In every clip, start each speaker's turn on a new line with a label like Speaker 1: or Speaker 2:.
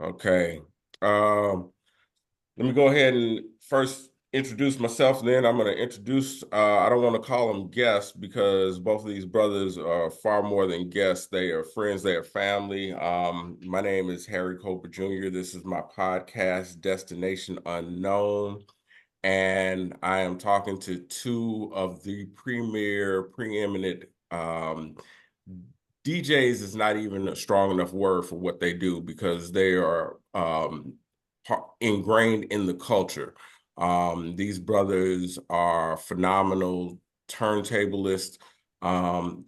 Speaker 1: Okay. Um, Let me go ahead and first introduce myself, and then I'm going to introduce, I don't want to call them guests because both of these brothers are far more than guests. They are friends, they are family. My name is Harry Colbert Jr. This is my podcast, Destination Unknown, and I am talking to two of the preeminent DJs is not even a strong enough word for what they do because they are ingrained in the culture. These brothers are phenomenal turntablists,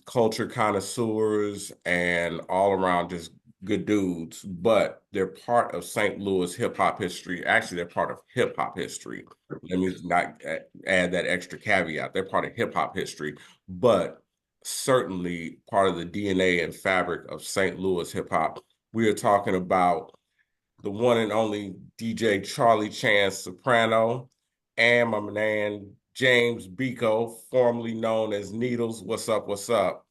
Speaker 1: culture connoisseurs, and all around just good dudes. But they're part of St. Louis hip hop history. Actually, they're part of hip hop history. Let me not add that extra caveat. They're part of hip hop history, but certainly part of the DNA and fabric of St. Louis hip hop. We are talking about the one and only DJ Charlie Chance Soprano and my man James Biko, formerly known as Needles. What's up? What's up?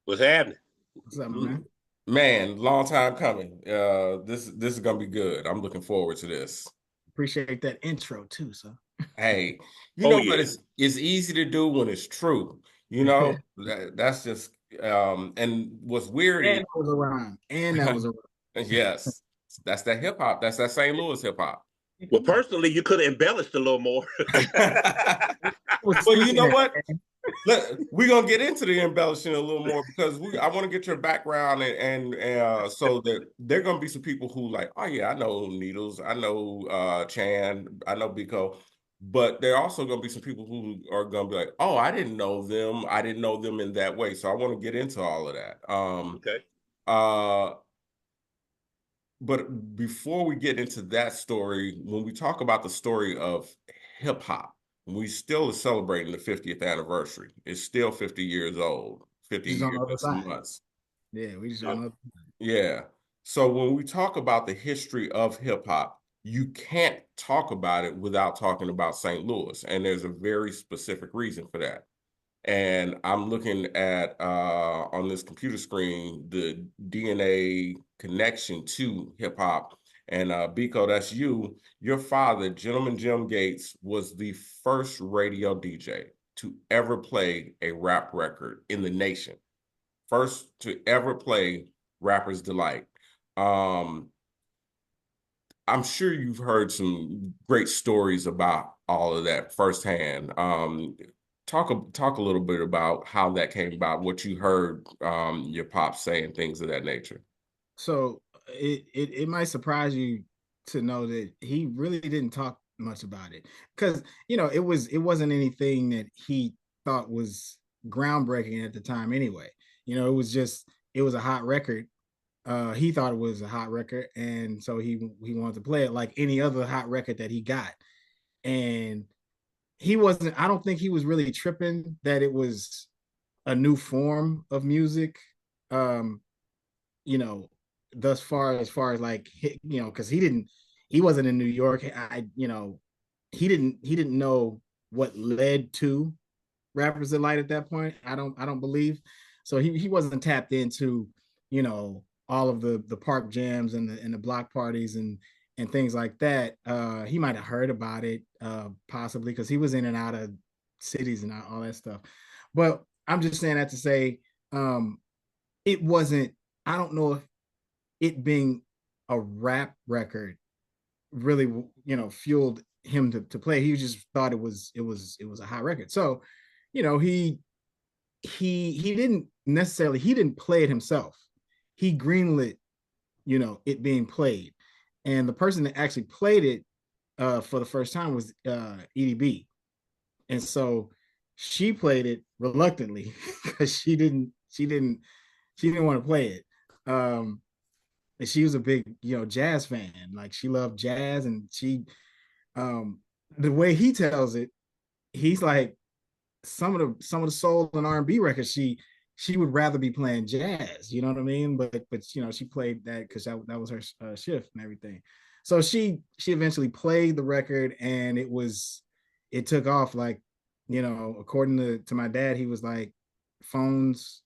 Speaker 2: What's happening?
Speaker 3: What's up, man?
Speaker 1: Man, long time coming. This is gonna be good. I'm looking forward to this.
Speaker 3: Appreciate that intro too, so.
Speaker 1: Hey, you
Speaker 2: Oh
Speaker 1: know what?
Speaker 2: yeah.
Speaker 1: It's easy to do when it's true. You know that's just and what's weird
Speaker 3: And
Speaker 1: is
Speaker 3: that was a rhyme. And that was a
Speaker 1: yes, that's that hip hop. That's that St. Louis hip hop.
Speaker 2: Well, personally, you could have embellished a little more.
Speaker 3: was
Speaker 1: Well, you
Speaker 3: tweaking
Speaker 1: know
Speaker 3: it.
Speaker 1: what? We're gonna get into the embellishing a little more because I want to get your background and so that there are gonna be some people who like, oh yeah, I know Needles, I know Chan, I know Biko, but there are also gonna be some people who are gonna be like, oh, I didn't know them in that way. So I want to get into all of that.
Speaker 2: Okay.
Speaker 1: Uh, but before we get into that story, when we talk about the story of hip hop, we still are celebrating the 50th anniversary. It's still 50 years old, 50
Speaker 3: Just on
Speaker 1: years
Speaker 3: the other
Speaker 1: and some
Speaker 3: side.
Speaker 1: months.
Speaker 3: Yeah, we just on
Speaker 2: Yep.
Speaker 3: the other
Speaker 1: Yeah. So when we talk about the history of hip hop, you can't talk about it without talking about St. Louis. And there's a very specific reason for that. And I'm looking at on this computer screen the DNA connection to hip hop. And Biko, that's you. Your father, Gentleman Jim Gates, was the first radio DJ to ever play a rap record in the nation. First to ever play Rapper's Delight. Um, I'm sure you've heard some great stories about all of that firsthand. Talk a little bit about how that came about, what you heard your pops saying, things of that nature.
Speaker 3: So it might surprise you to know that he really didn't talk much about it. Because it wasn't anything that he thought was groundbreaking at the time anyway. It was a hot record. He thought it was a hot record, and so he wanted to play it like any other hot record that he got. And he wasn't, I don't think he was really tripping that it was a new form of music. Um, you know, thus far as like because he wasn't in New York. He didn't know what led to Rappers Delight at that point. I don't believe. So he wasn't tapped into, all of the park jams and the block parties and things like that. He might have heard about it, possibly because he was in and out of cities and all that stuff. But I'm just saying that to say, it wasn't. I don't know if it being a rap record really, fueled him to play. He just thought it was a hot record. So, you know, he didn't necessarily, he didn't play it himself. He greenlit, it being played. And the person that actually played it for the first time was EDB. And so she played it reluctantly because she didn't want to play it. And she was a big, jazz fan. Like she loved jazz, and um, the way he tells it, he's like some of the soul and R&B records. She would rather be playing jazz. You know what I mean? But she played that because that was her shift and everything. So she eventually played the record, and it took off. Like, according to my dad, he was like, phones,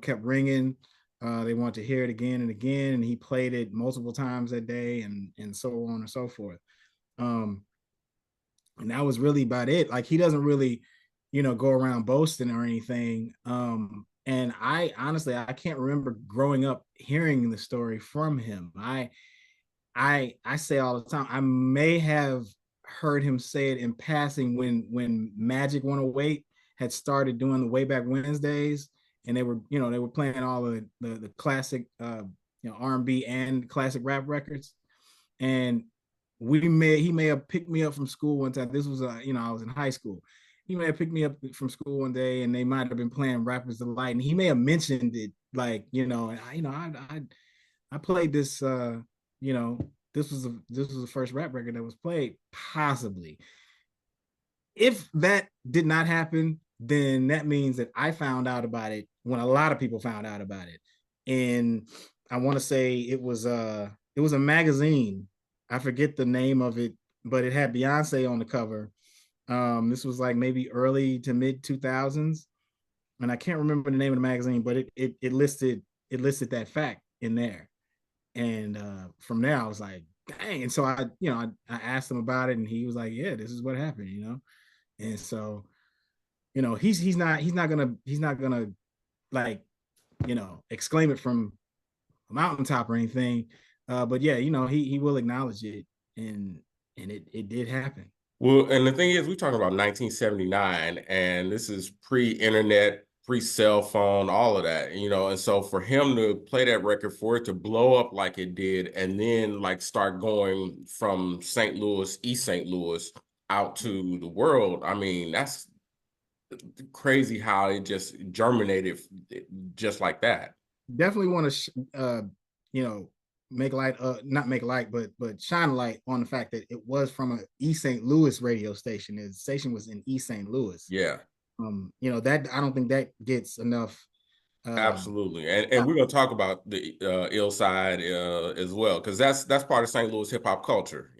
Speaker 3: kept ringing. They wanted to hear it again and again, and he played it multiple times that day, and so on and so forth. Um, and that was really about it. Like he doesn't really, go around boasting or anything. And I honestly I can't remember growing up hearing the story from him. I say all the time, I may have heard him say it in passing when Magic 108 had started doing the Way Back Wednesdays, and they were playing all the classic R&B and classic rap records. And he may have picked me up from school one time. This was I was in high school. He may have picked me up from school one day, and they might have been playing Rappers Delight, and he may have mentioned it, like, and I played this, you know this was the first rap record that was played, possibly. If that did not happen, then that means that I found out about it when a lot of people found out about it. And I want to say it was a magazine. I forget the name of it, but it had Beyonce on the cover. This was like maybe early to mid 2000s, and I can't remember the name of the magazine, but it listed that fact in there. And from there I was like, dang. And so I asked him about it, and he was like, yeah, this is what happened. And so, he's not gonna like, exclaim it from a mountaintop or anything. But yeah, he will acknowledge it, and it did happen.
Speaker 1: Well, and the thing is, we're talking about 1979, and this is pre-internet, pre-cell phone, all of that, and so for him to play that record, for it to blow up like it did, and then like start going from St. Louis, East St. Louis, out to the world, I mean, that's crazy how it just germinated just like that.
Speaker 3: Definitely want to you know make light, not make light, but shine a light on the fact that it was from a East St. Louis radio station. The station was in East St. Louis.
Speaker 1: Yeah.
Speaker 3: That I don't think that gets enough.
Speaker 1: Absolutely, and we're gonna talk about the ill side as well, because that's part of St. Louis hip hop culture.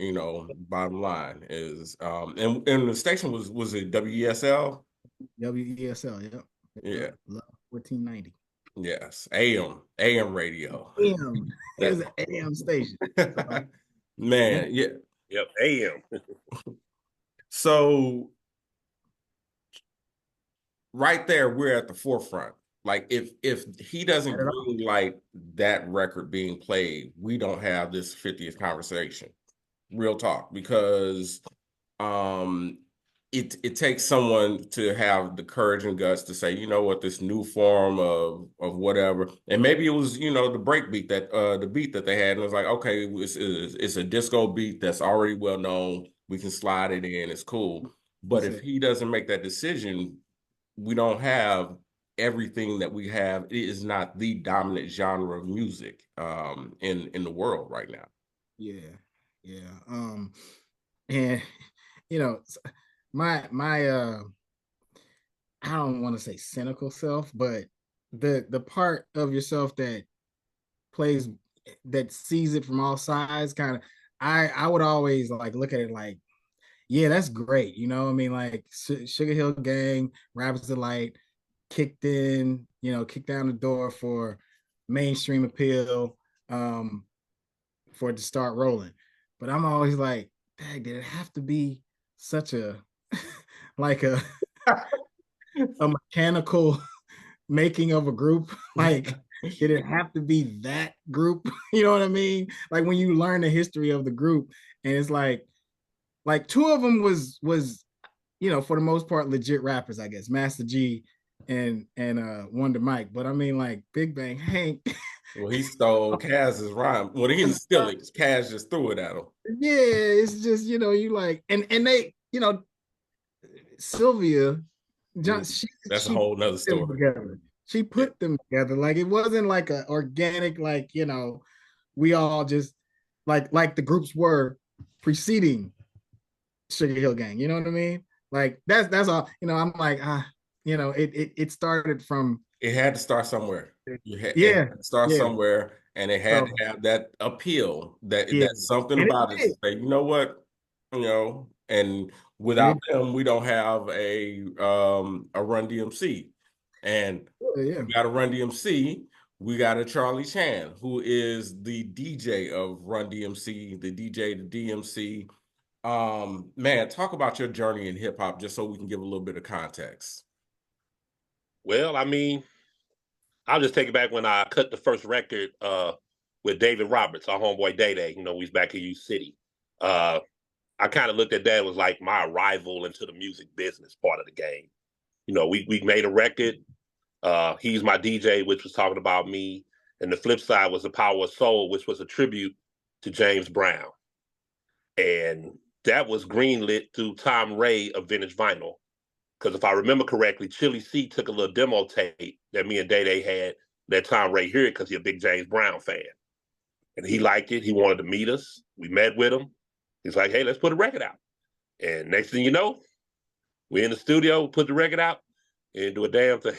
Speaker 1: Bottom line is, and the station was it WESL?
Speaker 3: WESL, yep.
Speaker 1: Yeah,
Speaker 3: Love 1490.
Speaker 1: yes, AM radio.
Speaker 3: AM. It was
Speaker 1: That
Speaker 3: an AM station. So, yeah,
Speaker 1: man, yeah.
Speaker 2: Yep. AM.
Speaker 1: So right there, we're at the forefront. Like if he doesn't green light that record being played, we don't have this 50th conversation. Real talk, because it takes someone to have the courage and guts to say, you know what, this new form of whatever, and maybe it was, the break beat, that the beat that they had, and it was like, okay, it's a disco beat that's already well known, we can slide it in, it's cool. But if he doesn't make that decision, we don't have everything that we have. It is not the dominant genre of music in the world right now.
Speaker 3: yeah, yeah. And you know, my I don't want to say cynical self, but the part of yourself that plays that sees it from all sides, kind of, I would always like look at it like, yeah, that's great. I mean, like Sugar Hill Gang, Rappers Delight, kicked down the door for mainstream appeal, for it to start rolling. But I'm always like, dang, did it have to be such a like a mechanical making of a group? Like, did it have to be that group? You know what I mean? Like when you learn the history of the group, and it's like two of them was for the most part legit rappers, I guess, Master G and Wonder Mike. But I mean, like Big Bang Hank.
Speaker 1: Well, he stole Kaz's rhyme. Well, he didn't steal it. Kaz just threw it at him.
Speaker 3: Yeah, it's just, you like, and they, Sylvia, John,
Speaker 1: That's a
Speaker 3: she
Speaker 1: whole nother
Speaker 3: put them
Speaker 1: story.
Speaker 3: together. She put them together. Like it wasn't like a organic, like, we all just like the groups were preceding Sugar Hill Gang. You know what I mean? Like that's all. I'm like, it started from.
Speaker 1: It had to start somewhere. It
Speaker 3: Yeah,
Speaker 1: had to start
Speaker 3: yeah.
Speaker 1: somewhere, and it had
Speaker 3: So
Speaker 1: to have that appeal.
Speaker 3: yeah,
Speaker 1: That's something
Speaker 3: and
Speaker 1: about it to
Speaker 3: did.
Speaker 1: say, you know what, and
Speaker 3: And
Speaker 1: without them, we don't have a Run DMC, and
Speaker 3: yeah,
Speaker 1: we got a Run DMC We got a Charlie Chan, who is the DJ of Run DMC, the DJ to DMC. Man, talk about your journey in hip hop, just so we can give a little bit of context.
Speaker 2: Well, I mean, I'll just take it back when I cut the first record with David Roberts, our homeboy Day Day. You know, we was back in U City. I kind of looked at that as like my arrival into the music business part of the game. You know, we made a record. He's my DJ, which was talking about me. And the flip side was The Power of Soul, which was a tribute to James Brown. And that was greenlit through Tom Ray of Vintage Vinyl. Because if I remember correctly, Chili C took a little demo tape that me and Day Day had, let Tom Ray hear it because he's a big James Brown fan. And he liked it. He wanted to meet us. We met with him. He's like, hey, let's put a record out. And next thing you know, we're in the studio, put the record out, and do a damn thing.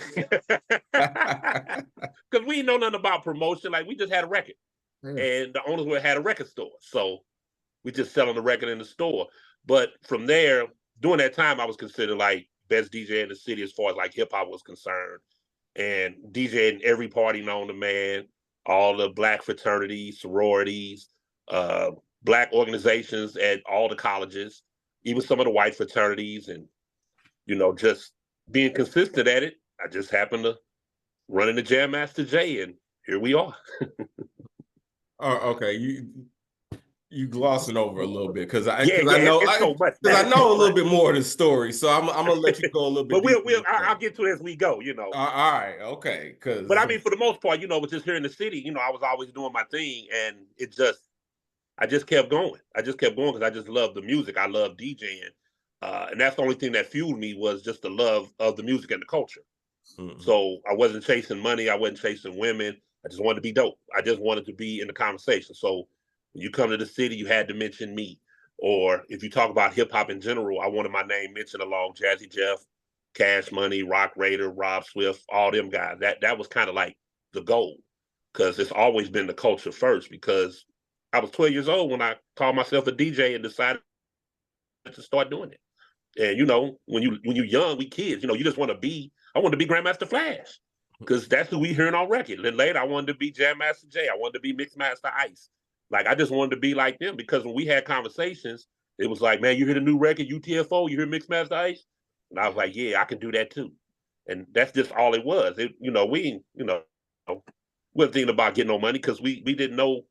Speaker 2: Because we didn't know nothing about promotion. Like, we just had a record. And the owners had a record store. So we just selling the record in the store. But from there, during that time, I was considered like best DJ in the city as far as like hip hop was concerned. And DJing every party known to man, all the black fraternities, sororities, black organizations at all the colleges, even some of the white fraternities, and, you know, just being consistent at it. I just happened to run into Jam Master Jay, and here we are.
Speaker 1: Okay, you glossing over a little bit because I
Speaker 2: it's so much.
Speaker 1: Because I know a little bit more of the story, so I'm gonna let you go a little bit.
Speaker 2: But I'll get to it as we go. You know.
Speaker 1: All right, okay.
Speaker 2: But I mean, for the most part, you know, with just here in the city, you know, I was always doing my thing, and I just kept going. I just kept going because I just loved the music. I love DJing, and that's the only thing that fueled me was just the love of the music and the culture. Mm-hmm. So I wasn't chasing money. I wasn't chasing women. I just wanted to be dope. I just wanted to be in the conversation. So when you come to the city, you had to mention me. Or if you talk about hip hop in general, I wanted my name mentioned along Jazzy Jeff, Cash Money, Rock Raider, Rob Swift, all them guys. That was kind of like the goal, because it's always been the culture first. Because I was 12 years old when I called myself a DJ and decided to start doing it. And you know, when you're young, we kids, you know, you just want to be. I wanted to be Grandmaster Flash, because that's who we hearing on record. Then later, I wanted to be Jam Master Jay. I wanted to be Mixmaster Ice. Like, I just wanted to be like them, because when we had conversations, it was like, man, you hear the new record, UTFO, you hear Mixmaster Ice? And I was like, yeah, I can do that too. And that's just all it was. We wasn't thinking about getting no money, because we didn't know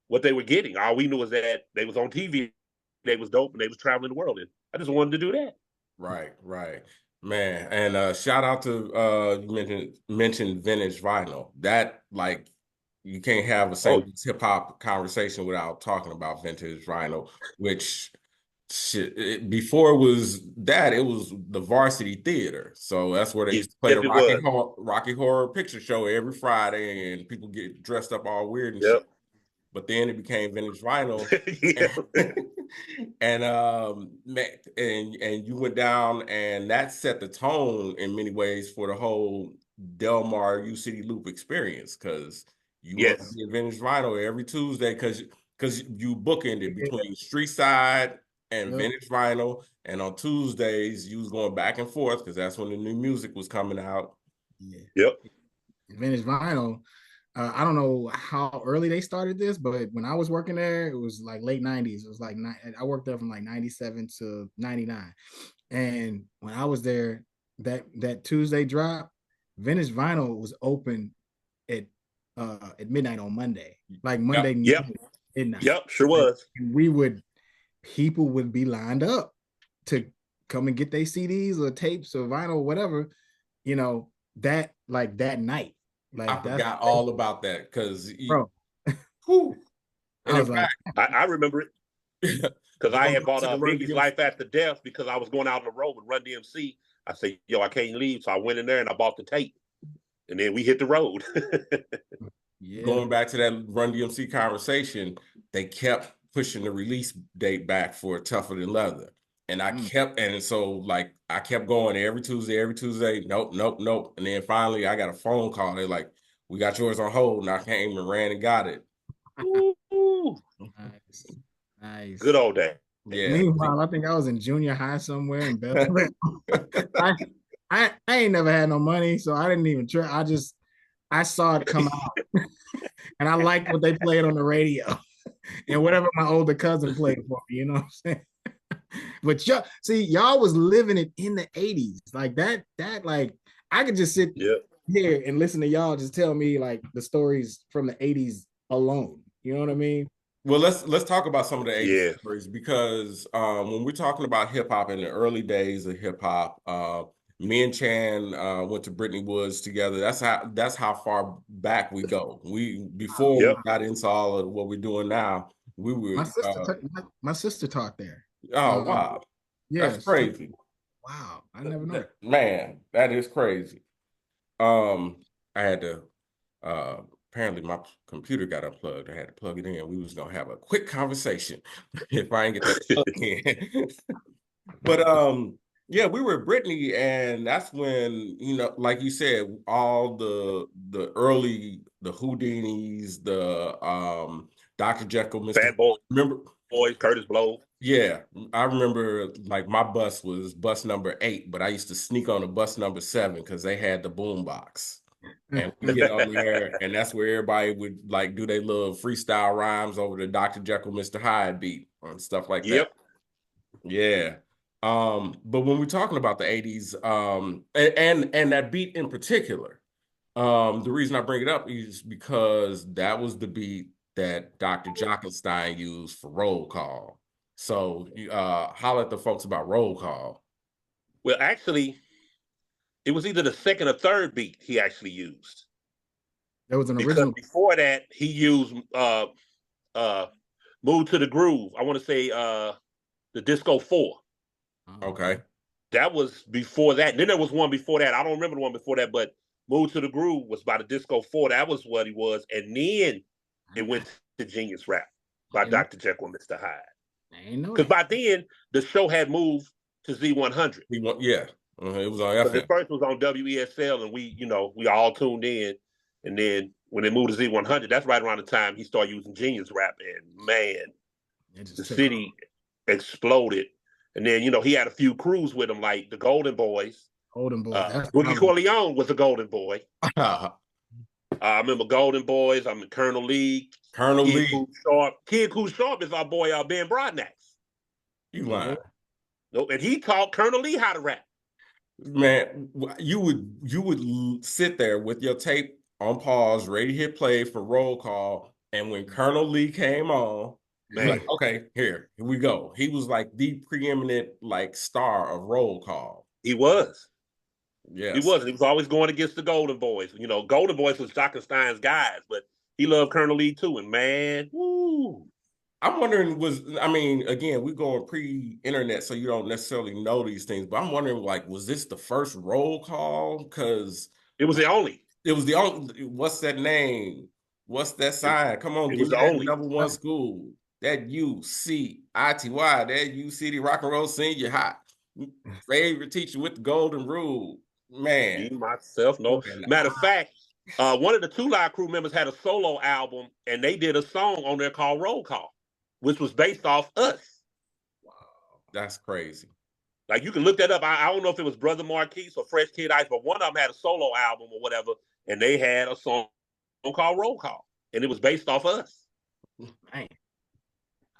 Speaker 2: what they were getting. All we knew was that they was on TV, they was dope, and they was traveling the world. And I just wanted to do that.
Speaker 1: Right. Man, and shout out to you mentioned Vintage Vinyl. That, like, you can't have a St. hip hop conversation without talking about Vintage Vinyl, which before it was that, it was the Varsity Theater. So that's where they used to play the Rocky Horror Picture Show every Friday, and people get dressed up all weird and shit. But then it became Vintage Vinyl. and you went down, and that set the tone in many ways for the whole Delmar U City Loop experience, because you want to be Vintage Vinyl every Tuesday, because you bookended between Street Side and Vintage Vinyl, and on Tuesdays you was going back and forth because that's when the new music was coming out.
Speaker 3: Vintage Vinyl. I don't know how early they started this, but when I was working there, it was like late 90s. It was like, I worked there from like 97 to 99. And when I was there, that Tuesday drop, Vintage Vinyl was open at midnight on Monday. Like Monday midnight.
Speaker 2: Sure was.
Speaker 3: And people would be lined up to come and get their CDs or tapes or vinyl, whatever, you know, that night. Like,
Speaker 1: I forgot all about that, because
Speaker 2: I remember it, because I had bought Biggie's Life After Death, because I was going out on the road with Run DMC. I said, yo, I can't leave, so I went in there and I bought the tape, and then we hit the road.
Speaker 1: Going back to that Run DMC conversation, they kept pushing the release date back for Tougher Than Leather. And I kept going every Tuesday. Nope. And then finally I got a phone call. They're like, we got yours on hold. And I came and ran and got it.
Speaker 3: Nice.
Speaker 2: Good old day.
Speaker 3: Yeah. Meanwhile, I think I was in junior high somewhere in Belleville. I ain't never had no money, so I didn't even try. I saw it come out, and I liked what they played on the radio, and whatever my older cousin played for me. You know what I'm saying? But y'all, see, y'all was living it in the '80s, like that. That like I could just sit
Speaker 2: Yeah.
Speaker 3: here and listen to y'all just tell me like the stories from the '80s alone. You know what I mean?
Speaker 1: Well, let's talk about some of the '80s
Speaker 2: Yeah.
Speaker 1: stories because when we're talking about hip hop in the early days of hip hop, me and Chan went to Brittany Woods together. That's how far back we go. We before we
Speaker 2: Yep.
Speaker 1: got into all of what we're doing now, we
Speaker 3: My
Speaker 1: were
Speaker 3: sister, my sister taught there.
Speaker 1: oh
Speaker 3: Um,
Speaker 1: wow, that's
Speaker 3: yeah,
Speaker 1: crazy.
Speaker 3: wow, I never know that.
Speaker 1: Man, that is crazy. Um, I had to uh apparently my computer got unplugged. I had to plug it in. We was gonna have a quick conversation if I ain't get that plug in. But yeah, we were at Brittany, and that's when, like you said, all the early the Houdinis, the Dr. Jekyll, Mr.
Speaker 2: Fat Boy,
Speaker 1: Remember?
Speaker 2: Boys, Curtis Blow.
Speaker 1: Yeah, I remember like my bus was bus number 8, but I used to sneak on the bus number 7 because they had the boom box. And we get on there, and that's where everybody would like do their little freestyle rhymes over the Dr. Jekyll, Mr. Hyde beat and stuff like that.
Speaker 2: Yep.
Speaker 1: Yeah. But when we're talking about the '80s, and that beat in particular, the reason I bring it up is because that was the beat that Dr. Jockenstein used for roll call. So holler at the folks about roll call.
Speaker 2: Well, actually, it was either the second or third beat he actually used.
Speaker 3: There was an
Speaker 2: Because
Speaker 3: original.
Speaker 2: before that, he used uh Move to the Groove. I want to say the Disco 4.
Speaker 1: Okay.
Speaker 2: That was before that. And then there was one before that. I don't remember the one before that, but Move to the Groove was by the Disco 4. That was what he was. And then it went to Genius Rap by Dr. Jekyll and Mr. Hyde.
Speaker 3: I ain't know
Speaker 2: Because
Speaker 3: that.
Speaker 2: by then, the show had moved to Z100.
Speaker 1: Yeah. It was on
Speaker 2: Because
Speaker 1: FM.
Speaker 2: at first it was on WESL, and we all tuned in. And then when they moved to Z100, that's right around the time he started using Genius Rap. And man, the city exploded. And then, he had a few crews with him, like the Golden Boys.
Speaker 3: Golden Boy.
Speaker 2: Boogie Corleone was a Golden Boy. I remember Golden Boys. I mean, Colonel Lee.
Speaker 1: Colonel
Speaker 2: Kid
Speaker 1: Lee.
Speaker 2: Cool Sharp. Kid Cool Sharp is our boy Ben Brodnax.
Speaker 1: You lying.
Speaker 2: Nope. And he taught Colonel Lee how to rap.
Speaker 1: Man, you would sit there with your tape on pause, ready to hit play for roll call, and when Colonel Lee came on, man, like, okay, here we go. He was like the preeminent like star of roll call.
Speaker 2: He was.
Speaker 1: Yes.
Speaker 2: He was. He was always going against the Golden Boys. Golden Boys was Jockenstein's guys, but he loved Colonel Lee too. And man, woo.
Speaker 1: I'm wondering, again, we're going pre-internet, so you don't necessarily know these things, but I'm wondering, like, was this the first roll call? Because
Speaker 2: it was the only.
Speaker 1: It was the only. What's that name? What's that sign? Come on, give me that only. Number one school. That UCITY. That UCity Rock and Roll Senior High. Favorite teacher with the golden rule. Man.
Speaker 2: Me, myself, no. Matter of fact, one of the Two Live Crew members had a solo album, and they did a song on there called Roll Call, which was based off us.
Speaker 1: Wow. That's crazy.
Speaker 2: Like, you can look that up. I don't know if it was Brother Marquise or Fresh Kid Ice, but one of them had a solo album or whatever, and they had a song called Roll Call, and it was based off us.
Speaker 3: Man.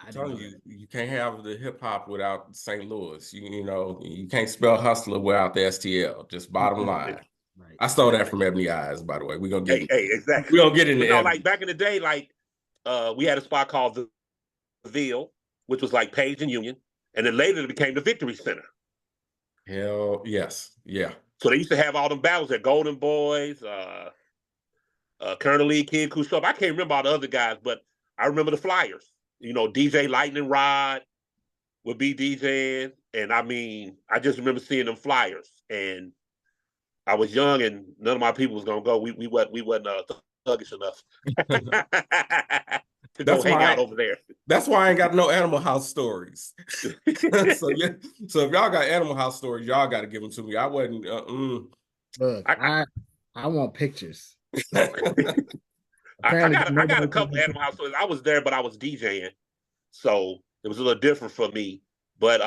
Speaker 1: I'm telling you, you can't have the hip hop without St. Louis. You can't spell hustler without the STL. Just bottom line. Right. I stole that from Ebony Eyes, by the way. We're gonna get
Speaker 2: exactly.
Speaker 1: We're gonna get into
Speaker 2: it. Like back in the day, like we had a spot called the Ville, which was like Page and Union, and then later it became the Victory Center.
Speaker 1: Hell yes, yeah.
Speaker 2: So they used to have all them battles at Golden Boys, Colonel Lee, Kid Cool Sharp. I can't remember all the other guys, but I remember the Flyers. DJ Lightning Rod would be DJing, and I just remember seeing them flyers. And I was young, and none of my people was gonna go. We wasn't thuggish enough to go hang out over there.
Speaker 1: That's why I ain't got no Animal House stories. So if y'all got Animal House stories, y'all got to give them to me. I wasn't.
Speaker 3: Look, I want pictures.
Speaker 2: I got a couple of Animal House stories. I was there, but I was DJing, so it was a little different for me. But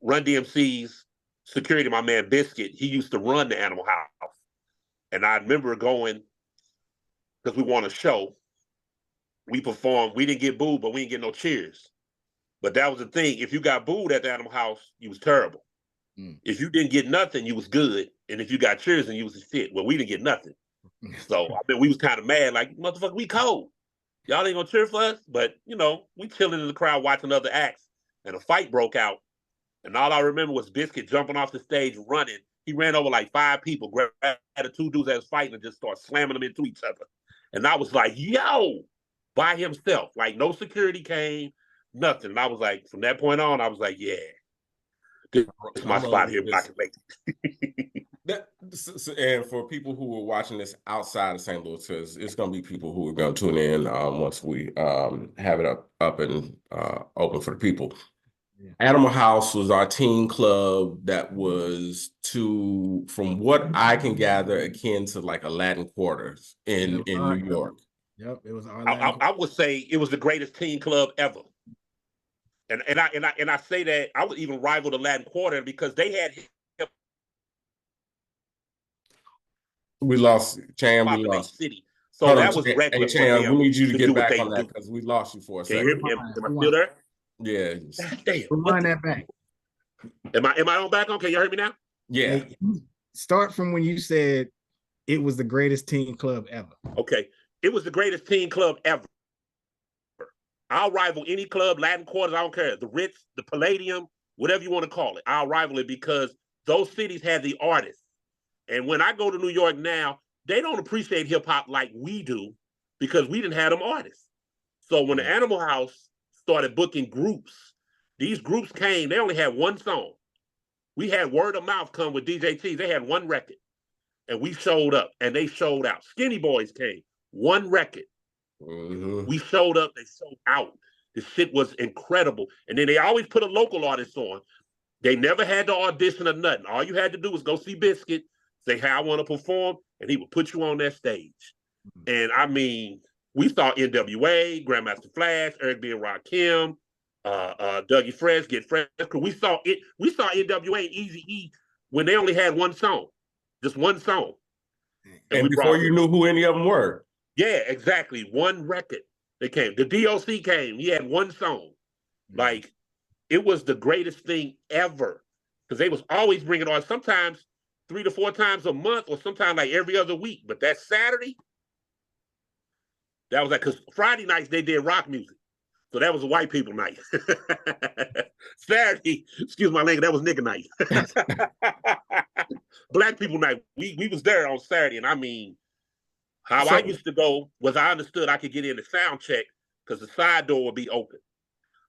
Speaker 2: Run DMC's security, my man Biscuit, he used to run the Animal House, And I remember going because we won a show. We performed. We didn't get booed, but we didn't get no cheers. But that was the thing. If you got booed at the Animal House, you was terrible. If you didn't get nothing, you was good. And if you got cheers, then you was shit. Well, we didn't get nothing. So I mean, we was kind of mad, like, motherfucker, we cold. Y'all ain't gonna cheer for us. But you know, we chilling in the crowd watching other acts, and a fight broke out. And all I remember was Biscuit jumping off the stage, running. He ran over like 5 people, grabbed the 2 dudes that was fighting, and just started slamming them into each other. And I was like, yo, by himself. Like, no security came, nothing. And I was like, from that point on, I was like, yeah, this is my spot here. I can make it.
Speaker 1: And for people who are watching this outside of St. Louis, it's going to be people who are going to tune in once we have it up and open for the people. Yeah. Animal House was our teen club that was from what I can gather, akin to like a Latin Quarters in New York.
Speaker 3: Yep, it was our
Speaker 2: I would say it was the greatest teen club ever. And I say that I would even rival the Latin Quarter because they had
Speaker 1: we lost Chan, we lost
Speaker 2: city. So that was regular.
Speaker 1: Hey, Chan, we need you to get back on that because we lost you for a second.
Speaker 2: Can you hear me? Am I still there?
Speaker 1: Yeah.
Speaker 3: Damn. Rewind that back.
Speaker 2: Am I on back on? Can you hear me now?
Speaker 1: Yeah.
Speaker 3: Hey, start from when you said it was the greatest teen club ever.
Speaker 2: Okay. It was the greatest teen club ever. I'll rival any club, Latin Quarters, I don't care. The Ritz, the Palladium, whatever you want to call it. I'll rival it because those cities had the artists. And when I go to New York now, they don't appreciate hip hop like we do because we didn't have them artists. So when the Animal House started booking groups, these groups came, they only had one song. We had Word of Mouth come with DJ T. They had one record. And we showed up and they showed out. Skinny Boys came, one record. Mm-hmm. We showed up, they sold out. The shit was incredible. And then they always put a local artist on. They never had to audition or nothing. All you had to do was go see Biscuit, say, hey, I want to perform, and he would put you on that stage. Mm-hmm. And I mean, we saw NWA, Grandmaster Flash, Eric B. and Rakim, Dougie Fresh, Get Fresh. We saw NWA and Eazy-E when they only had one song, just one song.
Speaker 1: And before you knew who any of them were.
Speaker 2: Yeah, exactly. One record. They came. The DOC came. He had one song. Mm-hmm. Like, it was the greatest thing ever. Because they was always bringing on, sometimes 3 to 4 times a month or sometimes like every other week. But that Saturday, that was like, because Friday nights they did rock music. So that was a white people night. Saturday, excuse my language, that was nigga night. Black people night. We was there on Saturday. And I mean, I used to go was I understood I could get in the sound check because the side door would be open.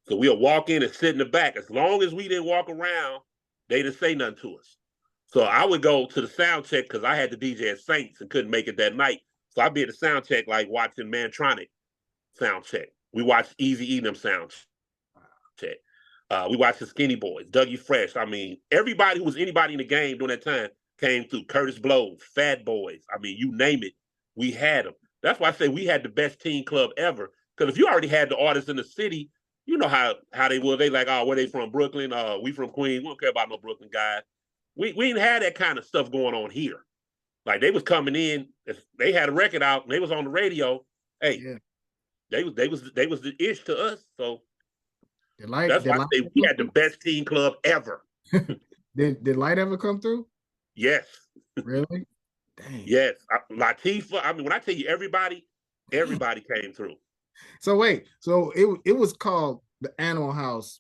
Speaker 2: So we'll walk in and sit in the back. As long as we didn't walk around, they didn't say nothing to us. So I would go to the sound check because I had the DJ at Saints and couldn't make it that night. So I'd be at the sound check like watching Mantronic sound check. We watched Eazy-E them sound check. We watched the Skinny Boys, Dougie Fresh. I mean, everybody who was anybody in the game during that time came through. Curtis Blow, Fat Boys. I mean, you name it. We had them. That's why I say we had the best teen club ever. Because if you already had the artists in the city, you know how they were. They like, oh, where they from? Brooklyn? We from Queens. We don't care about no Brooklyn guys. We didn't have that kind of stuff going on here. Like, they was coming in. If they had a record out and they was on the radio, hey, yeah. they was the ish to us. So that's why I say we had the best teen club ever.
Speaker 3: Did Light ever come through?
Speaker 2: Yes.
Speaker 3: Really? Dang.
Speaker 2: Yes, Latifah. I mean, when I tell you everybody came through.
Speaker 3: So wait, so it was called the Animal House.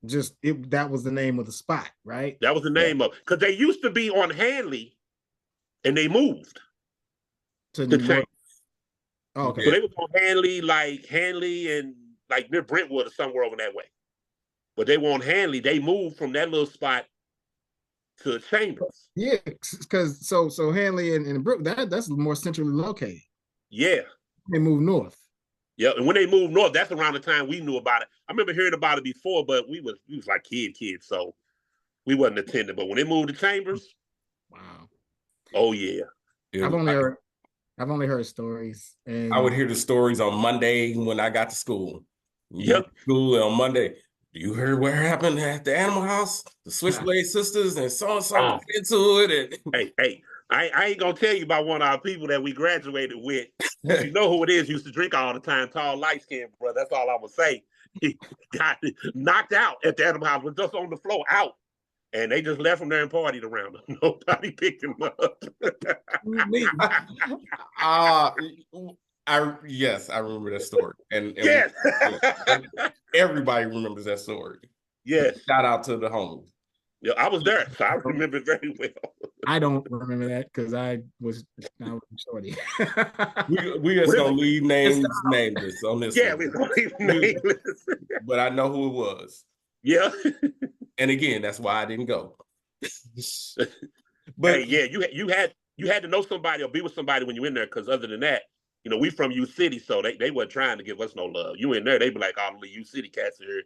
Speaker 3: That was the name of the spot, right?
Speaker 2: That was the name of, because they used to be on Hanley, and they moved to change.
Speaker 3: Oh, okay.
Speaker 2: So they was on Hanley and like near Brentwood or somewhere over that way. But they were on Hanley. They moved from that little spot to Chambers.
Speaker 3: Yeah, because so Hanley and Brook, that's more centrally located.
Speaker 2: Yeah.
Speaker 3: They moved north.
Speaker 2: Yeah, and when they moved north, that's around the time we knew about it. I remember hearing about it before, but we was like kids, so we wasn't attending. But when they moved to Chambers,
Speaker 3: wow.
Speaker 2: Oh yeah.
Speaker 3: I've only heard stories. And
Speaker 1: I would hear the stories on Monday when I got to school.
Speaker 2: Yep.
Speaker 1: School on Monday. You heard what happened at the Animal House? The Switchblade Sisters and so got into it.
Speaker 2: Hey, I ain't gonna tell you about one of our people that we graduated with. But you know who it is. Used to drink all the time. Tall, light skinned, bro. That's all I'm gonna say. He got knocked out at the Animal House. Was just on the floor, out, and they just left him there and partied around him. Nobody picked him up.
Speaker 1: uh, yes, I remember that story, and
Speaker 2: Yes.
Speaker 1: everybody remembers that story.
Speaker 2: Yes.
Speaker 1: Shout out to the homies.
Speaker 2: Yeah, I was there, so I remember it very well.
Speaker 3: I don't remember that because I was shorty.
Speaker 1: we just gonna leave names nameless on this.
Speaker 2: Yeah,
Speaker 1: one.
Speaker 2: we're gonna leave nameless.
Speaker 1: But I know who it was.
Speaker 2: Yeah.
Speaker 1: And again, that's why I didn't go. But
Speaker 2: hey, yeah, you had to know somebody or be with somebody when you in there, because other than that, we from U City, so they weren't trying to give us no love. You in there, they be like, all the U City cats here.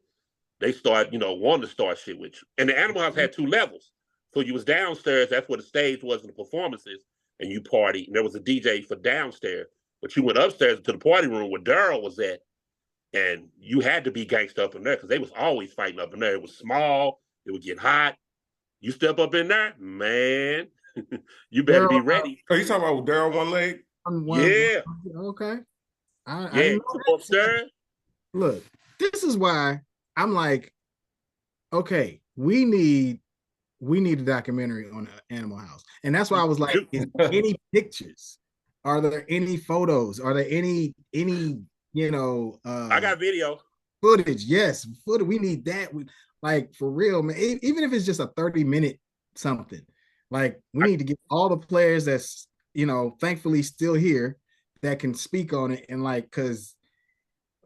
Speaker 2: They start, wanting to start shit with you. And the Animal House had 2 levels. So you was downstairs, that's where the stage was and the performances, and you party. And there was a DJ for downstairs. But you went upstairs to the party room where Daryl was at, and you had to be gangster up in there because they was always fighting up in there. It was small, it would get hot. You step up in there, man, you better be ready.
Speaker 1: Are you talking about Daryl One Leg?
Speaker 2: Yeah.
Speaker 3: Okay.
Speaker 2: I upstairs.
Speaker 3: Look, this is why I'm like, okay, we need a documentary on the Animal House. And that's why I was like, is there any pictures? Are there any photos? Are there any
Speaker 2: I got video.
Speaker 3: Footage. Yes, footage. We need that. Like, for real, man. Even if it's just a 30-minute something. Like, we need to get all the players that's, thankfully still here that can speak on it. And like, because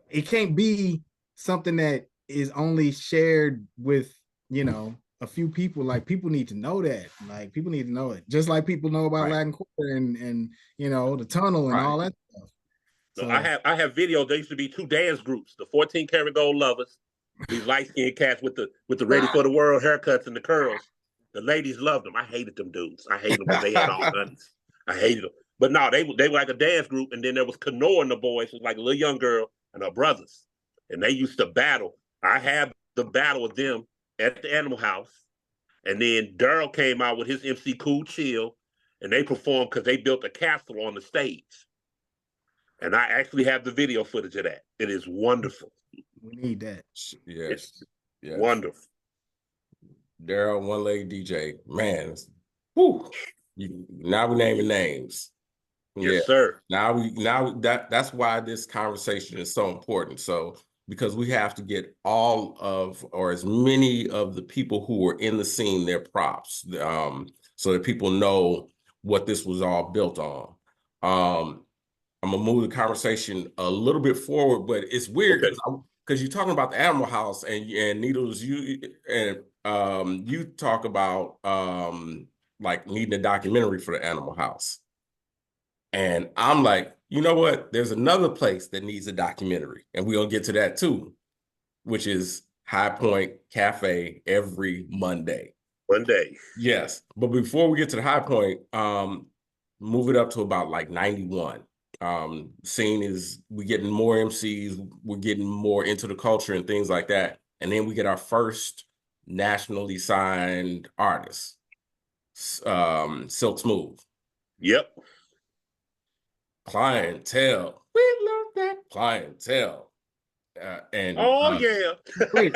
Speaker 3: it can't be something that is only shared with, a few people. Like, people need to know that. Like, people need to know it. Just like people know about Latin Quarter and the tunnel and all that stuff.
Speaker 2: So I have videos. There used to be 2 dance groups, the 14 karat gold lovers, these light-skinned cats with the ready for the world haircuts and the curls. The ladies loved them. I hated them dudes. I hated them because they had all guns. I hated them. But no, they were like a dance group, and then there was Kanoa and the boys, who was like a little young girl and her brothers. And they used to battle. I had the battle with them at the Animal House. And then Daryl came out with his MC Cool Chill, and they performed because they built a castle on the stage. And I actually have the video footage of that. It is wonderful.
Speaker 3: We need that.
Speaker 1: Yes.
Speaker 2: Wonderful.
Speaker 1: Daryl One Leg DJ. Man, whoo. Now we're naming names.
Speaker 2: Yes, sir.
Speaker 1: Now that's why this conversation is so important. So, because we have to get all of, or as many of the people who were in the scene, their props, so that people know what this was all built on. I'm gonna move the conversation a little bit forward, but it's weird because you're talking about the Animal House and Needles, you talk about like needing a documentary for the Animal House. And I'm like, you know what? There's another place that needs a documentary, and we're gonna get to that too, which is High Point Cafe every Monday. Yes. But before we get to the High Point, move it up to about like 91. Scene is, we're getting more MCs, we're getting more into the culture and things like that. And then we get our first nationally signed artist, Silk Smooth.
Speaker 2: Yep.
Speaker 1: Clientele. We love that clientele.
Speaker 2: Yeah.
Speaker 3: Wait,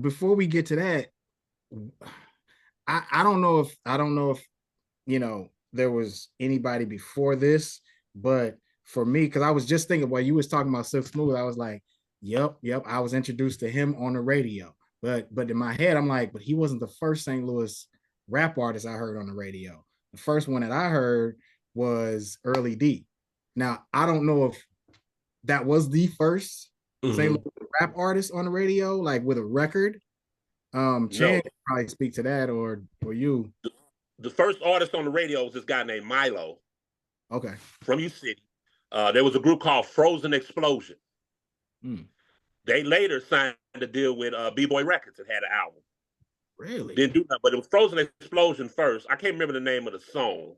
Speaker 3: before we get to that, I don't know if there was anybody before this, but for me, because I was just thinking while you was talking about Silk Smooth, I was like, yep, I was introduced to him on the radio. But in my head, I'm like, but he wasn't the first St. Louis rap artist I heard on the radio. The first one that I heard was Early D. Now, I don't know if that was the first St. Louis rap artist on the radio, like with a record. Chan can probably speak to that, or you.
Speaker 2: The first artist on the radio was this guy named Milo.
Speaker 3: Okay.
Speaker 2: From U City. There was a group called Frozen Explosion. They later signed a deal with B-Boy Records and had an album.
Speaker 3: Really?
Speaker 2: Didn't do that, but it was Frozen Explosion first. I can't remember the name of the song,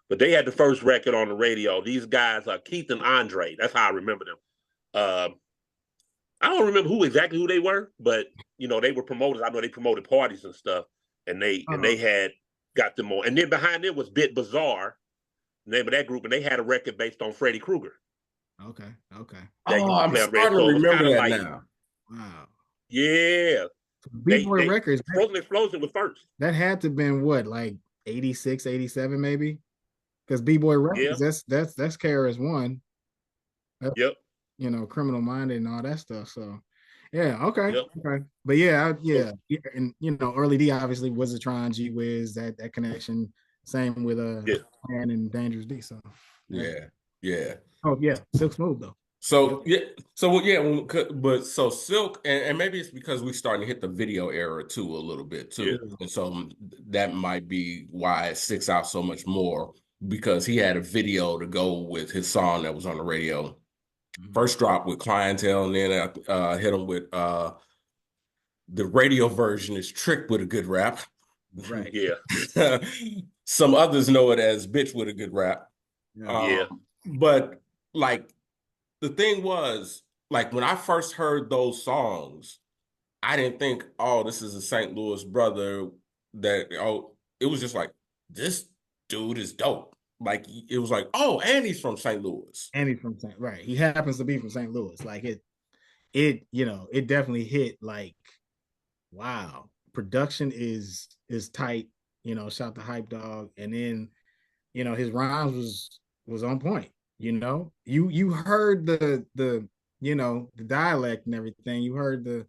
Speaker 2: but they had the first record on the radio. These guys are Keith and Andre. That's how I remember them. I don't remember who they were, but they were promoters. I know they promoted parties and stuff, and they had got them on. And then behind them was Bit Bizarre, the name of that group, and they had a record based on Freddy Krueger.
Speaker 3: Okay.
Speaker 2: That
Speaker 1: Oh,
Speaker 2: used to
Speaker 1: I'm
Speaker 2: play on Red.
Speaker 1: starting to
Speaker 2: So it was
Speaker 1: remember
Speaker 2: kind of
Speaker 1: that
Speaker 2: like,
Speaker 1: now.
Speaker 3: Wow.
Speaker 2: yeah,
Speaker 3: B-Boy Records,
Speaker 2: Frozen Explosion was first.
Speaker 3: that had to have been what, like 86, 87 maybe? Because B-Boy Records, that's KRS-One.
Speaker 2: Yep.
Speaker 3: You know, Criminal Minded and all that stuff. So yeah, okay.
Speaker 2: Yep.
Speaker 3: Okay. But yeah, and you know, Early D obviously was a Tron, G Wiz, that connection. Same with Man and Dangerous D. So
Speaker 1: yeah.
Speaker 3: Oh yeah, Silk Smooth though.
Speaker 1: So but so Silk, and maybe it's because we're starting to hit the video era too a little bit too, and so that might be why it sticks out so much more, because he had a video to go with his song that was on the radio. First drop with Clientele, and then I hit him with the radio version is Trick with a good rap.
Speaker 3: Right.
Speaker 2: Yeah.
Speaker 1: Some others know it as Bitch with a good rap.
Speaker 2: Yeah.
Speaker 1: But like, the thing was, like, when I first heard those songs, I didn't think, oh, this is a St. Louis brother it was just like, this dude is dope. Like, it was like, oh, and he's from St. Louis.
Speaker 3: And he's from St. Right. He happens to be from St. Louis. Like you know, it definitely hit like, wow, production is tight, you know, shout to Hype Dog. And then, you know, his rhymes was on point. You know, you heard the you know, the dialect and everything. You heard the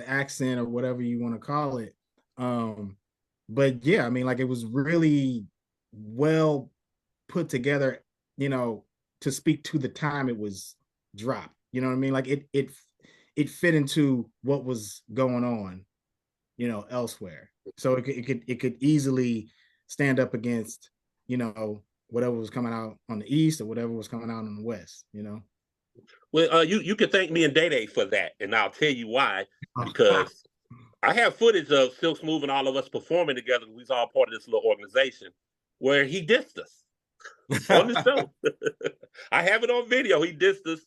Speaker 3: accent or whatever you want to call it. But yeah, I mean, like, it was really well put together, you know, to speak to the time it was dropped. You know what I mean? Like it fit into what was going on, you know, elsewhere. So it could easily stand up against, you know, whatever was coming out on the East or whatever was coming out on the West, you know.
Speaker 2: Well, you can thank me and Day Day for that, and I'll tell you why. Because I have footage of Silk Smooth and all of us performing together. We was all part of this little organization where he dissed us on the show. I have it on video. He dissed us.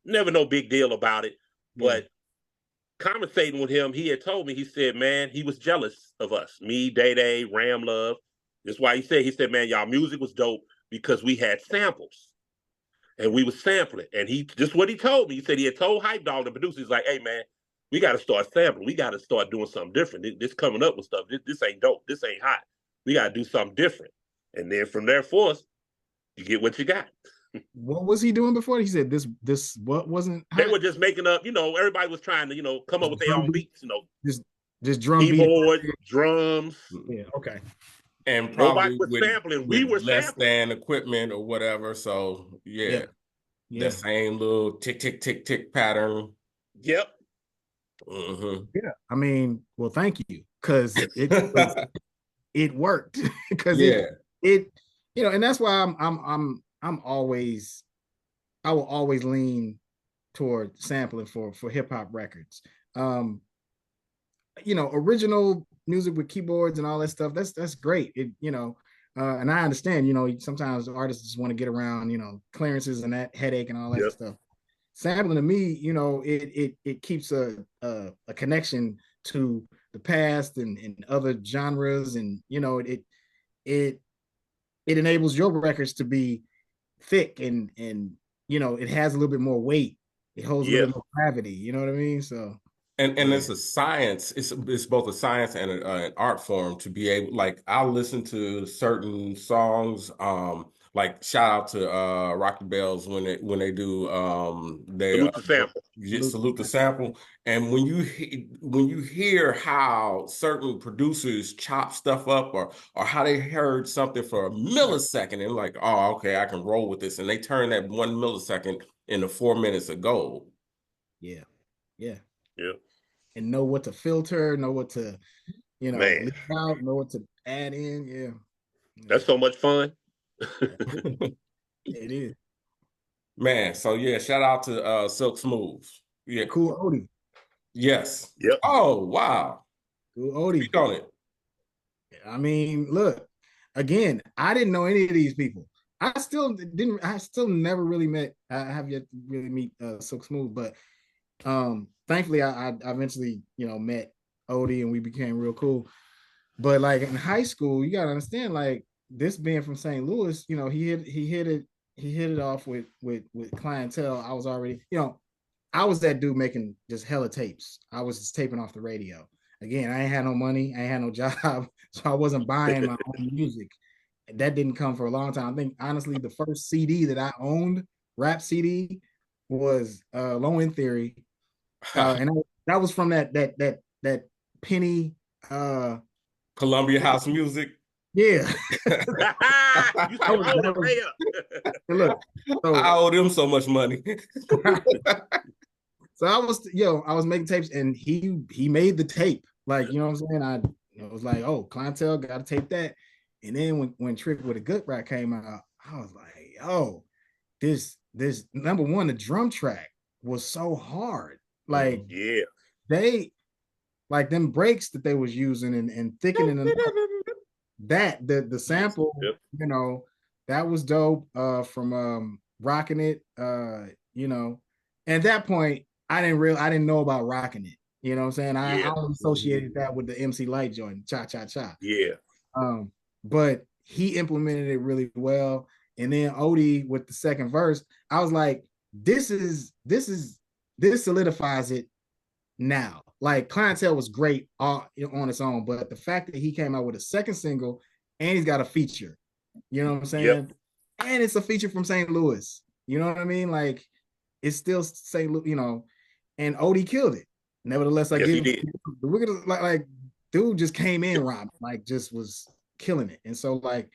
Speaker 2: Never no big deal about it, but conversating with him, he had told me, he said, man, he was jealous of us, me, Day Day, Ram Love. That's why he said, man, y'all music was dope because we had samples and we was sampling. And he just what he told me. He said he had told Hype Dog, the producer, he's like, hey man, we got to start sampling. We got to start doing something different. This coming up with stuff. This ain't dope. This ain't hot. We got to do something different. And then from there forth, you get what you got.
Speaker 3: What was he doing before? He said this what wasn't hot?
Speaker 2: They were just making up, you know, everybody was trying to, you know, come up with their own beats, you know.
Speaker 3: Just drum
Speaker 2: keyboard,
Speaker 3: beat.
Speaker 2: drums.
Speaker 3: Yeah, okay.
Speaker 1: And probably
Speaker 2: nobody was sampling. We were
Speaker 1: less
Speaker 2: sampling.
Speaker 1: than equipment or whatever. So yeah. The same little tick tick tick tick pattern.
Speaker 2: Yep.
Speaker 3: Mm-hmm. Yeah. I mean, well, thank you, because it worked. Because it you know, and that's why I'm always, I will always lean toward sampling for hip hop records. You know, original music with keyboards and all that stuff, that's great. It, you know, and I understand, you know, sometimes artists just want to get around, you know, clearances and that headache and all that stuff. Sampling, to me, you know, it keeps a connection to the past and other genres, and you know, it enables your records to be thick and you know, it has a little bit more weight. It holds a little bit more gravity. You know what I mean? So.
Speaker 1: And it's a science. It's both a science and an art form to be able. Like, I'll listen to certain songs. Like, shout out to Rocky Bells when they do they
Speaker 2: salute the sample.
Speaker 1: Salute the sample. And when you hear how certain producers chop stuff up, or how they heard something for a millisecond and like, oh, okay, I can roll with this, and they turn that 1 millisecond into 4 minutes of gold.
Speaker 3: Yeah.
Speaker 2: And
Speaker 3: know what to filter, know what to, you know, leave out, know what to add in. Yeah.
Speaker 2: That's so much fun.
Speaker 3: It is.
Speaker 1: Man, so yeah, shout out to Silk Smooth. Yeah.
Speaker 3: Cool Odie.
Speaker 1: Yes.
Speaker 2: Yep.
Speaker 1: Oh, wow.
Speaker 3: Cool Odie.
Speaker 1: Speak on it.
Speaker 3: I mean, look, again, I didn't know any of these people. I still never really met, I have yet to really meet Silk Smooth, but thankfully I eventually, you know, met Odie and we became real cool. But like in high school, you gotta understand, like this being from St. Louis, he hit it off with clientele. I was already, I was that dude making just hella tapes. I was just taping off the radio. Again, I ain't had no money, I ain't had no job, so I wasn't buying my own music. That didn't come for a long time. I think honestly, the first CD that I owned, rap CD, was Low End Theory, and that was from that penny.
Speaker 1: Columbia House Music.
Speaker 3: Yeah,
Speaker 2: You say, hold up, pay up.
Speaker 3: look. So
Speaker 1: I owe them so much money.
Speaker 3: so I was making tapes, and he made the tape. Like, you know what I'm saying? I was like, oh, clientele, gotta tape that. And then when Trick with a Good Rat came out, I was like, oh, this number one, the drum track was so hard. Like
Speaker 2: Yeah.
Speaker 3: they like them breaks that they was using and thickening them up, that the sample,
Speaker 2: Yep.
Speaker 3: that was dope from Rocking It, and at that point I didn't know about Rocking It. You know what I'm saying? I
Speaker 2: Yeah.
Speaker 3: only associated that with the MC Light joint, cha cha cha.
Speaker 2: Yeah.
Speaker 3: But he implemented it really well. And then Odie with the second verse, I was like, this solidifies it now. Like Clientele was great on its own, but the fact that he came out with a second single and he's got a feature, you know what I'm saying?
Speaker 2: Yep.
Speaker 3: And it's a feature from St. Louis. You know what I mean? Like it's still St. Louis, and Odie killed it. Nevertheless, I
Speaker 2: Yes, he
Speaker 3: give
Speaker 2: did.
Speaker 3: we're gonna like dude just came in Rob, like just was killing it. And so like,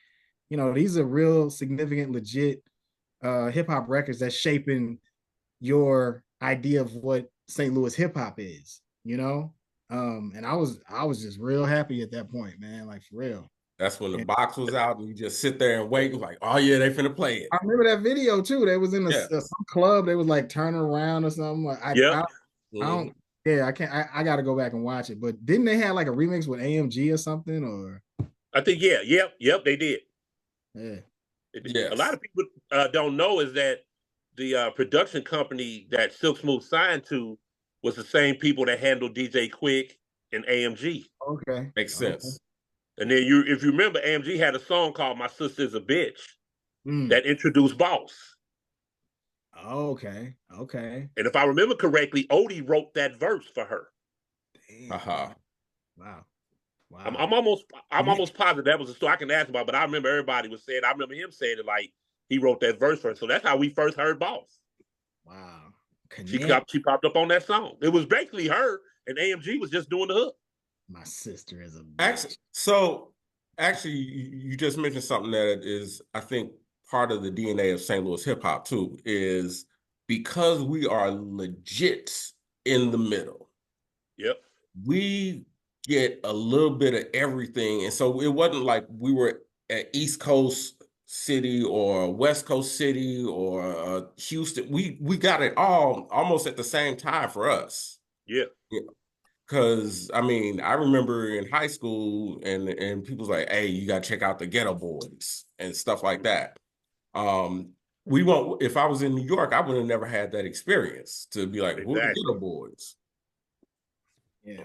Speaker 3: these are real significant, legit hip hop records that's shaping your idea of what St. Louis hip hop is, and I was just real happy at that point, man, like for real.
Speaker 1: That's when the
Speaker 3: And
Speaker 1: box was out and you just sit there and wait. Like, oh yeah, they finna play it.
Speaker 3: I remember that video too. They was in
Speaker 1: Yeah.
Speaker 3: some club. They was like turning around or something. Like,
Speaker 2: Yep.
Speaker 3: I don't. Yeah, I can't. I got to go back and watch it. But didn't they have like a remix with AMG or something? Or
Speaker 2: I think, yeah. Yep, they did.
Speaker 3: yeah.
Speaker 1: Yes.
Speaker 2: A lot of people don't know is that the production company that Silk Smooth signed to was the same people that handled DJ Quick and AMG.
Speaker 3: Okay.
Speaker 1: Makes sense.
Speaker 2: And then if you remember, AMG had a song called "My Sister's a Bitch"
Speaker 3: Mm.
Speaker 2: that introduced Boss.
Speaker 3: Okay. Okay.
Speaker 2: And if I remember correctly, Odie wrote that verse for her.
Speaker 3: Damn.
Speaker 1: Uh-huh.
Speaker 3: Wow. Wow.
Speaker 2: I'm almost positive that was a story I can ask about, but I remember everybody was saying, I remember him saying it like he wrote that verse for her. So that's how we first heard Boss.
Speaker 3: Wow.
Speaker 2: She popped up on that song. It was basically her, and AMG was just doing the hook.
Speaker 3: My sister is a bitch.
Speaker 1: Actually, you just mentioned something that is, I think, part of the DNA of St. Louis hip hop too, is because we are legit in the middle.
Speaker 2: Yep.
Speaker 1: We get a little bit of everything. And so it wasn't like we were at East Coast city or West Coast city or Houston. We got it all almost at the same time for us.
Speaker 2: Yeah.
Speaker 1: Because I mean, I remember in high school and people's like, hey, you gotta check out the Ghetto Boys and stuff like that. We won't, if I was in New York, I would have never had that experience to be like, who are the Ghetto Boys?
Speaker 3: Yeah.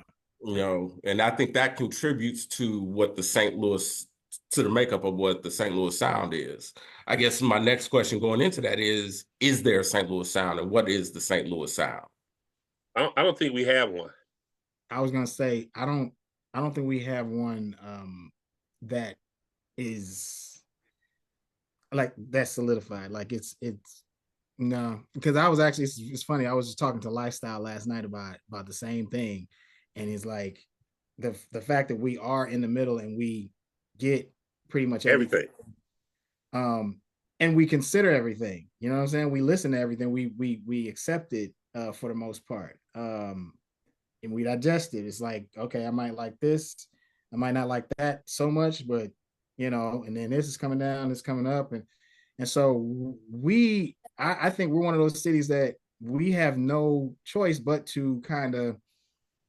Speaker 1: And I think that contributes to what the St. Louis, to the makeup of what the St. Louis sound is. I guess my next question going into that is there a St. Louis sound, and what is the St. Louis sound?
Speaker 2: I don't think we have one.
Speaker 3: I was gonna say I don't think we have one that is like that solidified. Like it's no, because I was actually, it's funny. I was just talking to Lifestyle last night about the same thing, and it's like the fact that we are in the middle and we get pretty much everything. And we consider everything. You know what I'm saying? We listen to everything. We accept it for the most part. And we digest it. It's like, okay, I might like this, I might not like that so much, but and then this is coming down, this coming up, and so I think we're one of those cities that we have no choice but to kind of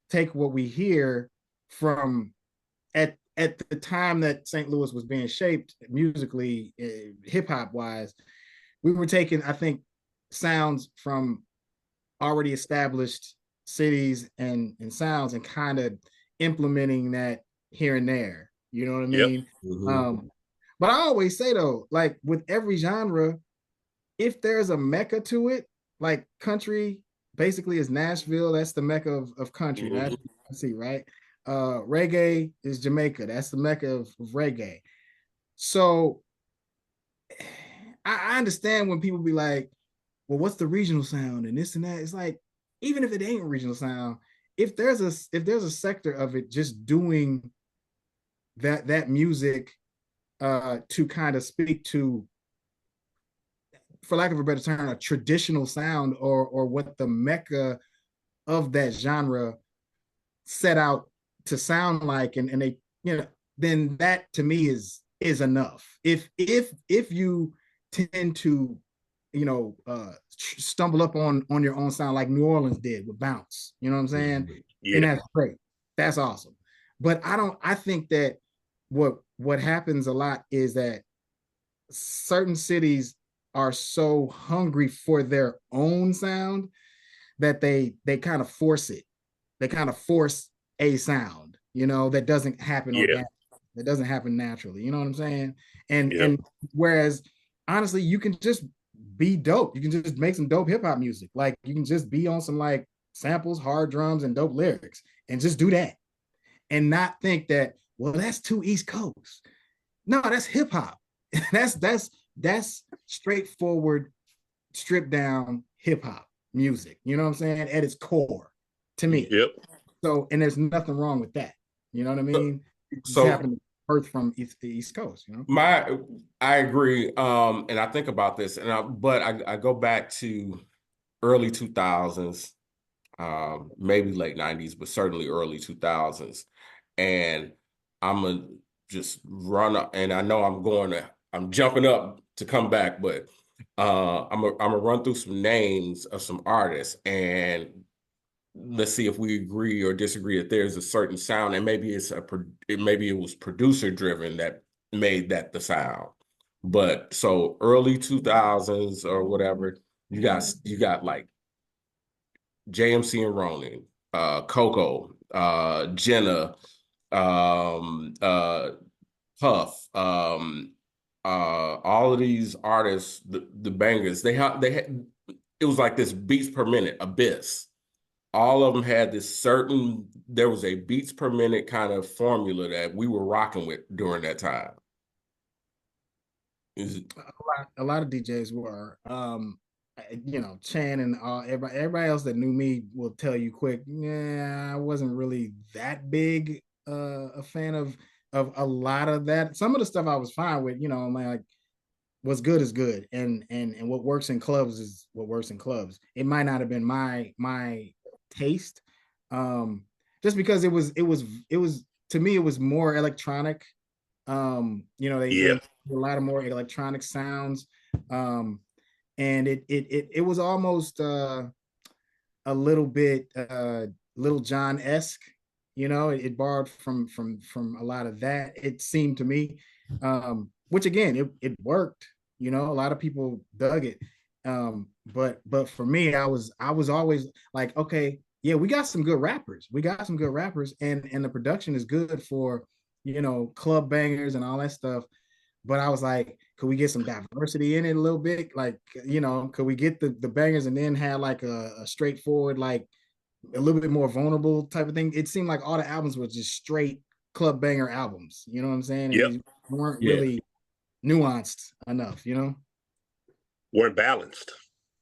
Speaker 3: take what we hear from at the time that St. Louis was being shaped musically, hip hop wise. We were taking, I think, sounds from already established cities and sounds and kind of implementing that here and there. You know what I
Speaker 2: Yep.
Speaker 3: mean?
Speaker 1: Mm-hmm.
Speaker 3: But I always say though, like with every genre, if there's a mecca to it, like country basically is Nashville, that's the mecca of country.
Speaker 1: Mm-hmm.
Speaker 3: Let's see, right? Reggae is Jamaica, that's the mecca of reggae. So I understand when people be like, well, what's the regional sound and this and that? It's like, even if it ain't regional sound, if there's a sector of it just doing that music to kind of speak to, for lack of a better term, a traditional sound or what the mecca of that genre set out to sound like, and they, then that to me is enough. If you tend to, stumble up on your own sound like New Orleans did with bounce, you know what I'm saying?
Speaker 2: Yeah.
Speaker 3: And that's great. That's awesome. But I think that what happens a lot is that certain cities are so hungry for their own sound that they kind of force it. They kind of force a sound, that doesn't happen
Speaker 2: Yeah.
Speaker 3: organically, that doesn't happen naturally. You know what I'm saying? And
Speaker 2: Yep.
Speaker 3: and whereas honestly, you can just be dope. You can just make some dope hip hop music. Like you can just be on some like samples, hard drums, and dope lyrics, and just do that, and not think that, well, that's too East Coast. No, that's hip hop. that's straightforward, stripped down hip hop music. You know what I'm saying? At its core, to me.
Speaker 2: Yep.
Speaker 3: So, and there's nothing wrong with that. You know what I mean? It just
Speaker 1: So
Speaker 3: happened to birth from the East Coast.
Speaker 1: I agree. And I think about this, but I go back to early 2000s, maybe late 90s, but certainly early 2000s. And I'm gonna just run up, and I know I'm jumping up to come back, but I'm gonna run through some names of some artists, and let's see if we agree or disagree that there's a certain sound, and maybe it was producer driven that made that the sound. But so early 2000s or whatever, you got like JMC and Ronin, Coco, Jenna, um, uh, Puff, all of these artists, the bangers, they had it was like this beats per minute abyss. All of them had there was a beats per minute kind of formula that we were rocking with during that time.
Speaker 3: A lot of DJs were. Chan and everybody else that knew me will tell you quick, yeah, I wasn't really that big a fan of a lot of that. Some of the stuff I was fine with, like what's good is good, and what works in clubs is what works in clubs. It might not have been my taste, just because it was to me, it was more electronic. They
Speaker 2: Yeah.
Speaker 3: a lot of more electronic sounds, um, and it was almost a little bit Little John esque. It borrowed from a lot of that. It seemed to me, which again, it worked. A lot of people dug it, but for me, I was always like, okay, yeah, we got some good rappers. We got some good rappers, and the production is good for club bangers and all that stuff. But I was like, could we get some diversity in it a little bit? Like, could we get the bangers and then have like a straightforward, like a little bit more vulnerable type of thing? It seemed like all the albums were just straight club banger albums. You know what I'm saying? And
Speaker 2: Yep.
Speaker 3: they weren't
Speaker 1: Yeah.
Speaker 3: really nuanced enough.
Speaker 2: Weren't balanced.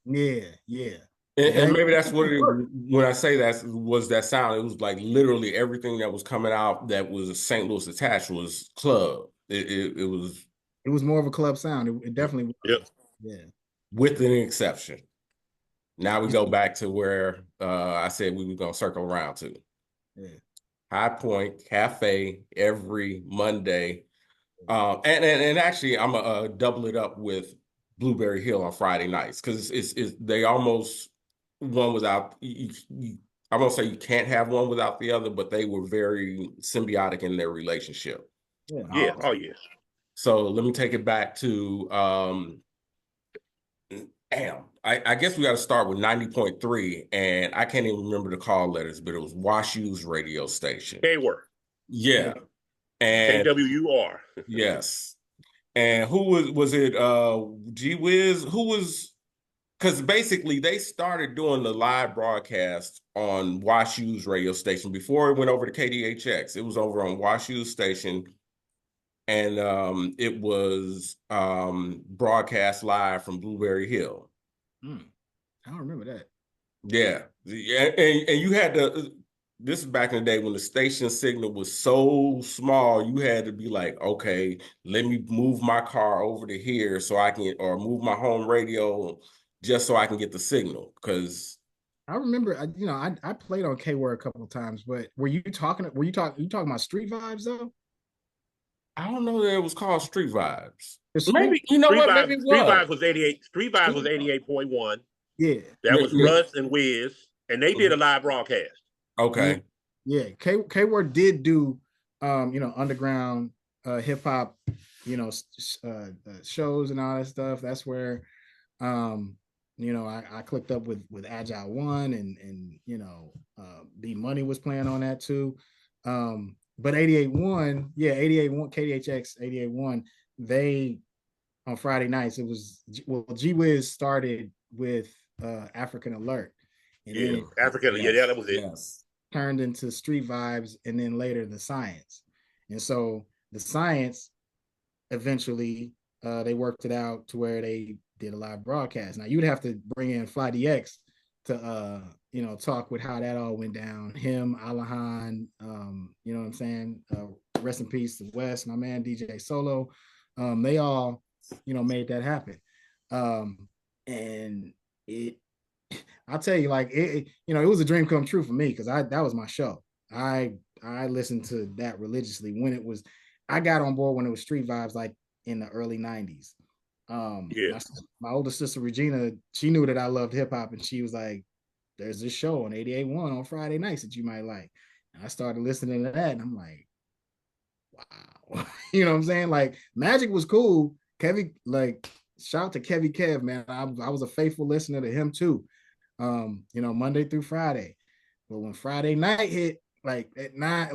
Speaker 3: Yeah, yeah.
Speaker 1: And
Speaker 3: And
Speaker 1: maybe that's when I say that was that sound, it was like literally everything that was coming out that was St. Louis attached was club. It was
Speaker 3: it was more of a club sound. It definitely
Speaker 2: Yep.
Speaker 3: was. Yeah.
Speaker 1: with an exception. Now we go back to where I said we were going to circle around to.
Speaker 3: Yeah.
Speaker 1: High Point Cafe every Monday. And actually, I'm going to double it up with Blueberry Hill on Friday nights, because it's they almost one without, I won't say you can't have one without the other, but they were very symbiotic in their relationship.
Speaker 3: Yeah.
Speaker 2: Yeah. Oh yeah.
Speaker 1: So let me take it back to damn. I guess we got to start with 90.3, and I can't even remember the call letters, but it was WashU's radio station.
Speaker 2: They were.
Speaker 1: Yeah. And
Speaker 2: KWUR.
Speaker 1: yes. And who was it G Wiz? Who was, because basically they started doing the live broadcast on WashU's radio station before it went over to KDHX. It was over on WashU's station, and it was broadcast live from Blueberry Hill.
Speaker 3: I don't remember that.
Speaker 1: Yeah, and you had to. This is back in the day when the station signal was so small, you had to be like, okay, let me move my car over to here so I can, or move my home radio just so I can get the signal. Because
Speaker 3: I remember, I played on K Word a couple of times, but you talking about Street Vibes though?
Speaker 1: I don't know that it was called Street Vibes.
Speaker 3: The
Speaker 1: Maybe,
Speaker 3: Street
Speaker 1: you know what? Maybe it
Speaker 2: Street
Speaker 1: was.
Speaker 2: Vibes was 88. Street Vibes was
Speaker 3: Street,
Speaker 2: 88.1.
Speaker 3: yeah,
Speaker 2: That was Russ and Wiz, and they did a live broadcast.
Speaker 3: yeah,
Speaker 1: Okay.
Speaker 3: yeah. K Word did do, underground hip hop, shows and all that stuff. That's where, I clicked up with Agile One, and B Money was playing on that too. But 88.1, yeah, 88.1 KDHX 88.1, they on Friday nights, it was, well, G Wiz started with African Alert, and then
Speaker 2: Yeah,
Speaker 3: it
Speaker 2: African. Yeah, that was it.
Speaker 1: Yes.
Speaker 3: turned into Street Vibes, and then later the Science. And so the Science eventually, they worked it out to where they did a live broadcast. Now you'd have to bring in Fly DX to talk with how that all went down. Him, Alahan, you know what I'm saying? Rest in peace to West, my man DJ Solo. They all, made that happen. And it I'll tell you, like it was a dream come true for me, because that was my show. I listened to that religiously when it was. I got on board when it was Street Vibes, like in the early '90s.
Speaker 2: Yeah.
Speaker 3: My older sister Regina, she knew that I loved hip hop, and she was like, "There's this show on 88.1 on Friday nights that you might like." And I started listening to that, and I'm like, "Wow," you know what I'm saying? Like Magic was cool. Kevy, like shout out to Kevy Kev, man. I was a faithful listener to him too. Monday through Friday. But when Friday night hit, like at nine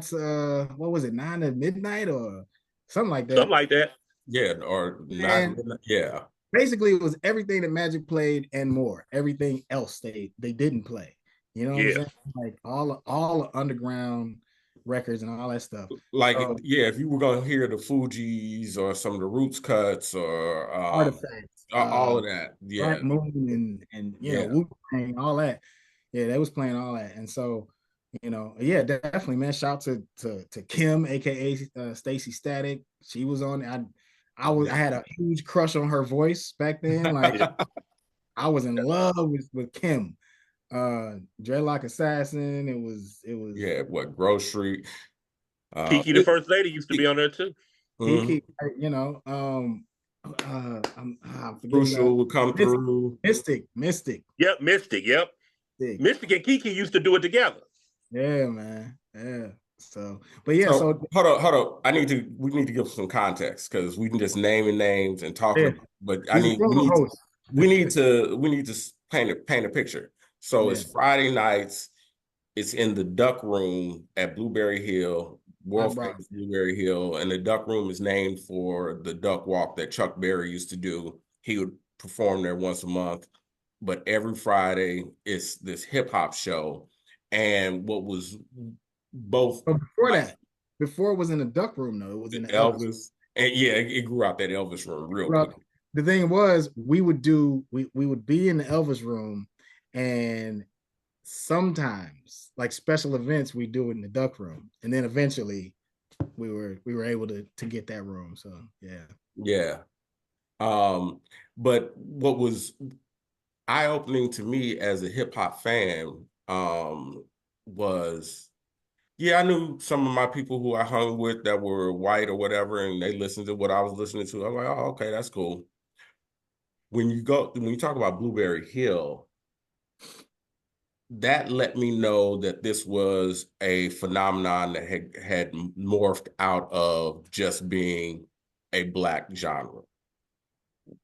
Speaker 3: to what was it, 9 to midnight or something like that.
Speaker 2: Something like that.
Speaker 1: Yeah, or not.
Speaker 3: And
Speaker 1: Yeah.
Speaker 3: basically it was everything that Magic played and more. Everything else they didn't play. You know what I'm saying? Like all the underground records and all that stuff.
Speaker 1: Like,
Speaker 3: So,
Speaker 1: yeah, if you were gonna hear the Fugees or some of the Roots cuts or
Speaker 3: Artifacts,
Speaker 1: all of that, yeah,
Speaker 3: Black Moon, and
Speaker 1: yeah,
Speaker 3: Wu-Tang, all that. Yeah, they was playing all that. And so, yeah, definitely, man. Shout to Kim, aka Stacy Static. She was on. I had a huge crush on her voice back then. Like I was in love with Kim. Dreadlock Assassin. It was
Speaker 1: yeah. What grocery?
Speaker 2: Kiki, the first lady, used to be on there too.
Speaker 3: Kiki, I'm forgetting
Speaker 1: Crucial would come through.
Speaker 3: Mystic.
Speaker 2: Yep, Mystic. Yep, Mystic and Kiki used to do it together.
Speaker 3: Yeah, man. Yeah. So, but yeah.
Speaker 1: So hold up. We need to give some context, because we can just naming names and talking.
Speaker 3: Yeah.
Speaker 1: But we need to paint a picture. So it's Friday nights. It's in the Duck Room at Blueberry Hill, world famous Blueberry Hill, and the Duck Room is named for the duck walk that Chuck Berry used to do. He would perform there once a month, but every Friday it's this hip hop show. And what was both
Speaker 3: before it was in the Duck Room, though, it was in the
Speaker 1: Elvis. And yeah, it grew out that Elvis room real quick.
Speaker 3: The thing was, we would be in the Elvis room, and sometimes, like special events, we do it in the Duck Room, and then eventually we were able to get that room. So
Speaker 1: yeah. But what was eye-opening to me as a hip-hop fan was, I knew some of my people who I hung with that were white or whatever, and they listened to what I was listening to. I'm like, oh, okay, that's cool. When you talk about Blueberry Hill, that let me know that this was a phenomenon that had morphed out of just being a Black genre.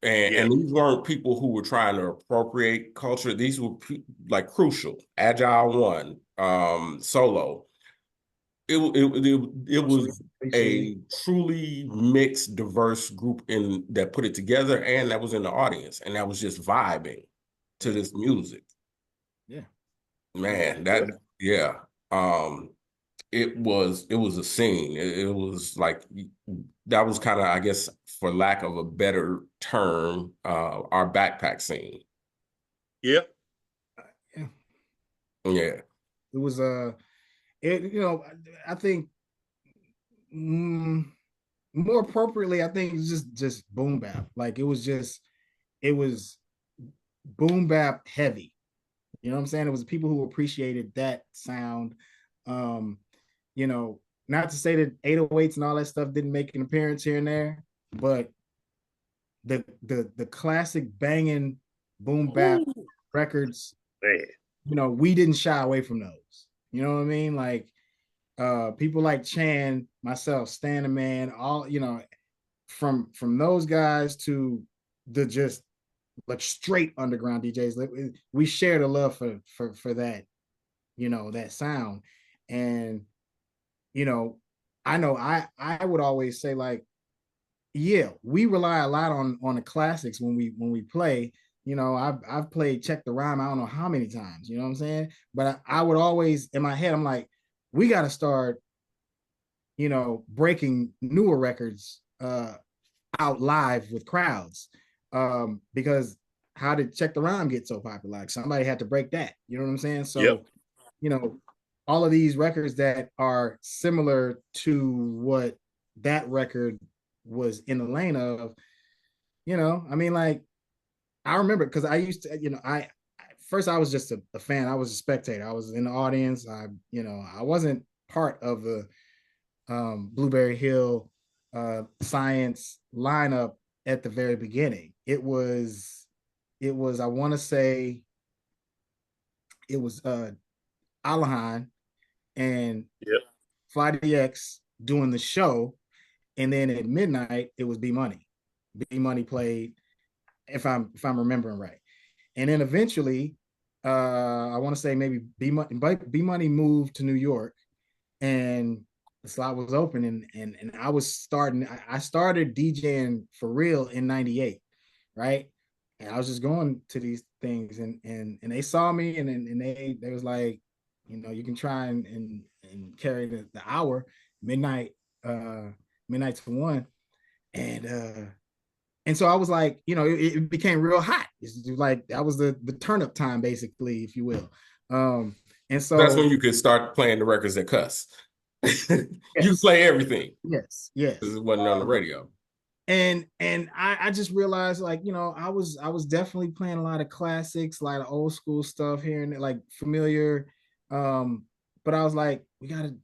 Speaker 1: And these weren't people who were trying to appropriate culture. These were like Crucial, Agile One, Solo. it was
Speaker 3: Appreciate
Speaker 1: a truly mixed, diverse group in that put it together, and that was in the audience, and that was just vibing to
Speaker 3: yeah,
Speaker 1: this music.
Speaker 3: yeah,
Speaker 1: Man,
Speaker 2: Yeah.
Speaker 1: yeah. Um, it was a scene. It was like that was kind of, I guess, for lack of a better term, our backpack scene.
Speaker 2: Yeah.
Speaker 3: yeah.
Speaker 1: Yeah.
Speaker 3: It was I think mm, more appropriately, I think it's just boom bap. Like it was boom bap heavy. You know what I'm saying? It was people who appreciated that sound. Um, you know, not to say that 808s and all that stuff didn't make an appearance here and there, but the classic banging boom bap
Speaker 2: Ooh,
Speaker 3: records,
Speaker 2: man.
Speaker 3: we didn't shy away from those. You know what I mean? Like people like Chan, myself, Stan the Man, all from those guys to the just like straight underground DJs. Like, we shared a love for that, that sound. And you know, I know I would always say, like, yeah, we rely a lot on the classics when we play. I've played Check the Rhyme, I don't know how many times, you know what I'm saying? But I would always, in my head, I'm like, we got to start, breaking newer records out live with crowds. Because how did Check the Rhyme get so popular? Like, somebody had to break that, you know what I'm saying?
Speaker 2: Yep.
Speaker 3: So, you know, all of these records that are similar to what that record was in the lane of, I mean, like, I remember, because I used to, I first, I was just a fan. I was a spectator. I was in the audience. I wasn't part of the Blueberry Hill science lineup at the very beginning. It was I want to say it was Alahan and
Speaker 2: Yep.
Speaker 3: Fly DX doing the show, and then at midnight it was B Money. B Money played, if I'm remembering right, and then eventually, I want to say maybe B Money moved to New York, and the slot was open, and I was starting. I started DJing for real in '98, right? And I was just going to these things, and they saw me, and they was like, you can try and carry the hour, midnight, uh midnight to one. And so I was like, it became real hot. It's like that was the turn up time, basically, if you will. And
Speaker 1: That's
Speaker 3: so
Speaker 1: when you could start playing the records that cuss. You
Speaker 3: yes,
Speaker 1: play everything
Speaker 3: yes,
Speaker 1: because
Speaker 3: yes.
Speaker 1: it wasn't on the radio.
Speaker 3: And I just realized, like, I was definitely playing a lot of classics, a lot of old school stuff here, and like familiar. But I was like, I gotta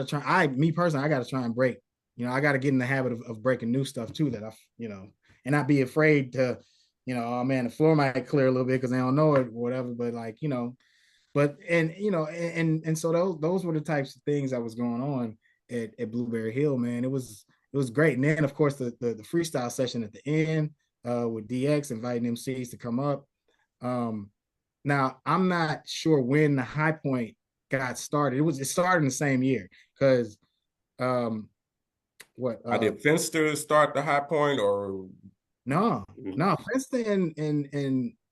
Speaker 3: try. Me personally, I gotta try and break. I gotta get in the habit of breaking new stuff too, that and not be afraid to, oh man, the floor might clear a little bit because they don't know it or whatever. But like, but and so those were the types of things that was going on at Blueberry Hill, man. It was great. And then of course the freestyle session at the end, with DX inviting MCs to come up. Um, Now I'm not sure when the high point got started. It started in the same year, because um what
Speaker 1: I did Finster start the high point, or
Speaker 3: no,
Speaker 2: Mhm.
Speaker 3: no, Festa and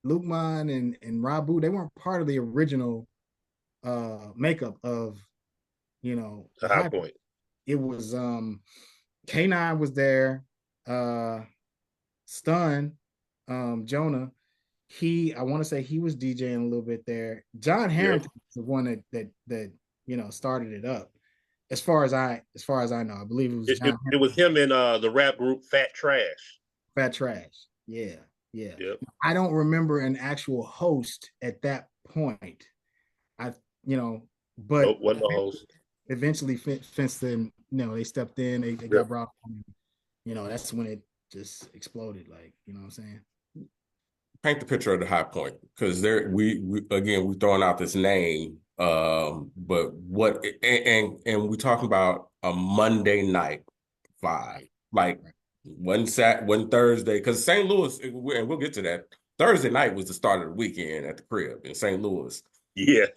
Speaker 3: Lukman and Rabu, they weren't part of the original makeup of,
Speaker 2: The
Speaker 3: the
Speaker 2: high
Speaker 3: high.
Speaker 2: point.
Speaker 3: It was K9 was there, uh Stun, Jonah. I want to say he was DJing a little bit there. John
Speaker 2: Yep.
Speaker 3: Harrington was the one that started it up. As far as I know, I believe it was
Speaker 2: It,
Speaker 3: John
Speaker 2: it, it was him in the rap group Fat Trash.
Speaker 3: Fat Trash. Yeah, yeah.
Speaker 2: Yep.
Speaker 3: I don't remember an actual host at that point. I, you know, but
Speaker 2: Nope. Wasn't the host.
Speaker 3: eventually Finston, they stepped in, they
Speaker 2: Yep.
Speaker 3: got brought on. That's when it just exploded. Like, you know what I'm saying?
Speaker 1: paint the picture of the high point, because there we again we're throwing out this name, but what and we're talking about a Monday night vibe,
Speaker 3: Right,
Speaker 1: like
Speaker 3: right.
Speaker 1: one Thursday, because St. Louis, and we'll get to that. Thursday night was the start of the weekend at the crib in St. Louis.
Speaker 2: Yeah.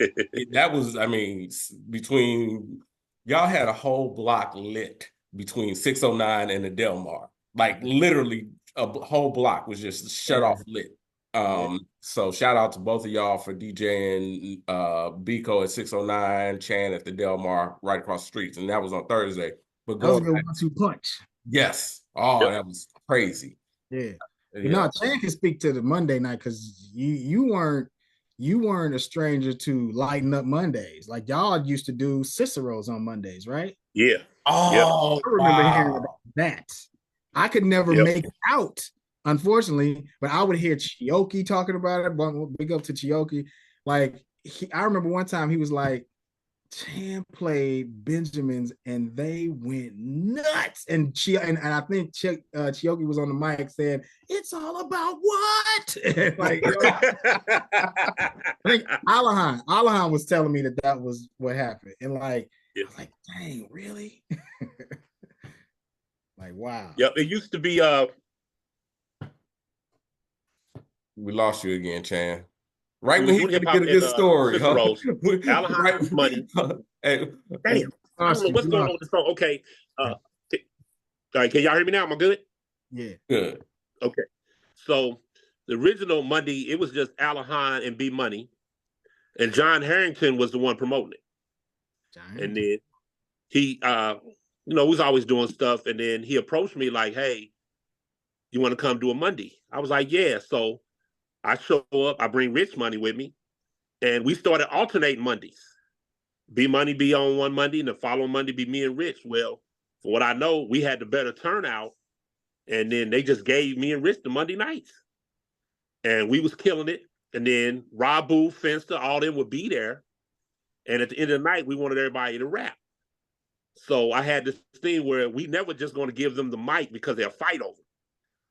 Speaker 1: That was, I mean, between y'all had a whole block lit between 609 and the Del Mar. Like literally a whole block was just shut off lit. So shout out to both of y'all for DJing Biko at 609, Chan at the Del Mar right across the streets. And that was on Thursday. But
Speaker 3: That was a
Speaker 1: going
Speaker 3: good
Speaker 1: back,
Speaker 3: 1-2 punch.
Speaker 1: yes. Oh,
Speaker 2: Yep.
Speaker 1: that was crazy.
Speaker 3: Yeah. But
Speaker 1: Yeah.
Speaker 3: no, Chan can speak to the Monday night because you weren't a stranger to lighting up Mondays. Like y'all used to do Cicero's on Mondays, right?
Speaker 2: Yeah. Yep.
Speaker 1: Oh,
Speaker 3: I remember hearing about
Speaker 1: wow.
Speaker 3: that. I could never
Speaker 2: Yep.
Speaker 3: make it out, unfortunately, but I would hear Chioki talking about it. Big up to Chioki. Like I remember one time he was like, Chan played Benjamins and they went nuts. And I think Chioki was on the mic saying, "It's all about what?" Like, I think Alahan was telling me that was what happened. And like,
Speaker 2: Yeah.
Speaker 3: I was like, dang, really? Like, wow.
Speaker 2: Yep. It used to be
Speaker 1: We lost you again, Chan. Right
Speaker 2: we
Speaker 1: when
Speaker 2: was
Speaker 1: he
Speaker 2: doing
Speaker 1: could
Speaker 2: hip
Speaker 1: get
Speaker 2: hop
Speaker 1: a
Speaker 2: at
Speaker 1: good story, huh?
Speaker 2: Cicero's. Alahan was money.
Speaker 1: Hey,
Speaker 2: Damn. I don't know what's going on with this phone. Okay. All right, can y'all hear me now? Am I good?
Speaker 3: Yeah.
Speaker 1: good.
Speaker 2: Okay. So the original Monday, it was just Alahan and B Money. And John Harrington was the one promoting it. And then he we was always doing stuff. And then he approached me like, hey, you want to come do a Monday? I was like, yeah. So I show up, I bring Rich Money with me, and we started alternating Mondays. B Money be on one Monday, and the following Monday be me and Rich. Well, for what I know, we had the better turnout, and then they just gave me and Rich the Monday nights, and we was killing it. And then Rabu, Finster, all them would be there, and at the end of the night, we wanted everybody to rap. So I had this thing where we never just going to give them the mic because they'll fight over it.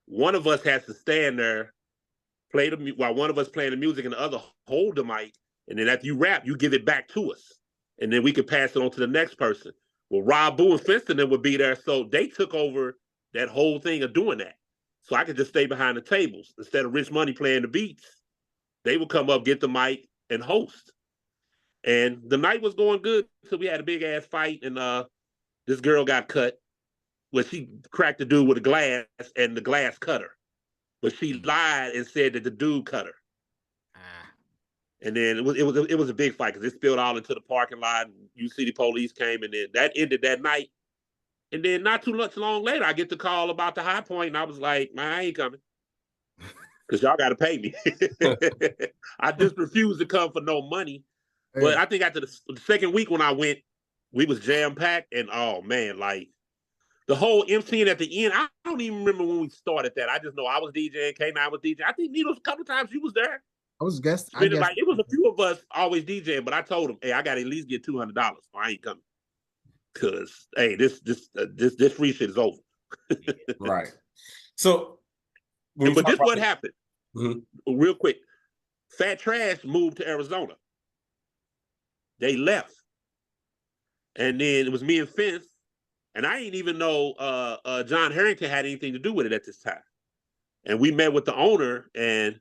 Speaker 2: One of us has to stand there, play while one of us playing the music, and the other hold the mic. And then after you rap, you give it back to us, and then we could pass it on to the next person. Well, Rob Boo and Finston would be there, so they took over that whole thing of doing that. So I could just stay behind the tables instead of Rich Money playing the beats. They would come up, get the mic, and host. And the night was going good, so we had a big ass fight, and this girl got cut. Well, she cracked the dude with a glass, and the glass cut her. But she lied and said that the dude cut her. And then it was a big fight because it spilled all into the parking lot. And UCD police came, and then that ended that night. And then not too much long later, I get the call about the High Point, and I was like, man, I ain't coming because y'all got to pay me. I just refused to come for no money. But I think after the second week when I went, we was jam packed, and oh man, like the whole MCing at the end. I don't even remember when we started that. I just know I was DJing, K9 was DJing. I think Needles a couple times she was there.
Speaker 3: I guess
Speaker 2: Like it was a few of us always DJing, but I told him, hey, I got to at least get $200 or I ain't coming. Cause hey, this free shit is over.
Speaker 1: Right. So,
Speaker 2: but this what happened.
Speaker 1: Mm-hmm.
Speaker 2: Real quick, Fat Trash moved to Arizona. They left, and then it was me and Fence, and I didn't even know John Harrington had anything to do with it at this time. And we met with the owner, and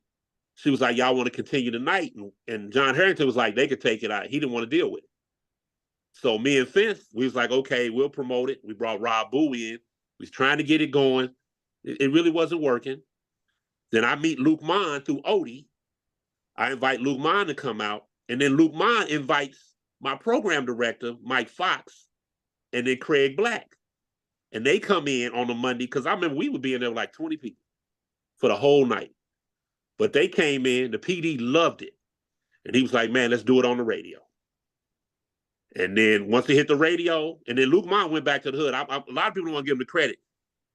Speaker 2: she was like, y'all want to continue the night? And John Harrington was like, they could take it out. He didn't want to deal with it. So me and Fence, we was like, okay, we'll promote it. We brought Rob Boo in. We was trying to get it going. It really wasn't working. Then I meet Luke Mon through Odie. I invite Luke Mon to come out. And then Luke Mon invites my program director, Mike Fox, and then Craig Black. And they come in on a Monday, because I remember we would be in there with like 20 people for the whole night. But they came in, the PD loved it. And he was like, man, let's do it on the radio. And then once they hit the radio, and then Luke Mon went back to the hood. A lot of people don't want to give him the credit.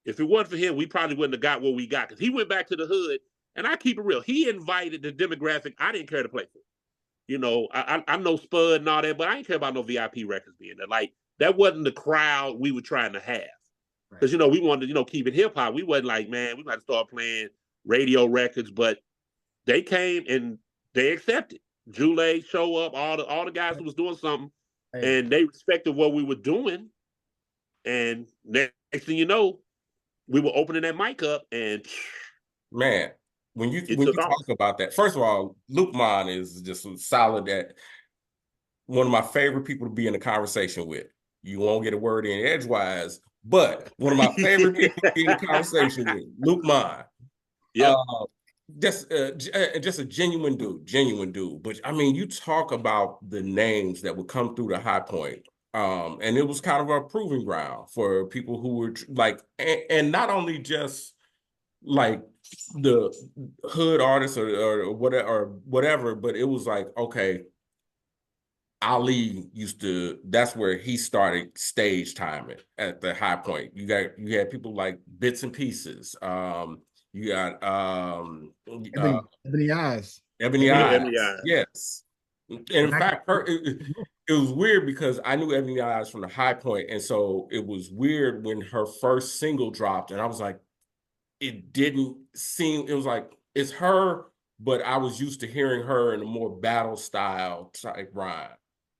Speaker 2: If it wasn't for him, we probably wouldn't have got what we got, because he went back to the hood. And I keep it real. He invited the demographic I didn't care to play for. You know, I know Spud and all that, but I didn't care about no VIP records being there. Like, that wasn't the crowd we were trying to have. Because, you know, we wanted to, keep it hip hop. We wasn't like, man, we got to start playing radio records. But they came and they accepted. Jule show up, all the guys who was doing something, and they respected what we were doing. And next thing you know, we were opening that mic up, and
Speaker 1: man, when you talk about that, first of all, Luke Mon is just solid. That one of my favorite people to be in a conversation with. You won't get a word in edgewise. But one of my favorite people to be in a conversation with, Luke Mine.
Speaker 2: Yep.
Speaker 1: Just a genuine dude. But I mean, you talk about the names that would come through the High Point. And it was kind of a proving ground for people who were like, and not only just like the hood artists or whatever, but it was like, okay, Ali that's where he started stage timing at the High Point. You had people like Bits and Pieces. You got
Speaker 3: Ebony Eyes.
Speaker 1: Ebony Eyes.
Speaker 2: Ebony Eyes.
Speaker 1: Yes. And in fact, it was weird because I knew Ebony Eyes from the High Point, and so it was weird when her first single dropped, and I was like, it didn't seem. It was like it's her, but I was used to hearing her in a more battle style type rhyme.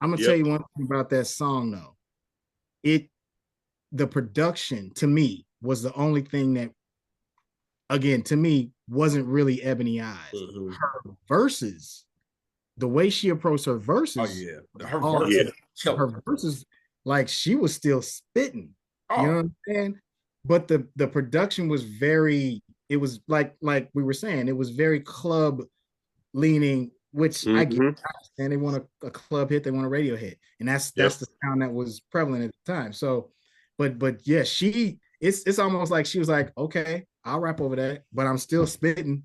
Speaker 3: I'm gonna tell you one thing about that song though. The production to me was the only thing that, again, to me wasn't really Ebony Eyes.
Speaker 1: Mm-hmm.
Speaker 3: Her verses, the way she approached her verses, her verses, like she was still spitting. You know what I'm saying? But the production was very. It was like we were saying, it was very club leaning, which I get. And they want a club hit, they want a radio hit, and that's the sound that was prevalent at the time. So, but yeah, it's almost like she was like, okay, I'll rap over that, but I'm still spitting,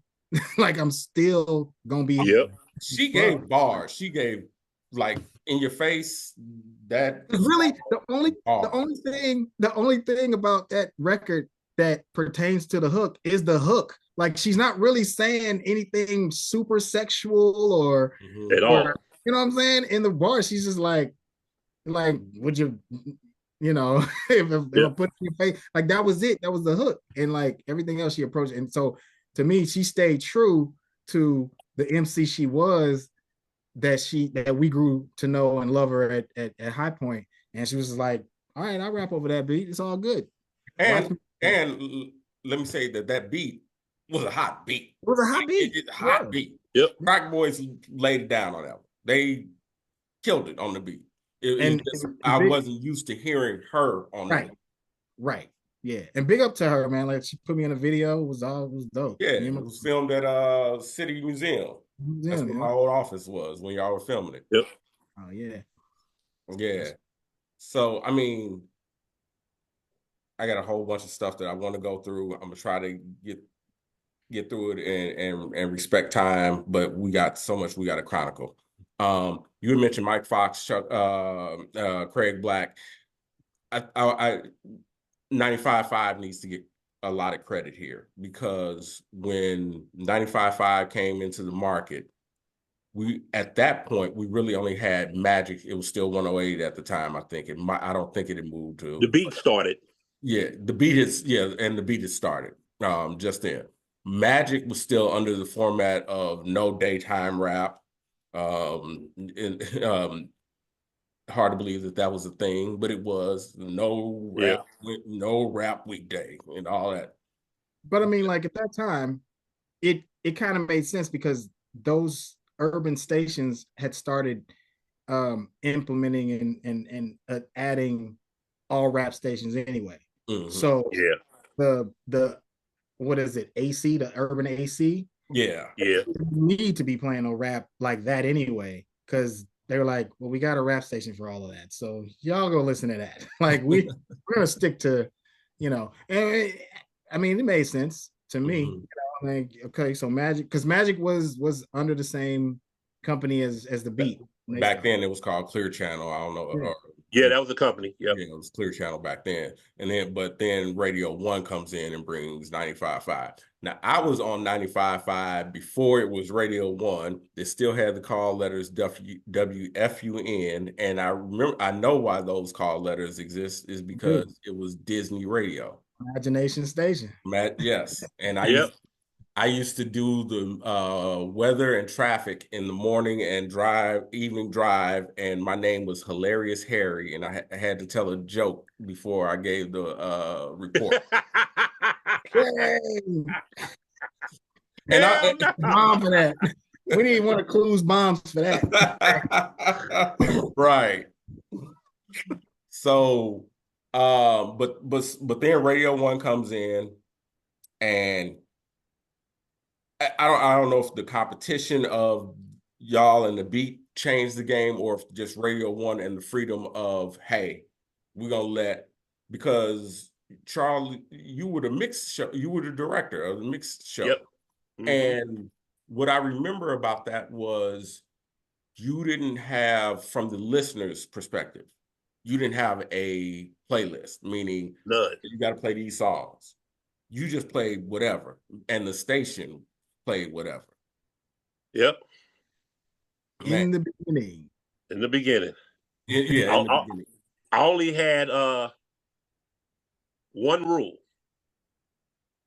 Speaker 3: like I'm still gonna be.
Speaker 2: Yep.
Speaker 1: She gave bars. She gave like in your face. That
Speaker 3: really the only thing about that record that pertains to the hook is the hook. Like she's not really saying anything super sexual or
Speaker 2: at all.
Speaker 3: You know what I'm saying? In the bar, she's just like would you, if I put it in your face, like that was it. That was the hook, and like everything else she approached. And so to me, she stayed true to the MC she was, that we grew to know and love her at High Point. And she was just like, all right, I'll rap over that beat. It's all good.
Speaker 1: And let me say that beat was a hot beat.
Speaker 3: It was a hot beat.
Speaker 1: It's a hot beat.
Speaker 2: Yep.
Speaker 1: Crack Boys laid it down on that one. They killed it on the beat. I wasn't used to hearing her on that.
Speaker 3: Right. Yeah. And big up to her, man. Like she put me in a video. It was dope.
Speaker 1: Yeah, it was filmed at City Museum. That's where my old office was when y'all were filming it.
Speaker 2: Yep.
Speaker 3: Oh yeah.
Speaker 1: Yeah. So I mean, I got a whole bunch of stuff that I want to go through. I'm gonna try to get through it and respect time, but we got so much we got to chronicle. You had mentioned Mike Fox, Craig Black. I 95.5 needs to get a lot of credit here, because when 95.5 came into the market, at that point we really only had Magic. It was still 108 at the time. I think I don't think it had moved to
Speaker 2: the beat started.
Speaker 1: Yeah, the beat has started just then. Magic was still under the format of no daytime rap. Hard to believe that was a thing, but it was no rap weekday and all that.
Speaker 3: But I mean, like at that time, it kind of made sense because those urban stations had started implementing and adding all rap stations anyway.
Speaker 1: Mm-hmm.
Speaker 3: So the what is it, AC, the urban AC?
Speaker 1: Yeah.
Speaker 3: You need to be playing a rap like that anyway, because they were like, well, we got a rap station for all of that, so y'all go listen to that. Like we're gonna stick to, and I mean, it made sense to me.
Speaker 1: Mm-hmm.
Speaker 3: Like, okay, so because Magic was under the same company as the Beat.
Speaker 1: Back then, it was called Clear Channel. I don't know.
Speaker 2: Yeah, that was a company. Yep.
Speaker 1: Yeah, it was Clear Channel back then. But then Radio 1 comes in and brings 95.5. Now, I was on 95.5 before it was Radio 1. They still had the call letters WFUN. And I know why those call letters exist is because it was Disney Radio.
Speaker 3: Imagination Station.
Speaker 1: Yes. And I used to do the weather and traffic in the morning and evening drive, and my name was Hilarious Harry, and I had to tell a joke before I gave the report.
Speaker 3: And bomb for that. We didn't want to clues bombs for that.
Speaker 1: Right. So, but then Radio One comes in, and I don't know if the competition of y'all and the beat changed the game, or if just Radio One and the freedom of, hey, we're gonna let, because Charlie, you were the mixed show, you were the director of the mixed show.
Speaker 2: Yep.
Speaker 1: And what I remember about that was you didn't have, from the listener's perspective, you didn't have a playlist, meaning
Speaker 2: None.
Speaker 1: you got to play these songs. You just played whatever, and the station played whatever.
Speaker 2: Yep.
Speaker 1: Man.
Speaker 3: In the beginning.
Speaker 2: In the beginning.
Speaker 1: Yeah. In the beginning.
Speaker 2: I only had one rule.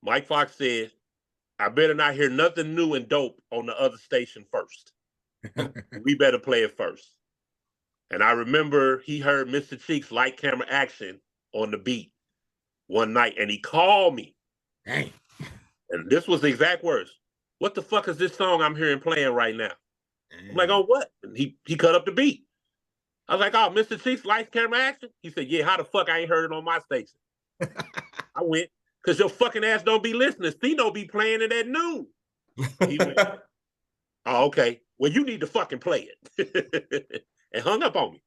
Speaker 2: Mike Fox said, I better not hear nothing new and dope on the other station first. We better play it first. And I remember he heard Mr. Cheeks Light Camera Action on the beat one night, and he called me.
Speaker 3: Dang.
Speaker 2: And this was the exact words. What the fuck is this song I'm hearing playing right now?
Speaker 3: Dang.
Speaker 2: I'm like, oh, what? And he cut up the beat. I was like, oh, Mr. Cheeks Light Camera Action? He said, yeah, how the fuck I ain't heard it on my station? I went, because your fucking ass don't be listening. Stino be playing it at noon. He went, oh, okay. Well, you need to fucking play it. And hung up on me.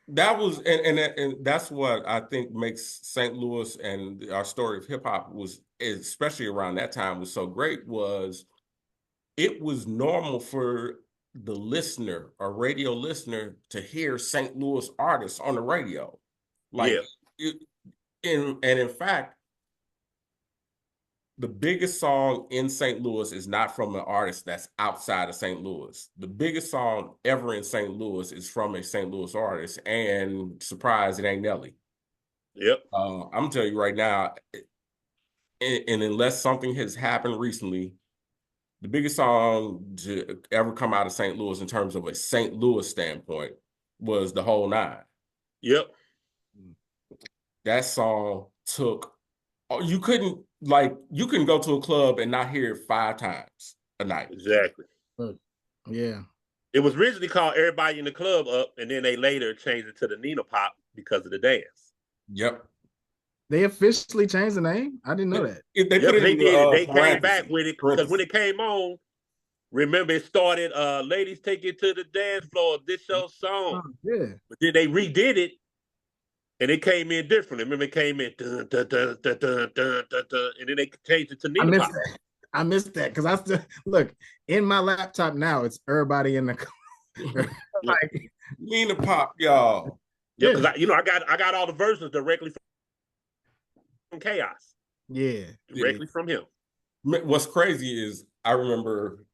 Speaker 1: That was, and that's what I think makes St. Louis and our story of hip hop was, especially around that time, was so great, was it was normal for the listener, a radio listener, to hear St. Louis artists on the radio. Like,
Speaker 2: yeah.
Speaker 1: And in fact, the biggest song in St. Louis is not from an artist that's outside of St. Louis. The biggest song ever in St. Louis is from a St. Louis artist, and surprise, it ain't Nelly.
Speaker 2: Yep.
Speaker 1: I'm telling you right now, and unless something has happened recently, the biggest song to ever come out of St. Louis in terms of a St. Louis standpoint was The Whole Nine.
Speaker 2: Yep.
Speaker 1: That song took, you couldn't go to a club and not hear it 5 times a night.
Speaker 2: Exactly.
Speaker 3: Yeah.
Speaker 2: It was originally called Everybody in the Club Up, and then they later changed it to the Nina Pop because of the dance.
Speaker 1: Yep.
Speaker 3: They officially changed the name? I didn't know that.
Speaker 2: They did. They came back with it because when it came on, remember it started, ladies take it to the dance floor, this your song.
Speaker 3: Oh, yeah.
Speaker 2: But then they redid it, and it came in differently. Remember it came in, dun, dun, dun, dun, dun, dun, dun, dun, and then they changed it to Nina Pop.
Speaker 3: I missed that because I still, look, in my laptop now, it's Everybody in the
Speaker 1: like Nina Pop, y'all.
Speaker 2: Yeah, because I got all the versions directly from Chaos.
Speaker 3: Yeah.
Speaker 2: Directly from him.
Speaker 1: What's crazy is I remember,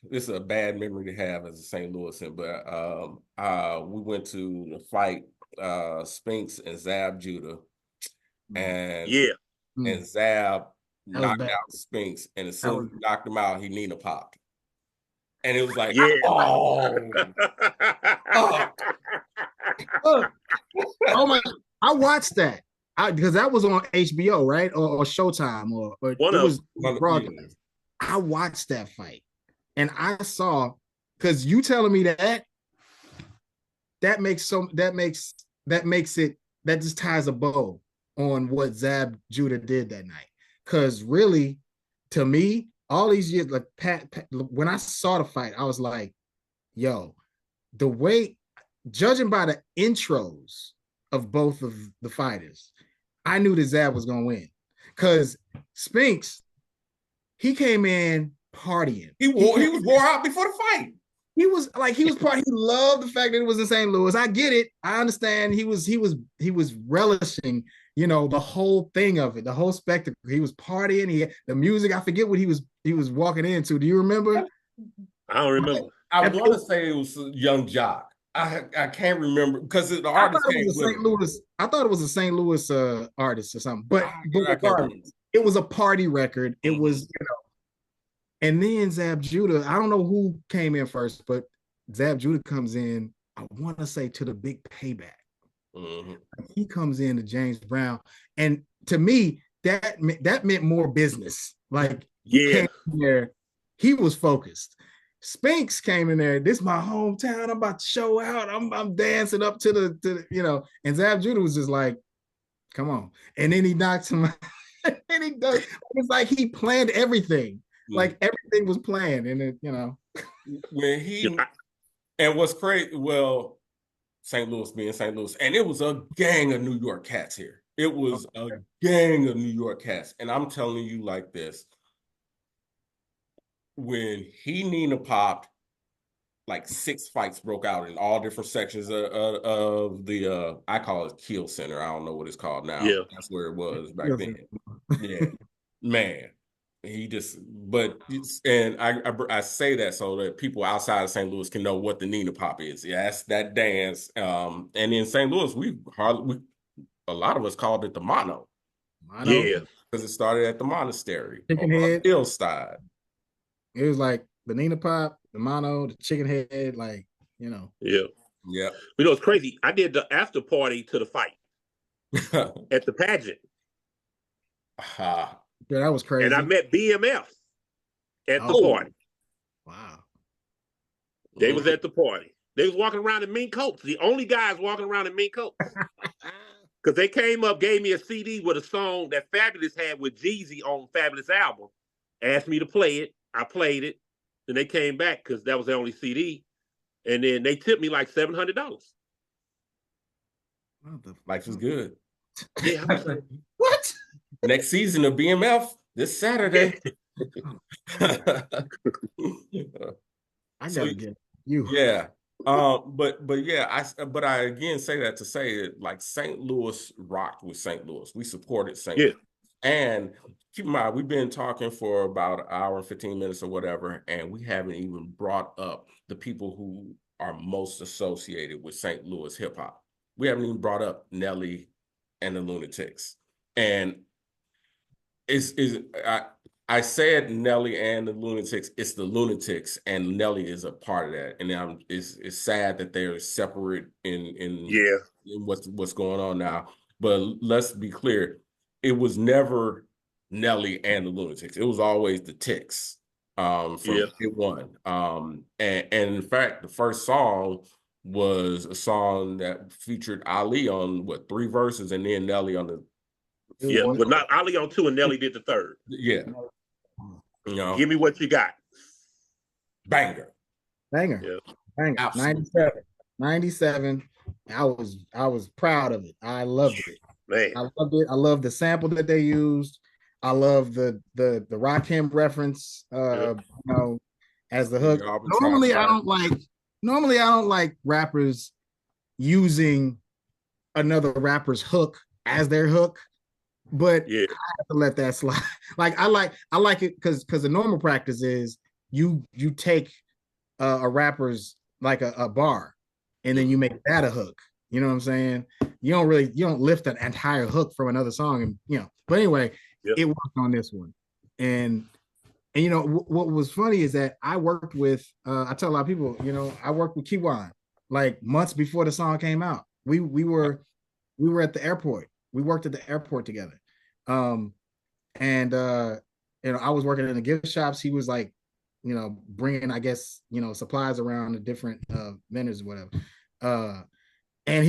Speaker 1: this is a bad memory to have as a St. Louisan, but we went to the fight, Spinks and Zab Judah, and and Zab knocked out Spinks, and as soon as he knocked him out, he Nina popped. And it was like, oh
Speaker 3: my, I watched that. Because that was on HBO, right? Or Showtime, or it was broadcast. I watched that fight, and I saw, because you telling me that just ties a bow on what Zab Judah did that night. Because really, to me, all these years, like when I saw the fight, I was like, yo, the way, judging by the intros of both of the fighters, I knew that Zab was gonna win. Because Spinks, he came in partying.
Speaker 1: He was wore out before the fight.
Speaker 3: He loved the fact that it was in St. Louis. I get it. I understand. He was relishing, the whole thing of it, the whole spectacle. He was partying. He had the music. I forget what he was walking into. Do you remember?
Speaker 2: I don't remember.
Speaker 1: I want to say it was Young Jock. I can't remember because the artist came with St.
Speaker 3: Louis. I thought it was a St. Louis artist or something. But it was a party record. It was, and then Zab Judah, I don't know who came in first, but Zab Judah comes in, I want to say, to the big payback. Mm-hmm. He comes in to James Brown. And to me, that meant more business. Like, he came there, he was focused. Spinks came in there. This is my hometown. I'm about to show out. I'm dancing up to the. And Zab Judah was just like, come on. And then he knocks him out. And he does. It's like he planned everything. Like everything was planned. And
Speaker 1: when he and what's crazy, well, St. Louis being St. Louis, and it was a gang of New York cats here. It was a gang of New York cats. And I'm telling you like this. When he Nina popped, like 6 fights broke out in all different sections of the I call it Kill Center. I don't know what it's called now.
Speaker 2: Yeah.
Speaker 1: That's where it was back then. Yeah. Man. He just, and I say that so that people outside of St. Louis can know what the Nina Pop is. Yeah, that's that dance. And in St. Louis, a lot of us called it the mono.
Speaker 2: Yeah.
Speaker 1: Because it started at the monastery.
Speaker 3: Chicken head.
Speaker 1: Hillside.
Speaker 3: It was like the Nina Pop, the mono, the chicken head, like,
Speaker 2: Yeah.
Speaker 1: Yeah.
Speaker 2: It's crazy. I did the after party to the fight at the pageant.
Speaker 3: Yeah, that was crazy.
Speaker 2: And I met BMF at the party.
Speaker 3: Wow.
Speaker 2: They was at the party. They was walking around in mink coats. The only guys walking around in mink coats. Because they came up, gave me a CD with a song that Fabulous had with Jeezy on Fabulous album. Asked me to play it. I played it. Then they came back because that was the only CD. And then they tipped me like $700.
Speaker 1: Life is good.
Speaker 2: Yeah.
Speaker 3: What?
Speaker 1: Next season of BMF this Saturday.
Speaker 3: I gotta get you.
Speaker 1: Yeah. But yeah, but I again say that to say that like St. Louis rocked with St. Louis. We supported St. Louis. And keep in mind, we've been talking for about an hour and 15 minutes or whatever, and we haven't even brought up the people who are most associated with St. Louis hip hop. We haven't even brought up Nelly and the Lunatics. And I said Nelly and the Lunatics. It's the Lunatics, and Nelly is a part of that. And it's sad that they're separate in what's going on now. But let's be clear, it was never Nelly and the Lunatics. It was always the Ticks from Hit One. And in fact, the first song was a song that featured Ali on 3 verses, and then Nelly on the
Speaker 2: but not Ali on 2 and Nelly did the 3rd.
Speaker 1: Yeah.
Speaker 2: Give me what you got.
Speaker 1: Banger.
Speaker 3: Banger. 97. I was proud of it. I loved it.
Speaker 2: Man.
Speaker 3: I loved it. I love the sample that they used. I love the Rakim reference as the hook. Normally I don't like rappers using another rapper's hook as their hook. But I have to let that slide. Like I like it because the normal practice is you take a rapper's like a bar, and then you make that a hook. You know what I'm saying? You don't lift an entire hook from another song, and But anyway, it worked on this one, and what was funny is that I worked with I tell a lot of people, I worked with Kiwan like months before the song came out. We were at the airport. We worked at the airport together. I was working in the gift shops. He was like, bringing, I guess, supplies around the different vendors or whatever. And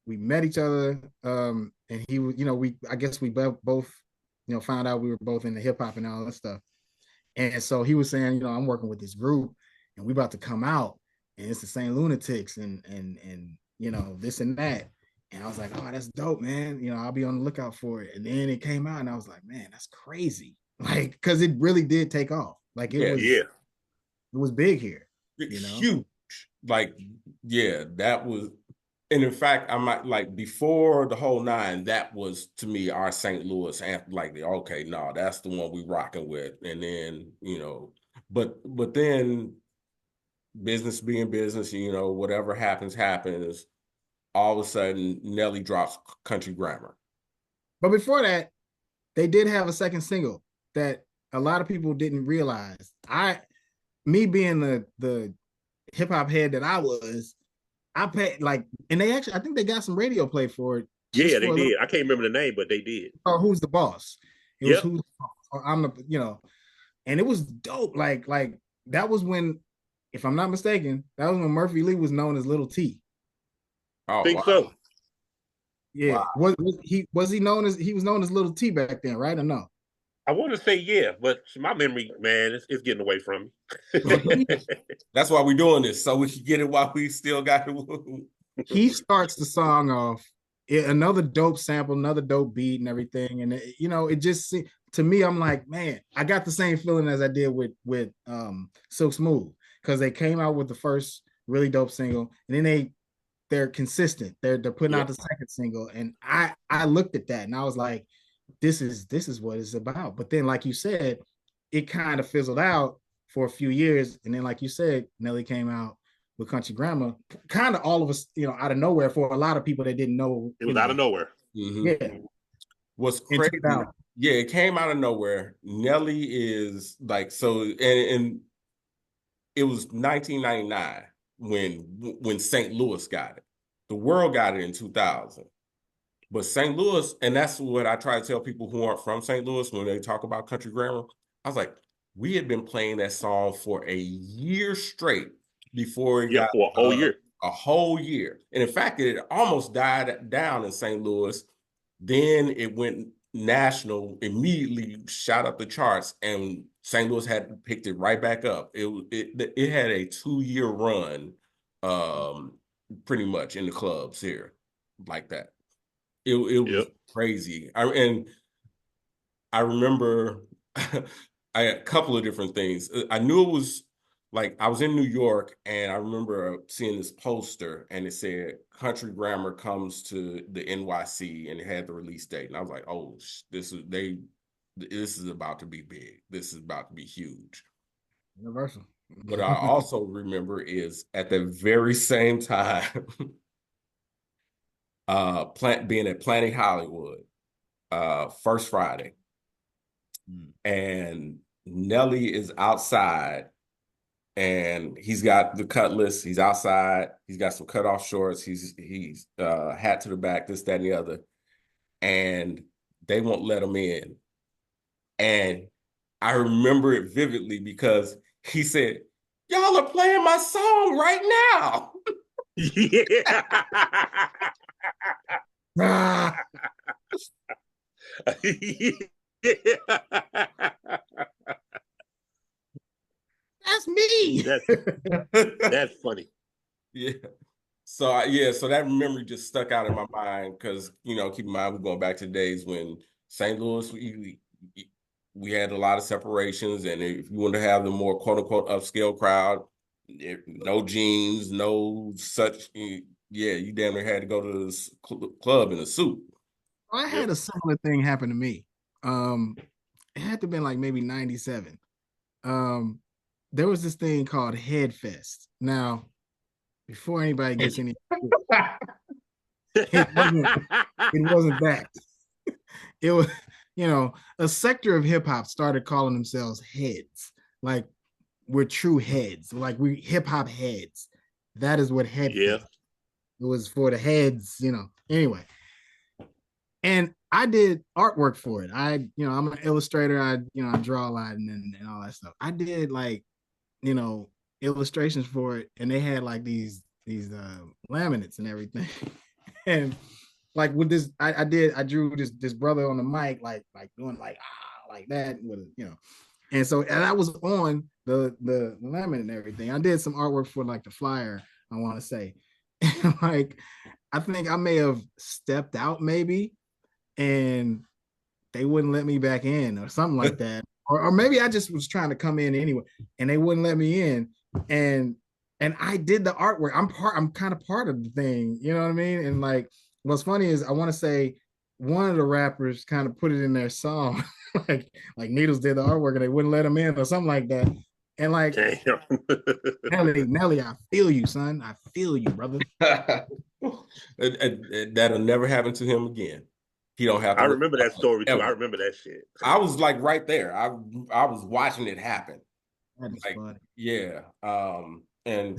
Speaker 3: we met each other. And he was, I guess we both, found out we were both into hip hop and all that stuff. And so he was saying, I'm working with this group and we about to come out and it's the St. Lunatics and this and that. And I was like, oh, that's dope, man. I'll be on the lookout for it. And then it came out and I was like, man, that's crazy. Like, because it really did take off. Like it was big here.
Speaker 1: Huge. Like, that was, and in fact, I might like before the whole 9, that was to me our St. Louis anthem. Like, okay, no, that's the one we rocking with. And then, but then business being business, whatever happens. All of a sudden, Nelly drops Country Grammar.
Speaker 3: But before that, they did have a second single that a lot of people didn't realize. Me being the hip hop head that I was, I paid and they actually, I think they got some radio play for it.
Speaker 2: Yeah, they did. I can't remember the name, but they did.
Speaker 3: Oh, Who's the Boss? It was Who's the Boss? I'm the, and it was dope. Like that was when, if I'm not mistaken, that was when Murphy Lee was known as Little T.
Speaker 1: Oh
Speaker 2: Think
Speaker 1: wow.
Speaker 2: so.
Speaker 3: Yeah,
Speaker 1: Wow.
Speaker 3: was he known as, he was known as Little T back then, right or no?
Speaker 2: I want to say yeah, but my memory, man, it's getting away from
Speaker 3: But
Speaker 2: me.
Speaker 1: That's why we're doing this, so we can get it while we still got it.
Speaker 3: he starts the song off, another dope sample, another dope beat and everything, and it just to me, I'm like, man, I got the same feeling as I did with Silk Smooth, because they came out with the first really dope single, and then they're consistent, they're putting out
Speaker 2: Yep.
Speaker 3: the second single, and I looked at that and I was like, this is what it's about. But then, like you said, it kind of fizzled out for a few years, and then, like you said, Nelly came out with Country Grammar, kind of all of us, out of nowhere, for a lot of people that didn't know,
Speaker 2: It was out of nowhere.
Speaker 1: Mhm.
Speaker 3: yeah,
Speaker 1: What's
Speaker 3: in
Speaker 1: crazy?
Speaker 3: 2000.
Speaker 1: Yeah, it came out of nowhere. Nelly is like so, and it was 1999 when St. Louis got it. The world got it in 2000. But St. Louis, and that's what I try to tell people who aren't from St. Louis when they talk about country grammar. I was like, we had been playing that song for a year straight before it
Speaker 2: Yep,
Speaker 1: got
Speaker 2: for a whole year.
Speaker 1: a whole year. And in fact, it almost died down in St. Louis. Then it went national, immediately shot up the charts, and St. Louis had picked it right back up. It had a 2-year run, pretty much in the clubs here, like that. It was
Speaker 2: Yep.
Speaker 1: crazy. I remember I had a couple of different things. I knew it was like I was in New York, and I remember seeing this poster, and it said Country Grammar comes to the NYC, and it had the release date. And I was like, oh, this is about to be big. This is about to be huge.
Speaker 3: Universal.
Speaker 1: What I also remember is at the very same time, being at Planet Hollywood, First Friday, and Nelly is outside, and he's got the cutlass. He's outside. He's got some cut off shorts. He's hat to the back, this, that, and the other, and they won't let him in. And I remember it vividly because he said, "Y'all are playing my song right now."
Speaker 2: Yeah.
Speaker 3: That's me.
Speaker 2: That's funny.
Speaker 1: Yeah. So that memory just stuck out in my mind because, keep in mind, we're going back to days when St. Louis, we had a lot of separations, and if you want to have the more quote unquote upscale crowd, no jeans, no such, yeah, you damn near had to go to this club in a suit.
Speaker 3: I
Speaker 2: Yep.
Speaker 3: had a similar thing happen to me. Um, it had to have been like maybe 97. Um, there was this thing called Head Fest. Now, before anybody gets any, it wasn't it wasn't that. It was, a sector of hip hop started calling themselves heads. Like, we're true heads. Like, we hip hop heads. That is what Head
Speaker 2: Yeah.
Speaker 3: Fest. It was for the heads. Anyway, and I did artwork for it. I'm an illustrator. I draw a lot and all that stuff. I did like, you know, illustrations for it, and they had like these laminates and everything. And like with this, I drew this brother on the mic, like doing like that with and so, and I was on the laminate and everything. I did some artwork for like the flyer, I want to say. And like, I think I may have stepped out maybe, and they wouldn't let me back in or something like that. Or maybe I just was trying to come in anyway, and they wouldn't let me in. And I did the artwork. I'm kind of part of the thing, you know what I mean? And like, what's funny is, I want to say one of the rappers kind of put it in their song, like Needles did the artwork and they wouldn't let him in or something like that. And like,
Speaker 2: Damn.
Speaker 3: Nelly, I feel you, son. I feel you, brother.
Speaker 1: That'll never happen to him again. He don't have to
Speaker 2: I
Speaker 1: worry
Speaker 2: remember that
Speaker 1: about it
Speaker 2: story too. I
Speaker 1: ever.
Speaker 2: remember that shit.
Speaker 1: I was like right there. I was watching it happen.
Speaker 3: That is
Speaker 1: Like,
Speaker 3: funny.
Speaker 1: yeah. And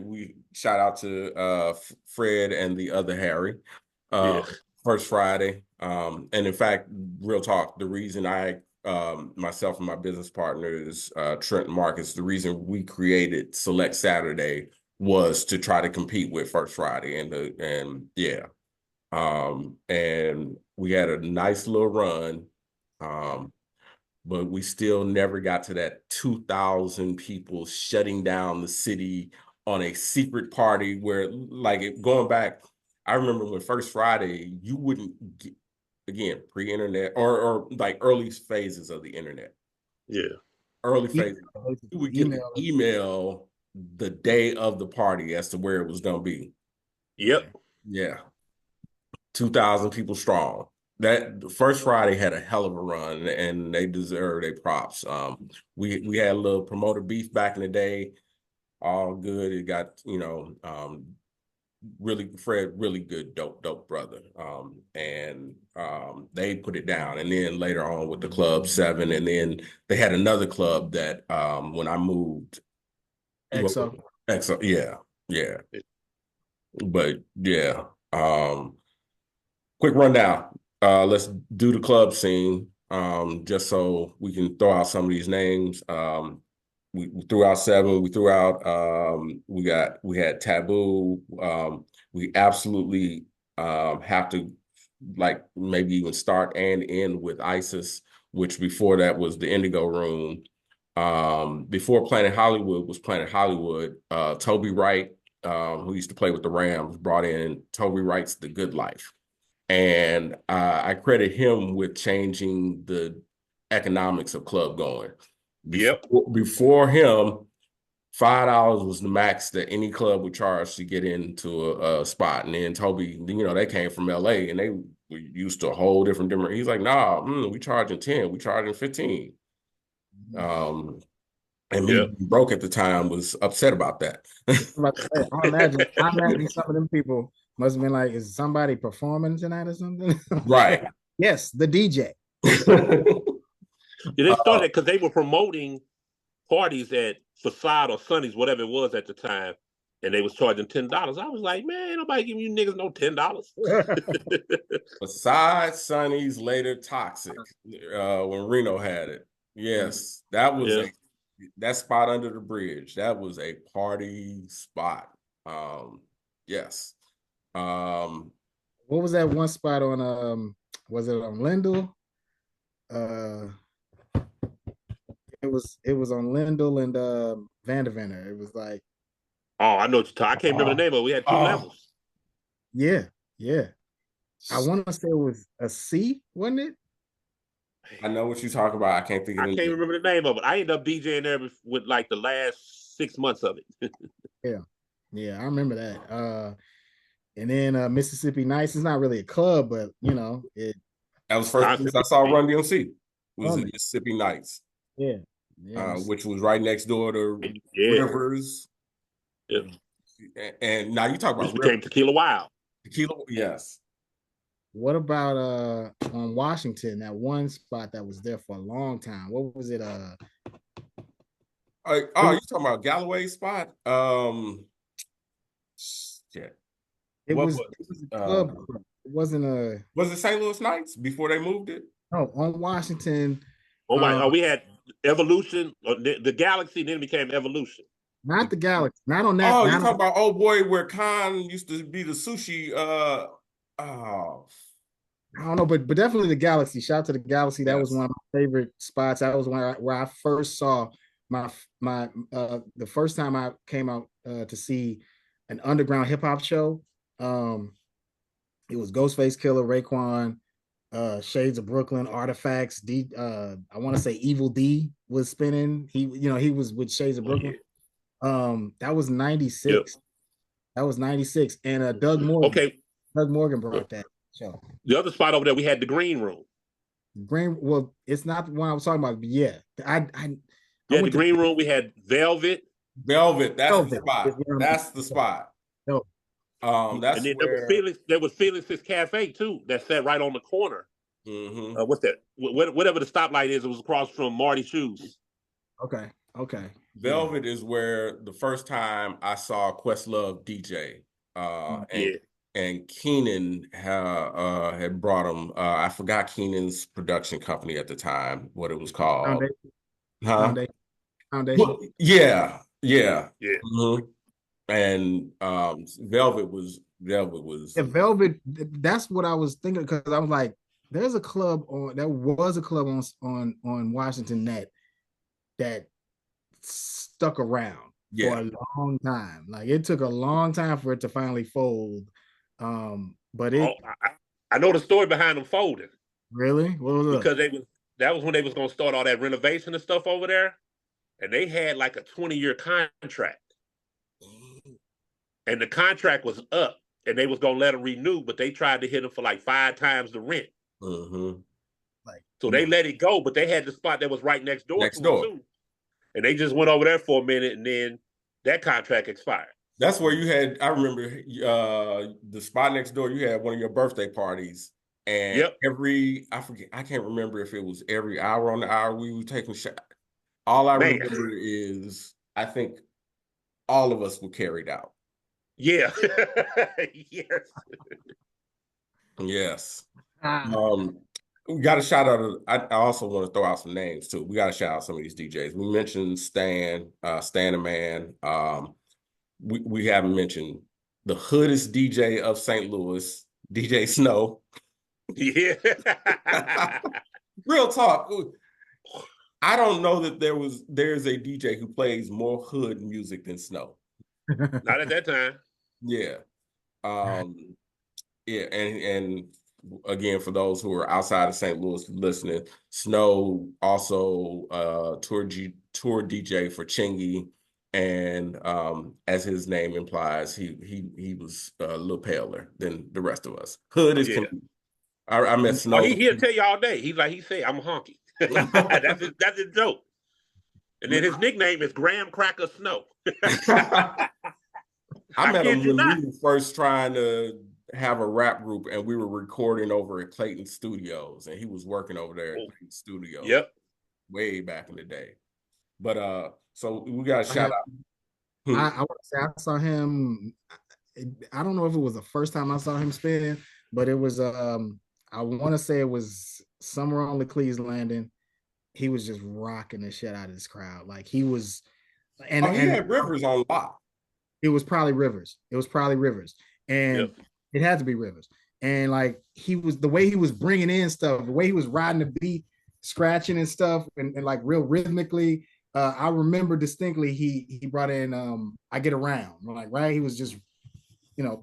Speaker 1: we shout out to Fred and the other Harry.
Speaker 2: Yeah.
Speaker 1: First Friday. And in fact, real talk, the reason I myself and my business partners, Trent and Marcus, the reason we created Select Saturday was to try to compete with First Friday, and we had a nice little run, but we still never got to that 2,000 people shutting down the city on a secret party where, like, going back, I remember when First Friday, you wouldn't get, again, pre-internet or like early phases of the internet.
Speaker 2: Yeah.
Speaker 1: Early phases. You would get the email the day of the party as to where it was going to be.
Speaker 2: Yep.
Speaker 1: Yeah. 2,000 people strong. That First Friday had a hell of a run, and they deserve their props. We had a little promoter beef back in the day. All good. It got, really good, dope brother. They put it down. And then later on with the Club 7, and then they had another club that when I moved.
Speaker 3: EXO.
Speaker 1: EXO, yeah. But yeah. Quick rundown. Let's do the club scene, just so we can throw out some of these names. We threw out 7. We threw out. We had Taboo. We absolutely have to, like, maybe even start and end with ISIS, which before that was the Indigo Room. Before Planet Hollywood was Planet Hollywood. Toby Wright, who used to play with the Rams, brought in Toby Wright's The Good Life. And I credit him with changing the economics of club going. Before him, $5 was the max that any club would charge to get into a spot. And then Toby, they came from LA and they were used to a whole different. He's like, nah, we charging 10, we charging 15. And me being broke at the time was upset about that.
Speaker 3: I imagine some of them people must have been like, is somebody performing tonight or something?
Speaker 1: Right.
Speaker 3: Yes, the DJ.
Speaker 2: They started because they were promoting parties at Facade or Sonny's, whatever it was at the time, and they was charging $10. I was like, man, nobody giving you niggas no $10.
Speaker 1: Facade, Sonny's, later Toxic, when Reno had it. Yes, that was that spot under the bridge. That was a party spot. Yes.
Speaker 3: What was that one spot on? Was it on Lindell? It was on Lindell and Vanderventer. It was like,
Speaker 2: oh, I know what you're talking. I can't remember the name of it. We had 2 levels.
Speaker 3: Yeah. I want to say it was a C, wasn't it?
Speaker 1: I know what you're talking about. I can't
Speaker 2: remember the name of it. I ended up DJing there with like the last 6 months of it.
Speaker 3: Yeah, I remember that. And then Mississippi Nights is not really a club, but it.
Speaker 1: That was first place I saw Run DMC. Was in Mississippi Nights.
Speaker 3: Yeah.
Speaker 1: Which was right next door to Rivers.
Speaker 2: Yeah.
Speaker 1: And now you talk about
Speaker 2: became Tequila Wild.
Speaker 1: Tequila, yes.
Speaker 3: What about on Washington, that one spot that was there for a long time? What was it?
Speaker 1: You talking about Galloway spot?
Speaker 3: It was a club. It wasn't a.
Speaker 1: Was it St. Louis Knights before they moved it?
Speaker 3: No, on Washington.
Speaker 2: We had Evolution, the Galaxy, then it became Evolution.
Speaker 3: Not the Galaxy. Not on that.
Speaker 1: Oh, you talking about old boy where Khan used to be the sushi.
Speaker 3: I don't know, but definitely the Galaxy. Shout out to the Galaxy. That was one of my favorite spots. That was where I first saw my the first time I came out to see an underground hip hop show. It was Ghostface Killer, Raekwon, Shades of Brooklyn, Artifacts, I want to say Evil D was spinning. He was with Shades of Brooklyn. That was 96. Yep. That was 96. And Doug Morgan.
Speaker 2: Okay.
Speaker 3: Doug Morgan brought that show.
Speaker 2: The other spot over there, we had the Green Room.
Speaker 3: Well, it's not the one I was talking about, but yeah.
Speaker 2: The Green Room, we had Velvet.
Speaker 1: That's the spot. That's the spot. That's
Speaker 2: and then
Speaker 1: where
Speaker 2: there was Felix's Cafe too, that sat right on the corner.
Speaker 1: Mm-hmm.
Speaker 2: What's that? Whatever the stoplight is, it was across from Marty Shoes.
Speaker 3: Okay.
Speaker 1: Velvet is where the first time I saw Questlove DJ. And and Keenan had brought him. I forgot Keenan's production company at the time, what it was called.
Speaker 3: Foundation,
Speaker 1: Huh?
Speaker 3: Foundation, Foundation.
Speaker 1: Well, yeah, yeah.
Speaker 2: Yeah.
Speaker 1: Mhm. And Velvet was
Speaker 3: Yeah, Velvet. That's what I was thinking because I was like, there's a club on there was a club on Washington that stuck around for
Speaker 1: yeah.
Speaker 3: a long time. Like it took a long time for it to finally fold. But
Speaker 2: Oh,
Speaker 3: it
Speaker 2: I know the story behind them folding
Speaker 3: really what was up?
Speaker 2: because that was when they was gonna start all that renovation and stuff over there, and they had like a 20-year contract, and the contract was up, and they was gonna let them renew, but they tried to hit them for like 5 times the rent.
Speaker 1: Mm-hmm.
Speaker 3: Like
Speaker 2: So they let it go, but they had the spot that was right next door
Speaker 1: Next
Speaker 2: to it
Speaker 1: door.
Speaker 2: too, and they just went over there for a minute, and then that contract expired.
Speaker 1: That's where you had. I remember the spot next door. You had one of your birthday parties, and
Speaker 2: Yep,
Speaker 1: I forget. I can't remember if it was every hour on the hour we were taking shot. All I
Speaker 2: man.
Speaker 1: remember is I think all of us were carried out.
Speaker 2: Yeah, yes.
Speaker 1: Yes.
Speaker 3: ah,
Speaker 1: We got a shout out. I also want to throw out some names too. We got to shout out some of these DJs. We mentioned Stan the Man. We haven't mentioned the hoodest DJ of St. Louis, DJ Snow.
Speaker 2: Yeah.
Speaker 1: Real talk. I don't know that there's a DJ who plays more hood music than Snow.
Speaker 2: Not at that time.
Speaker 1: Yeah. Um, yeah, and again, for those who are outside of St. Louis listening, Snow also tour DJ for Chingy, and as his name implies, he was a little paler than the rest of us. Hood
Speaker 2: Oh
Speaker 1: is
Speaker 2: yeah.
Speaker 1: I met
Speaker 2: Oh,
Speaker 1: Snow.
Speaker 2: he'll tell you all day. He say I'm honky. That's his joke. And then his nickname is Graham Cracker Snow.
Speaker 1: I
Speaker 2: I
Speaker 1: met him
Speaker 2: kid you
Speaker 1: when we
Speaker 2: not.
Speaker 1: were first trying to have a rap group, and we were recording over at Clayton Studios, and he was working over there at
Speaker 2: Oh,
Speaker 1: Clayton Studios
Speaker 2: yep.
Speaker 1: way back in the day. But so we got a
Speaker 3: I
Speaker 1: shout
Speaker 3: have
Speaker 1: out. Hmm.
Speaker 3: I want to say I saw him. I don't know if it was the first time I saw him spin, but it was I want to say it was somewhere on Leclee's Landing. He was just rocking the shit out of this crowd. Like he was,
Speaker 1: Oh, he
Speaker 3: and
Speaker 1: had Rivers on lock.
Speaker 3: it was probably Rivers. It was probably Rivers, and
Speaker 2: Yep.
Speaker 3: it had to be Rivers. And like he was the way he was bringing in stuff, the way he was riding the beat, scratching and stuff, and like real rhythmically. I remember distinctly he brought in I Get Around, like right. He was just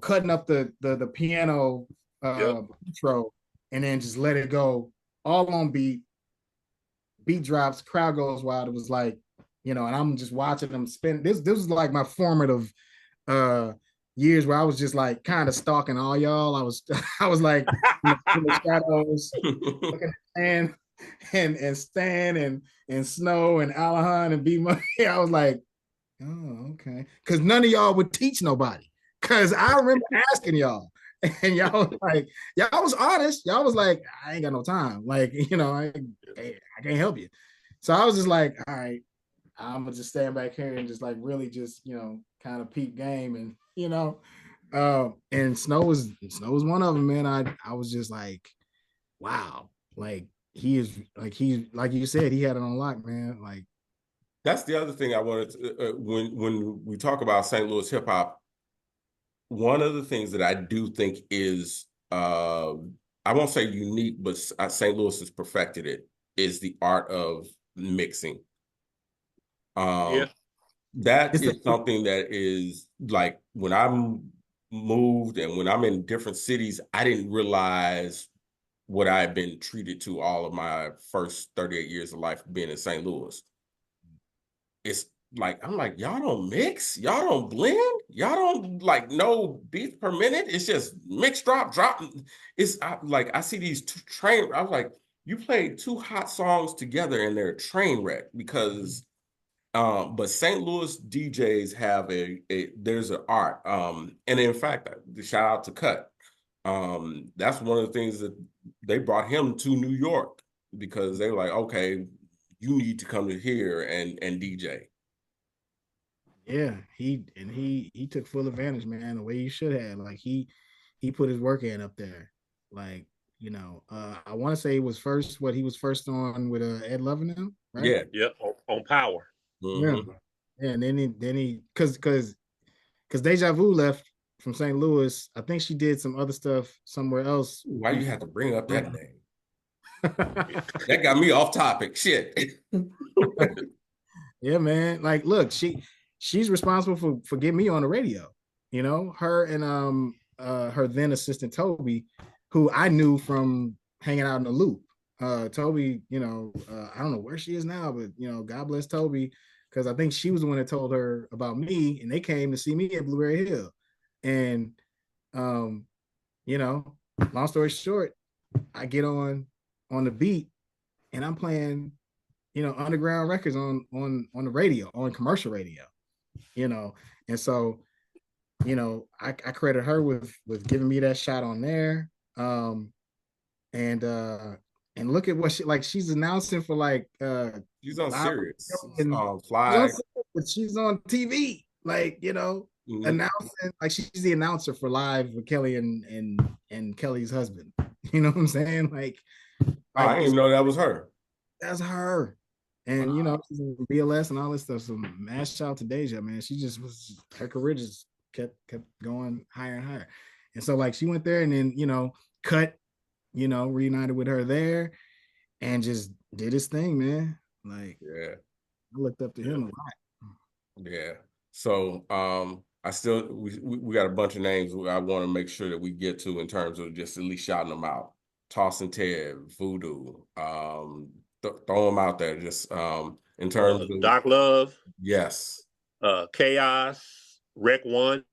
Speaker 3: cutting up the piano
Speaker 2: Yep.
Speaker 3: intro and then just let it go all on beat drops, crowd goes wild. It was like, and I'm just watching them spin. This was like my formative uh years where I was just like kind of stalking all y'all. I was I was like in the shadows looking at and Stan and Snow and Alahan and B Money. I was like, oh, okay. Cause none of y'all would teach nobody. Cause I remember asking y'all. And y'all was like, y'all was honest. Y'all was like, I ain't got no time. Like, I can't help you. So I was just like, all right, I'm gonna just stand back here and just like really just kind of peep game and and Snow was one of them, man. I was just like, wow, like he's like you said, he had it on lock, man. Like
Speaker 1: That's the other thing I wanted to, when we talk about St. Louis hip hop. One of the things that I do think is, I won't say unique, but St. Louis has perfected it, is the art of mixing.
Speaker 2: Yeah.
Speaker 1: Um, that
Speaker 3: it's
Speaker 1: is something that is like when I'm moved and when I'm in different cities, I didn't realize what I had been treated to all of my first 38 years of life being in St. Louis. It's like I'm like, y'all don't mix, y'all don't blend, y'all don't like no beats per minute. It's just mix, drop. Like I see these two train. I was like, you played two hot songs together and they're a train wreck because but St. Louis DJs have there's an art. And in fact, the shout out to Cut. That's one of the things that they brought him to New York because they were like, okay, you need to come to here and DJ.
Speaker 3: Yeah, he took full advantage, man, the way he should have. Like he put his work in up there. Like, I want to say he was first on with Ed Love and them, right?
Speaker 1: Yeah.
Speaker 2: Yep, on Power.
Speaker 3: Yeah.
Speaker 1: Mm-hmm.
Speaker 3: Yeah, and then he because Deja Vu left from St. Louis. I think she did some other stuff somewhere else.
Speaker 1: Why you have to bring up that name?
Speaker 3: Yeah,
Speaker 1: That got me off topic. Shit.
Speaker 3: man. Like, look, she's responsible for getting me on the radio. Her and her then assistant Toby, who I knew from hanging out in the loop. Toby, I don't know where she is now, but God bless Toby, because I think she was the one that told her about me, and they came to see me at Blueberry Hill. And um, long story short, I get on the beat and I'm playing, underground records on the radio, on commercial radio, and so I credit her with giving me that shot on there. And look at what she's announcing for
Speaker 1: She's on Sirius.
Speaker 3: and
Speaker 1: Fly.
Speaker 3: she's on TV,
Speaker 1: Mm-hmm.
Speaker 3: announcing, like she's the announcer for Live with Kelly and Kelly's husband. You know what I'm saying?
Speaker 1: I didn't even know that was her.
Speaker 3: That's her. And she's in BLS and all this stuff. So mass shout to Deja, man. She just was, her career just kept going higher and higher. And so she went there and then cut, reunited with her there and just did his thing, man.
Speaker 1: Yeah.
Speaker 3: I looked up to him a lot.
Speaker 1: Yeah. So we got a bunch of names I want to make sure that we get to in terms of just at least shouting them out. Toss and Ted, Voodoo, throw them out there just in terms of
Speaker 2: Doc Love.
Speaker 1: Yes.
Speaker 2: Chaos, Rec One.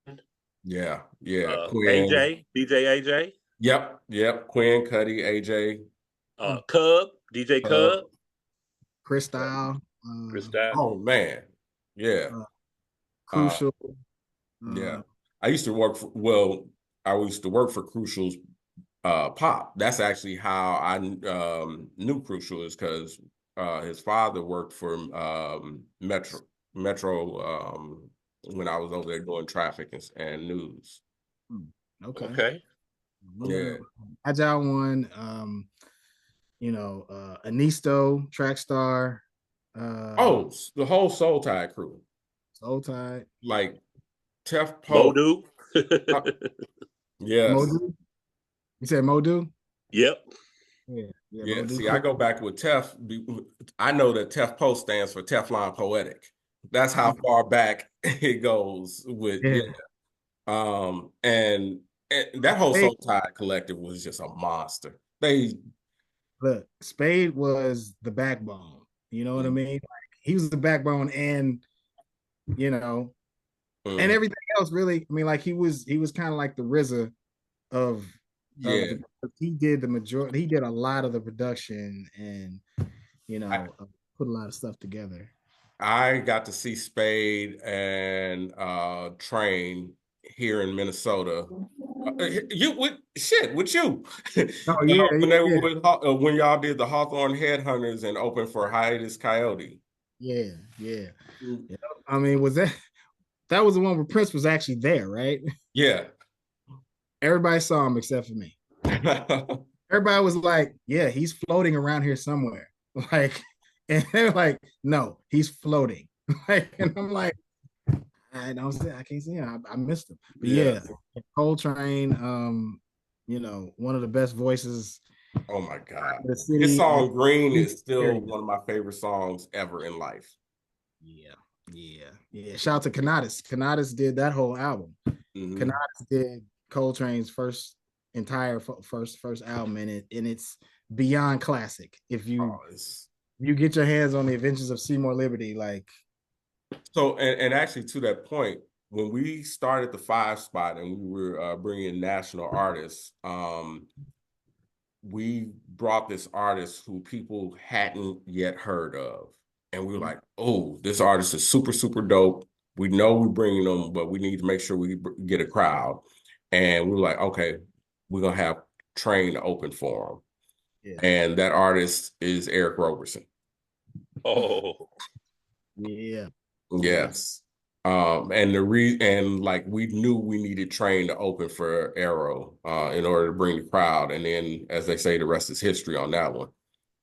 Speaker 1: Yeah. Quinn.
Speaker 2: AJ, DJ AJ.
Speaker 1: Yep. Quinn, Cuddy, AJ.
Speaker 2: Cub, DJ Cub.
Speaker 3: Crystal.
Speaker 1: Oh man. Yeah.
Speaker 3: Crucial.
Speaker 1: Yeah. I used to work for Crucial's Pop. That's actually how I knew Crucial, is because his father worked for Metro when I was over there doing traffic and news.
Speaker 2: Okay.
Speaker 1: Yeah.
Speaker 3: Agile One, Anisto, Trackstar.
Speaker 1: The whole Soul Tide crew.
Speaker 3: Soul Tide.
Speaker 1: Like Tef Poe.
Speaker 2: Modu.
Speaker 1: Yes.
Speaker 3: Modu? You said Modu?
Speaker 2: Yep.
Speaker 1: Yeah. See, I go back with Tef. I know that Tef Poe stands for Teflon Poetic. That's how far back it goes with and that whole Soul Tide collective was just a monster.
Speaker 3: Look, Spade was the backbone. You know what I mean? He was the backbone, and and everything else really. I mean, he was kind of like the RZA of he did the majority. He did a lot of the production, and put a lot of stuff together.
Speaker 1: I got to see Spade and Train here in Minnesota. With you.
Speaker 3: Oh yeah,
Speaker 1: when y'all did the Hawthorne Headhunters and opened for Hiatus Coyote.
Speaker 3: Yeah. I mean, was that was the one where Prince was actually there, right?
Speaker 1: Yeah.
Speaker 3: Everybody saw him except for me. Everybody was like, "Yeah, he's floating around here somewhere." And they're like, "No, he's floating." And I'm like, I can't see him. I missed him. But yeah, Coltrane, one of the best voices.
Speaker 1: Oh my God. His song Green is still one of my favorite songs ever in life.
Speaker 3: Yeah. Shout out to Kanatis. Kanatis did that whole album. Kanatis did Coltrane's entire first album, and it's beyond classic. If you get your hands on the Adventures of Seymour Liberty,
Speaker 1: So, and actually to that point, when we started the 5 spot and we were bringing national artists, we brought this artist who people hadn't yet heard of. And we were like, oh, this artist is super, super dope. We know we're bringing them, but we need to make sure we get a crowd. And we were like, okay, we're going to have Train open for him. And that artist is Eric Roberson.
Speaker 2: Oh.
Speaker 3: Yeah.
Speaker 1: Yes. And like we knew we needed Train to open for Arrow in order to bring the crowd. And then, as they say, the rest is history on that one.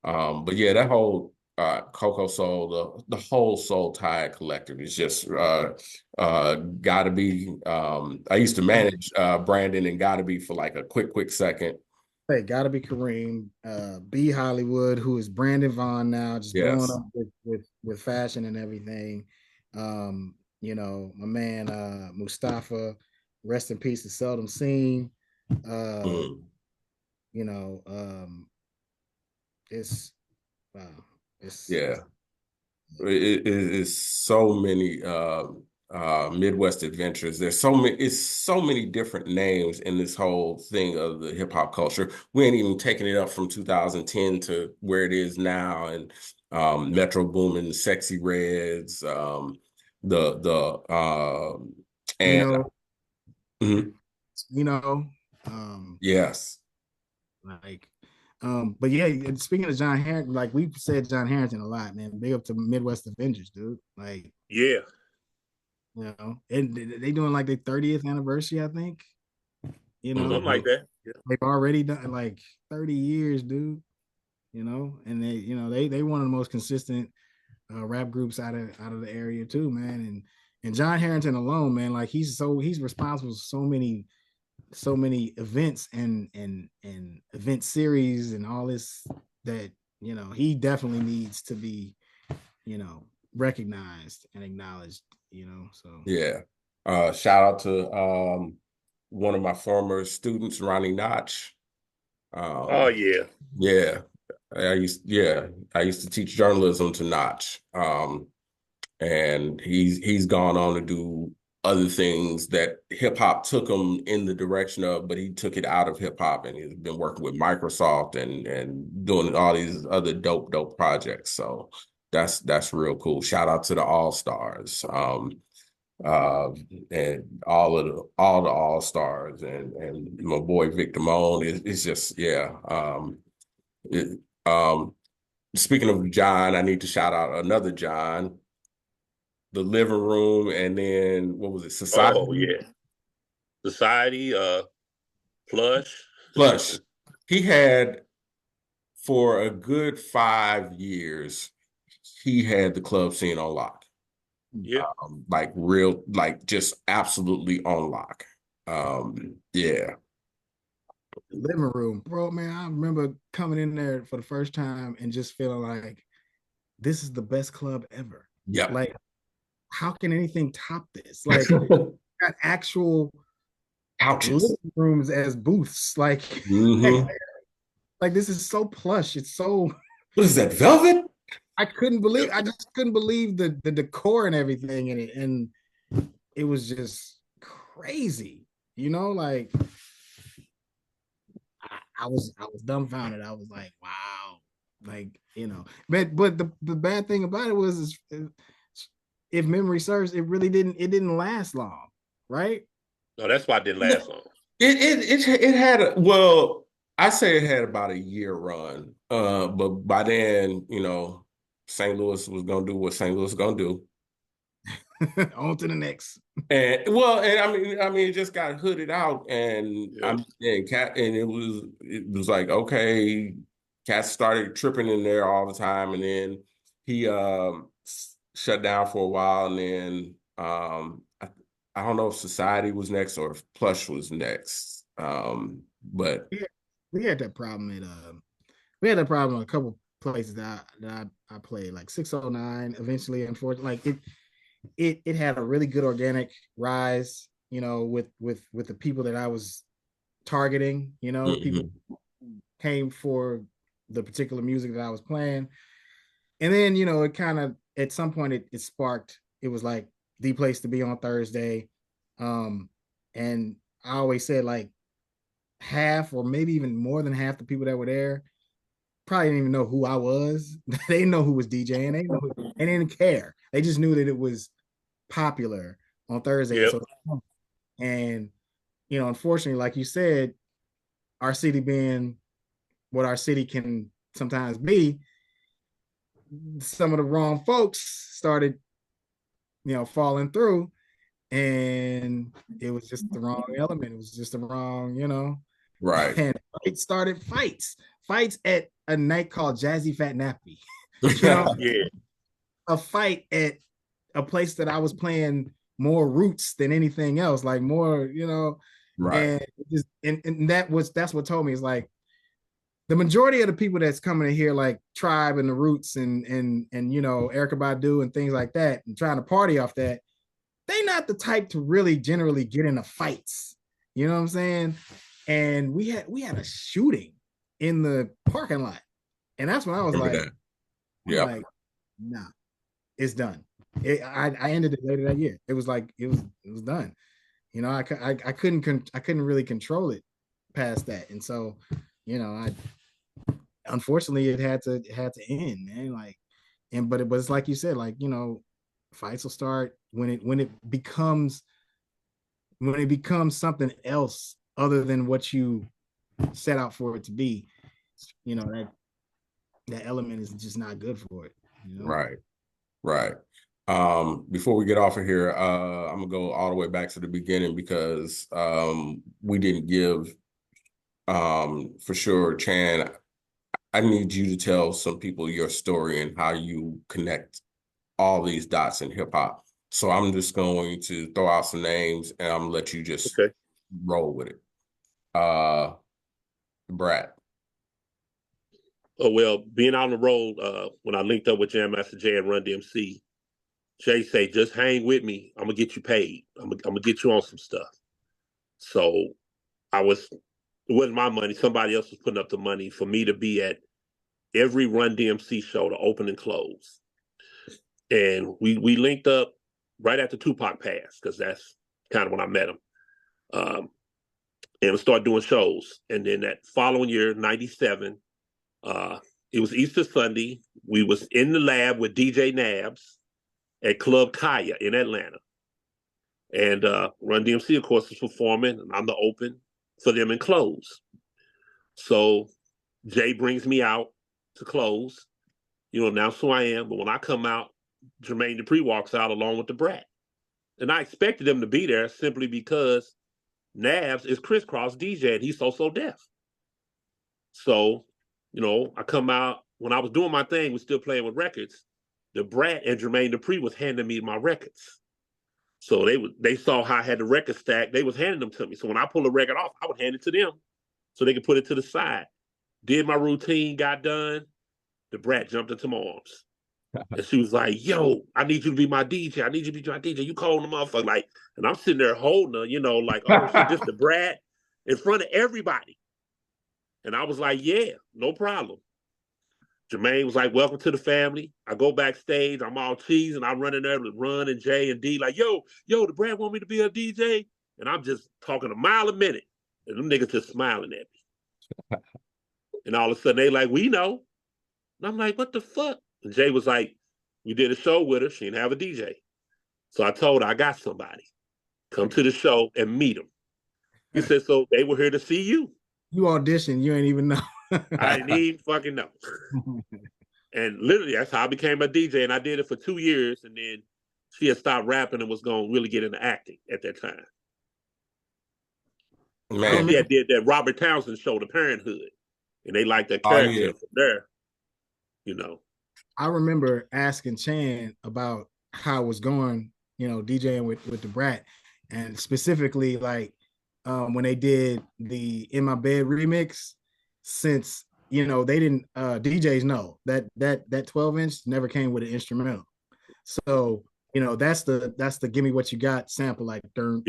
Speaker 1: But yeah, that whole Coco Soul, the whole Soul Tide collective is just gotta be. I used to manage Brandon and Gotta Be for like a quick second.
Speaker 3: Hey, gotta be Kareem. B Hollywood, who is Brandon Vaughn now, just blowing
Speaker 1: Yes.
Speaker 3: up with fashion and everything. You know, my man Mustafa, rest in peace, is seldom seen. Uh,
Speaker 1: Mm.
Speaker 3: you know, it's wow,
Speaker 1: Yeah.
Speaker 3: it's
Speaker 1: It's so many Midwest adventures. There's so many, it's so many different names in this whole thing of the hip hop culture. We ain't even taking it up from 2010 to where it is now, and Metro Boomin, Sexy Reds, the
Speaker 3: you
Speaker 1: and
Speaker 3: know,
Speaker 1: mhm,
Speaker 3: you know, um,
Speaker 1: yes,
Speaker 3: like but yeah, and speaking of John Harrington, like we said John Harrington a lot, man. Big up to Midwest Avengers, dude. Like,
Speaker 2: Yeah,
Speaker 3: you know, and they doing like their 30th anniversary, I think. You know,
Speaker 2: something
Speaker 1: mhm,
Speaker 2: like that. Yeah.
Speaker 3: they've already done like 30 years, dude. You know, and they one of the most consistent rap groups out of the area too, man. And John Harrington alone, man, like he's responsible for so many events and event series and all this that he definitely needs to be recognized and acknowledged. So
Speaker 1: yeah. Shout out to one of my former students, Ronnie Notch.
Speaker 2: Oh
Speaker 1: Um,
Speaker 2: yeah,
Speaker 1: yeah, I used to teach journalism to Notch. And he's gone on to do other things that hip hop took him in the direction of, but he took it out of hip hop, and he's been working with Microsoft and doing all these other dope projects. So that's real cool. Shout out to the All Stars. Uh, and all the All Stars and my boy Victor Moan is just yeah. It, um, Speaking of John, I need to shout out another John, the living room, and then what was it,
Speaker 2: oh
Speaker 1: society?
Speaker 2: yeah. Society, plush.
Speaker 1: Plush. He had for a good 5 years, he had the club scene on lock.
Speaker 2: Yeah,
Speaker 1: Like real, like just absolutely on lock. Yeah.
Speaker 3: living room, bro, man. I remember coming in there for the first time and just feeling like this is the best club ever.
Speaker 1: Yep.
Speaker 3: Like, how can anything top this? Like, got actual
Speaker 1: Couches.
Speaker 3: living rooms as booths. Like,
Speaker 1: Hmm.
Speaker 3: like this is so plush. It's so
Speaker 1: What is that, velvet?
Speaker 3: I just couldn't believe the decor and everything in it. And it was just crazy. Like I was dumbfounded. I was like, wow. Like, but the bad thing about it was if memory serves, it didn't last long, right?
Speaker 2: no, that's why it didn't last long.
Speaker 1: It had a well, I say it had about a year run. But by then, St. Louis was gonna do what St. Louis was gonna do.
Speaker 3: On to the next.
Speaker 1: And I mean, it just got hooded out, and
Speaker 2: Yeah,
Speaker 1: it was like, okay, Cat started tripping in there all the time, and then he shut down for a while, and then I don't know if Society was next or if Plush was next. But
Speaker 3: Yeah, we had that problem at we had that problem in a couple places that I played, like 609. Eventually, unfortunately, like it had a really good organic rise, with the people that I was targeting. People
Speaker 1: mhm,
Speaker 3: came for the particular music that I was playing, and then it kind of at some point it sparked. It was like the place to be on Thursday, and I always said like half or maybe even more than half the people that were there probably didn't even know who I was. They didn't know who was DJing. They didn't care. They just knew that it was popular on Thursday. And
Speaker 2: yep,
Speaker 3: so, and unfortunately, like you said, our city being what our city can sometimes be, some of the wrong folks started, falling through. and it was just the wrong element. It was just the wrong,
Speaker 1: Right.
Speaker 3: and it started fights at a night called Jazzy Fat Nappy. you know,
Speaker 2: Yeah.
Speaker 3: a fight at a place that I was playing more roots than anything else, like more,
Speaker 1: Right.
Speaker 3: and just and that's what told me, is like the majority of the people that's coming in here, like Tribe and the Roots and Erykah Badu and things like that, and trying to party off that, they not the type to really generally get into fights. You know what I'm saying? And we had a shooting in the parking lot, and that's when I was
Speaker 1: Remember
Speaker 3: like,
Speaker 1: that. Yeah.
Speaker 3: nah, it's done. I ended it later that year. It was like it was done. I couldn't really control it past that, and so I unfortunately it had to end, man. Like, but it's like you said, like fights will start when it becomes something else other than what you set out for it to be. That element is just not good for it.
Speaker 1: Right. Right. Before we get off of here, I'm gonna go all the way back to the beginning because we didn't give for sure, Chan. I need you to tell some people your story and how you connect all these dots in hip hop. So I'm just going to throw out some names and I'm gonna let you just
Speaker 2: Okay.
Speaker 1: roll with it. Uh Brad.
Speaker 2: Oh, well, being on the road, when I linked up with Jam Master Jay and Run DMC, Jay say, just hang with me. I'm gonna get you paid. I'm gonna get you on some stuff. So it wasn't my money. Somebody else was putting up the money for me to be at every Run DMC show to open and close. And we linked up right after Tupac passed, because that's kind of when I met him. And we started doing shows. And then that following year, 97, it was Easter Sunday. We was in the lab with DJ Nabs at Club Kaya in Atlanta. And Run DMC, of course, was performing, and I'm the open for them and close. So Jay brings me out to close, announce who I am. But when I come out, Jermaine Dupri walks out along with the Brat. And I expected them to be there simply because Nabs is crisscross DJ and he's so deaf. So, I come out, when I was doing my thing, was still playing with records. The Brat and Jermaine Dupri was handing me my records. So they saw how I had the record stack. They was handing them to me. So when I pull a record off, I would hand it to them so they could put it to the side. Did my routine, got done. The Brat jumped into my arms. And she was like, yo, I need you to be my DJ. I need you to be my DJ. You calling the motherfucker. Like, and I'm sitting there holding her, like, oh shit, this the Brat in front of everybody. And I was like, yeah, no problem. Jermaine was like, welcome to the family. I go backstage, I'm all cheese, and I run in there with Run and Jay and D, like, yo, the Brad want me to be a DJ? And I'm just talking a mile a minute. And them niggas just smiling at me. And all of a sudden, they like, we know. And I'm like, what the fuck? And Jay was like, we did a show with her. She didn't have a DJ. So I told her, I got somebody. Come to the show and meet them. He said, so they were here to see you.
Speaker 3: You auditioned, you ain't even know.
Speaker 2: I didn't even fucking know. And literally, that's how I became a DJ. And I did it for 2 years. And then she had stopped rapping and was going to really get into acting at that time. Man. She had did that Robert Townsend show, The Parenthood. And they liked that character. From there,
Speaker 3: I remember asking Chan about how it was going, DJing with the Brat. And specifically, like, when they did the In My Bed remix, since they didn't DJs know that 12-inch never came with an instrumental. So that's the Give Me What You Got sample, like dun.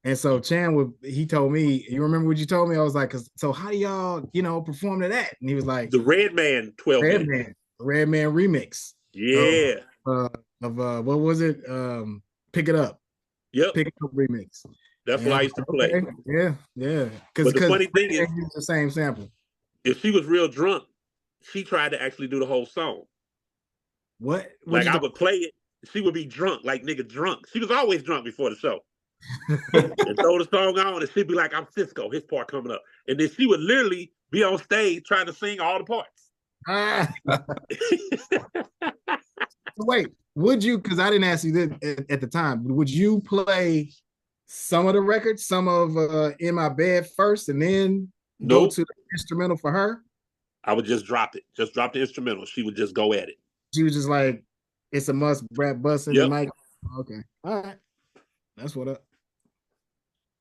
Speaker 3: And so Chan he told me, you remember what you told me? I was like, so how do y'all perform to that? And he was like,
Speaker 2: the Redman 12-inch.
Speaker 3: Redman remix.
Speaker 2: Yeah.
Speaker 3: Of what was it? Pick It Up.
Speaker 2: Yep.
Speaker 3: Pick It Up remix.
Speaker 2: That's what I used to play.
Speaker 3: Yeah.
Speaker 2: But the funny thing is,
Speaker 3: the same sample.
Speaker 2: If she was real drunk, she tried to actually do the whole song.
Speaker 3: What?
Speaker 2: Like I would play it, she would be drunk, like nigga drunk. She was always drunk before the show. And throw the song on, and she'd be like, I'm Cisco, his part coming up. And then she would literally be on stage trying to sing all the parts.
Speaker 3: Wait, would you? Because I didn't ask you this at the time. Would you play some of the records, some of "In My Bed" first, and then go
Speaker 2: Nope.
Speaker 3: to the instrumental for her?
Speaker 2: I would just drop it. Just drop the instrumental. She would just go at it.
Speaker 3: She was just like, "It's a must, rap busting and
Speaker 2: Yep.
Speaker 3: Mike." Okay, all right, that's what up.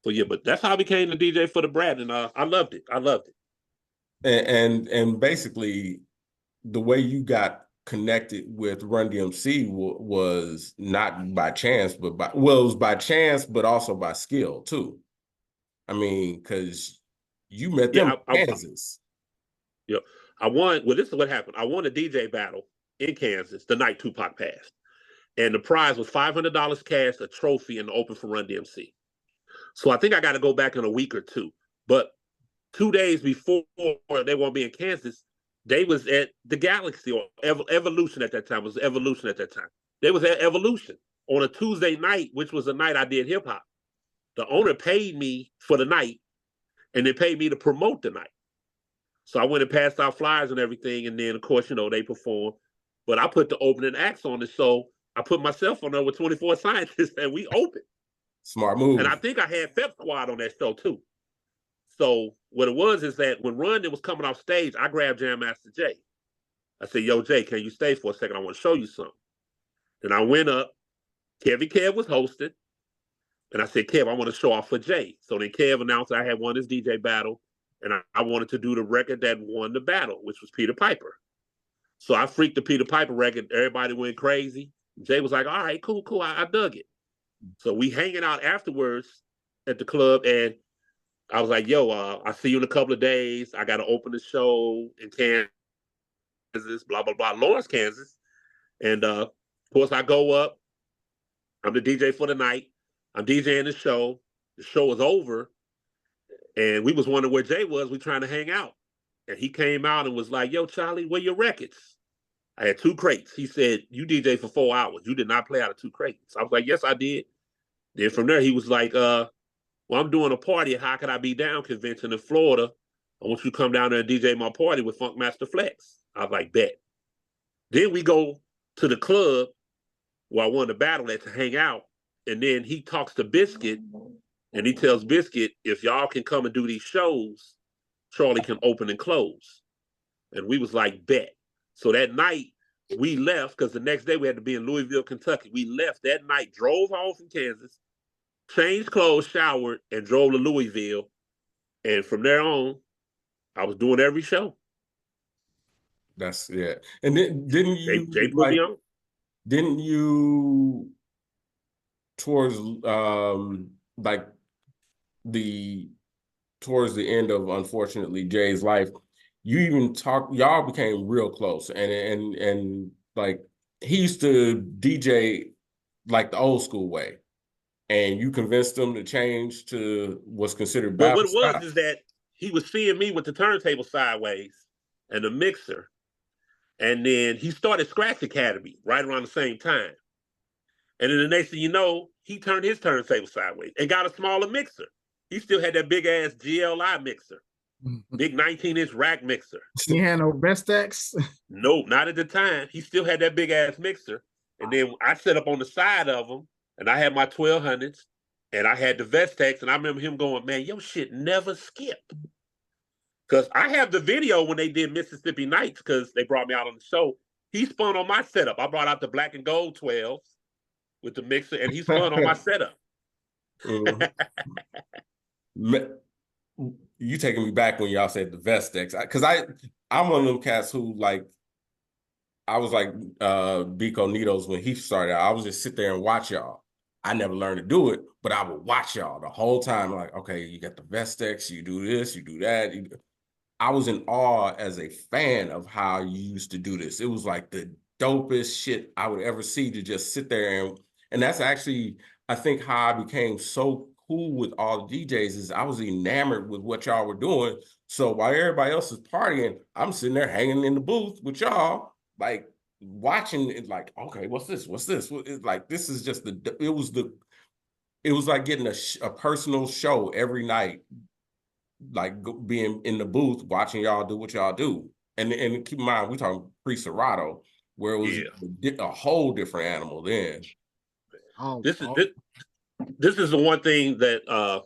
Speaker 2: So yeah, but that's how I became the DJ for the Brat, and I loved it. I loved it.
Speaker 1: And basically the way you got connected with Run DMC was not by chance, but it was by chance, but also by skill too. I mean, because you met them
Speaker 2: Yeah,
Speaker 1: in Kansas.
Speaker 2: yeah, I won. Well, this is what happened. I won a DJ battle in Kansas the night Tupac passed, and the prize was $500 cash, a trophy, and the open for Run DMC. So I think I got to go back in a week or two. But 2 days before they won't be in Kansas, they was at the Galaxy or Evolution at that time. It was Evolution at that time. They was at Evolution on a Tuesday night, which was the night I did hip hop. The owner paid me for the night, and they paid me to promote the night. So I went and passed out flyers and everything, and then of course they performed. But I put the opening acts on the show. I put myself on there with 24 scientists, and we opened.
Speaker 1: Smart
Speaker 2: And I
Speaker 1: move.
Speaker 2: think I had Fep Squad on that show too. So what it was is that when Run was coming off stage, I grabbed Jam Master Jay. I said, "Yo, Jay, can you stay for a second? I want to show you something." Then I went up. Kevin Kev was hosting. And I said, "Kev, I want to show off for Jay." So then Kev announced I had won his DJ battle. And I wanted to do the record that won the battle, which was Peter Piper. So I freaked the Peter Piper record. Everybody went crazy. Jay was like, "All right, cool, cool. I dug it." So we hanging out afterwards at the club, and I was like, "Yo, I see you in a couple of days. I got to open the show in Kansas, blah blah blah, Lawrence, Kansas." And of course, I go up. I'm the DJ for the night. I'm DJing the show. The show is over, and we was wondering where Jay was. We trying to hang out, and he came out and was like, "Yo, Charlie, where your records?" I had 2 crates. He said, "You DJ for 4 hours. You did not play out of 2 crates." I was like, "Yes, I did." Then from there, he was like, "Well, I'm doing a party at How Could I Be Down convention in Florida. I want you to come down there and DJ my party with Funk Master Flex." I was like, "Bet." Then we go to the club where I won the battle at to hang out. And then he talks to Biscuit, and he tells Biscuit, "If y'all can come and do these shows, Charlie can open and close." And we was like, "Bet." So that night we left because the next day we had to be in Louisville, Kentucky. We left that night, drove home from Kansas, changed clothes, showered, and drove to Louisville. And from there on, I was doing every show.
Speaker 1: That's yeah. And then didn't
Speaker 2: Jay
Speaker 1: you
Speaker 2: put me
Speaker 1: like
Speaker 2: on.
Speaker 1: didn't you towards like the towards the end of unfortunately Jay's life, you even y'all became real close and like he used to DJ like the old school way and you convinced him to change to what's considered
Speaker 2: Well,
Speaker 1: battle
Speaker 2: what it was
Speaker 1: style.
Speaker 2: is that he was seeing me with the turntable sideways and the mixer. And then he started Scratch Academy right around the same time. And then the next thing you know, he turned his turntable sideways and got a smaller mixer. He still had that big ass GLI mixer, big 19-inch rack mixer.
Speaker 3: You had no Vestax.
Speaker 2: Nope, not at the time. He still had that big ass mixer. And then I set up on the side of him, and I had my 1200s, and I had the Vestax, and I remember him going, "Man, your shit never skip." Because I have the video when they did Mississippi Nights, because they brought me out on the show. He spun on my setup. I brought out the black and gold 12s with the mixer, and he spun on my setup.
Speaker 1: Mhm. You taking me back when y'all said the Vestex because I'm one of them cats who like I was like Biko Nitos when he started out. I was just sit there and watch y'all. I never learned to do it, but I would watch y'all the whole time. Like, okay, you got the Vestex, you do this, you do that. I was in awe as a fan of how you used to do this. It was like the dopest shit I would ever see to just sit there and that's actually I think how I became so cool with all the DJs is I was enamored with what y'all were doing. So while everybody else is partying, I'm sitting there hanging in the booth with y'all, like watching it. Like, okay, what's this? What's this? It's like this is just it was like getting a personal show every night like being in the booth watching y'all do what y'all do. And keep in mind, we talking pre-Serato. where it was
Speaker 2: Yeah.
Speaker 1: a whole different animal then.
Speaker 2: This is this is the one thing that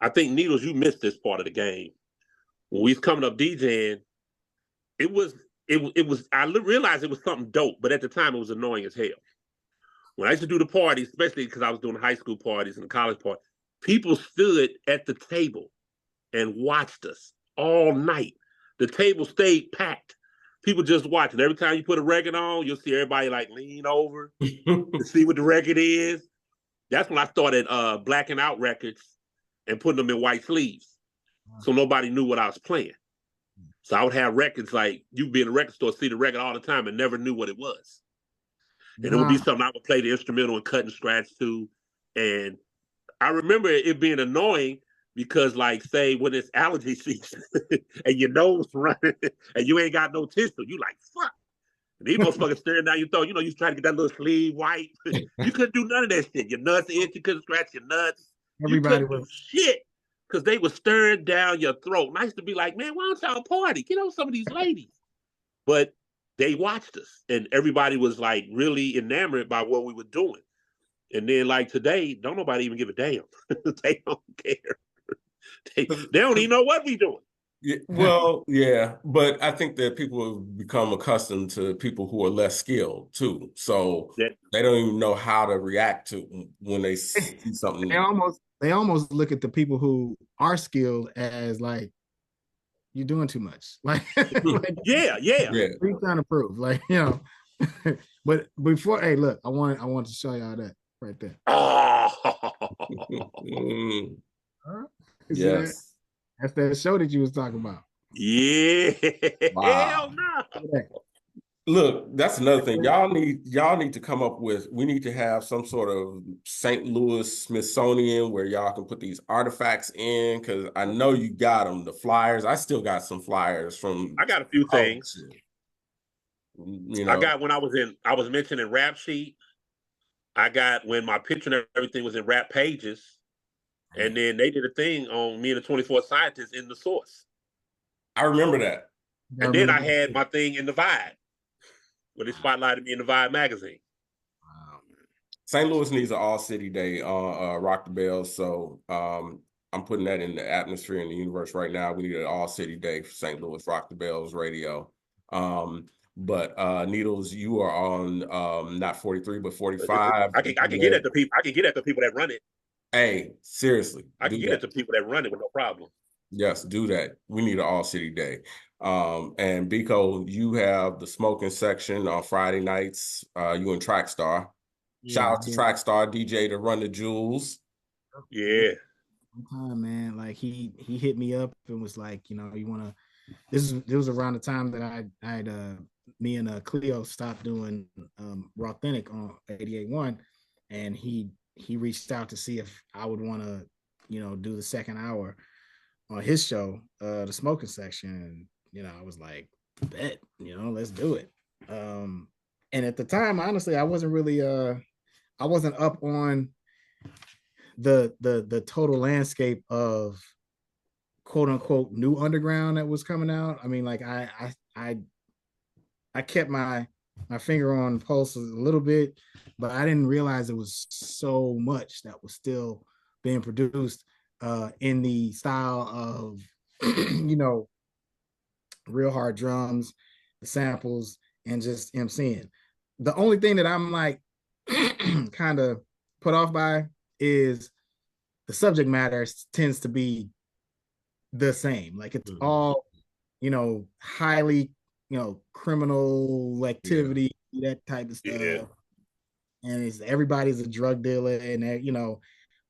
Speaker 2: I think Needles, you missed this part of the game. When we was coming up DJing, it was it was I realized it was something dope, but at the time it was annoying as hell. When I used to do the parties, especially because I was doing high school parties and the college party, people stood at the table and watched us all night. The table stayed packed. People just watching. Every time you put a record on, you'll see everybody like lean over to see what the record is. That's when I started blacking out records and putting them in white sleeves, so nobody knew what I was playing. So I would have records like you'd be in a record store, see the record all the time, and never knew what it was. And it would be something I would play the instrumental and cut and scratch to. And I remember it being annoying because, like, say when it's allergy season and your nose running and you ain't got no tissue, you like fuck. And these motherfuckers staring down your throat. You know, you trying to get that little sleeve white. You couldn't do none of that shit. Your nuts itch. You couldn't scratch your nuts. You couldn't do shit because they were staring down your throat. And I used to be like, man, why don't y'all party? Get on some of these ladies. But they watched us, and everybody was like really enamored by what we were doing. And then, like today, don't nobody even give a damn. They don't care. They don't even know what we doing.
Speaker 1: Yeah, well, yeah, but I think that people have become accustomed to people who are less skilled too, so they don't even know how to react to when they see something.
Speaker 3: They almost look at the people who are skilled as like you're doing too much. Like,
Speaker 2: yeah.
Speaker 3: What are you trying to prove? Like, you know. But before, hey, look, I want to show y'all that right there.
Speaker 1: Yes.
Speaker 3: That's that show that you was talking about.
Speaker 2: Yeah.
Speaker 1: Wow.
Speaker 2: Hell no.
Speaker 1: Look, that's another thing. Y'all need to come up with, we need to have some sort of St. Louis Smithsonian where y'all can put these artifacts in, because I know you got them, the flyers. I still got some flyers from.
Speaker 2: I got a few things.
Speaker 1: You know,
Speaker 2: I got when I was mentioning Rap Sheet. I got when my picture and everything was in Rap Pages. And then they did a thing on me and the 24 Scientists in the Source.
Speaker 1: I remember that.
Speaker 2: And then I had my thing in the Vibe, where they spotlighted me in the Vibe magazine.
Speaker 1: St. Louis needs an all-city day on Rock the Bells, so I'm putting that in the atmosphere in the universe right now. We need an all-city day for St. Louis Rock the Bells radio. But Needles, you are on not 43 but 45.
Speaker 2: I can get at the people. I can get at the people that run it.
Speaker 1: Hey, seriously,
Speaker 2: I can get at the people that run it with no problem.
Speaker 1: Yes, do that. We need an all-city day. And Biko, you have the smoking section on Friday nights. You and Trackstar. Shout out to Trackstar DJ to run the jewels.
Speaker 2: Yeah.
Speaker 3: Time, man. Like he hit me up and was like, you know, you want to. This was around the time that I'd me and Cleo stopped doing Rawthenic on 88.1, and he reached out to see if I would want to, you know, do the second hour on his show, the smoking section. And, you know, I was like, bet, you know, let's do it. And at the time, honestly, I wasn't really I wasn't up on the total landscape of quote unquote new underground that was coming out. I mean, like I kept my finger on the pulse a little bit, but I didn't realize it was so much that was still being produced in the style of you know, real hard drums, the samples, and just MCing. The only thing that I'm like kind of put off by is the subject matter tends to be the same. Like it's all, you know, highly, you know, criminal activity, that type of stuff.
Speaker 2: Yeah.
Speaker 3: And it's everybody's a drug dealer, and you know,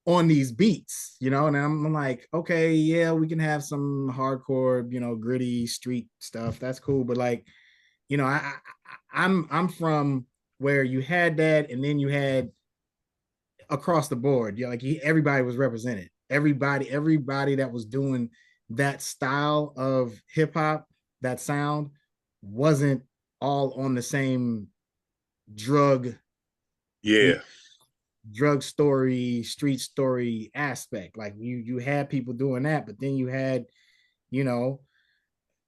Speaker 3: on these beats, you know, and I'm like, okay, yeah, we can have some hardcore, you know, gritty street stuff. That's cool, but like, you know, I'm from where you had that, and then you had across the board, you know, like everybody was represented. Everybody that was doing that style of hip hop, that sound, wasn't all on the same drug story, street story aspect. Like you had people doing that, but then you had, you know,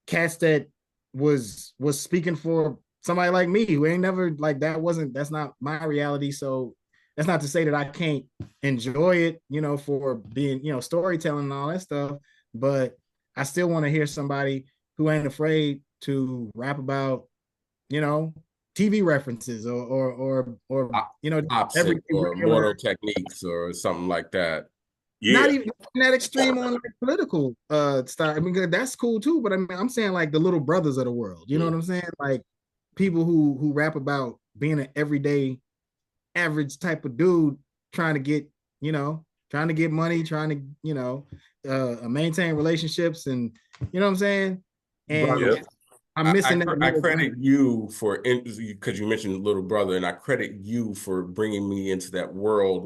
Speaker 3: cats that was speaking for somebody like me who ain't never like that's not my reality. So that's not to say that I can't enjoy it, for being, storytelling and all that stuff. But I still want to hear somebody who ain't afraid to rap about, you know, TV references or
Speaker 1: Opposite
Speaker 3: everyday
Speaker 1: or
Speaker 3: regular.
Speaker 1: Mortal Techniques or something like that.
Speaker 2: Yeah.
Speaker 3: Not even that extreme on like political style. I mean, that's cool too, but I mean, I'm saying like the little brothers of the world. You know what I'm saying? Like people who rap about being an everyday average type of dude trying to get, trying to get money, trying to, maintain relationships, and you know what I'm saying?
Speaker 1: By the
Speaker 3: And
Speaker 2: Yep.
Speaker 1: way,
Speaker 3: I'm missing that
Speaker 1: I
Speaker 3: middle
Speaker 1: credit
Speaker 3: ground.
Speaker 1: you for, because you mentioned Little Brother, and I credit you for bringing me into that world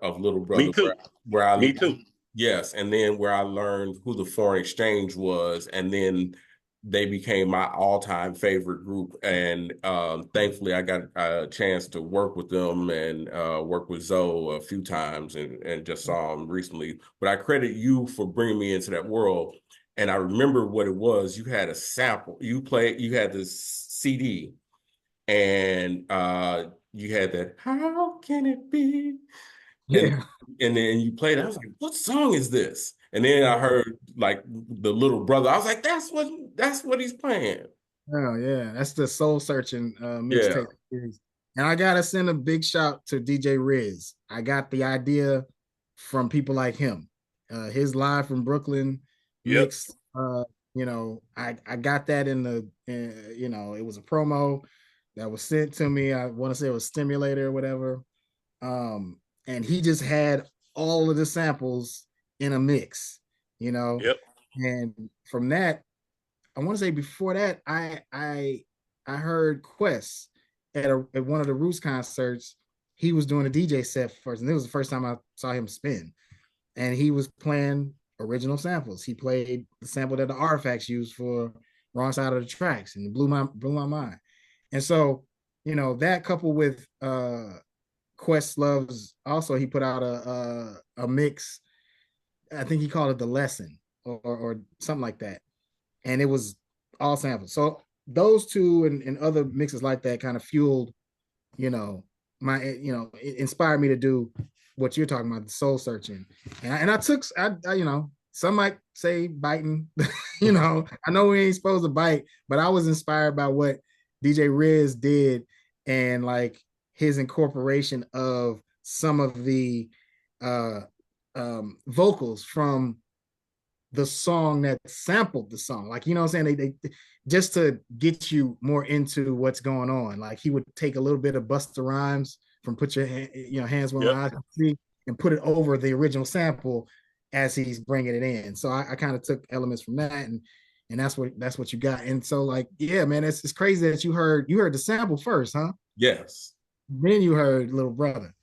Speaker 1: of Little
Speaker 2: Me
Speaker 1: Brother,
Speaker 2: too.
Speaker 1: where I
Speaker 2: Me too.
Speaker 1: yes, and then where I learned who the Foreign Exchange was, and then they became my all-time favorite group. And thankfully, I got a chance to work with them and work with Zoe a few times, and just saw him recently. But I credit you for bringing me into that world. And I remember what it was. You had a sample. You had this CD, and you had that, how can it be? And
Speaker 3: Yeah.
Speaker 1: and then you played it. I was like, what song is this? And then I heard like the Little Brother. I was like, that's what he's playing.
Speaker 3: Oh yeah, that's the soul searching
Speaker 1: Yeah.
Speaker 3: mixtape series. And I gotta send a big shout to DJ Riz. I got the idea from people like him. His live from Brooklyn
Speaker 2: Yep.
Speaker 3: mix. I got that it was a promo that was sent to me. I want to say it was Stimulator or whatever. And he just had all of the samples in a mix, you know.
Speaker 2: Yep.
Speaker 3: And from that, I want to say before that, I heard Quest at one of the Roots concerts. He was doing a DJ set first, and it was the first time I saw him spin. And he was playing original samples. He played the sample that the Artifacts used for Wrong Side of the Tracks, and it blew my mind. And so, that coupled with Questlove's, also he put out a mix. I think he called it The Lesson or something like that, and it was all samples. So those two and other mixes like that kind of fueled, you know, it inspired me to do what you're talking about, the soul searching. And I took, some might say biting, I know we ain't supposed to bite, but I was inspired by what DJ Riz did, and like his incorporation of some of the uh vocals from the song that sampled the song. Like, you know what I'm saying? They just to get you more into what's going on. Like he would take a little bit of Busta Rhymes from Put Your Hands Where
Speaker 2: Yep.
Speaker 3: My Eyes Can See and put it over the original sample as he's bringing it in. So I kind of took elements from that, and that's what you got. And so like, yeah, man, it's crazy that you heard the sample first, huh?
Speaker 1: Yes.
Speaker 3: Then you heard Little Brother.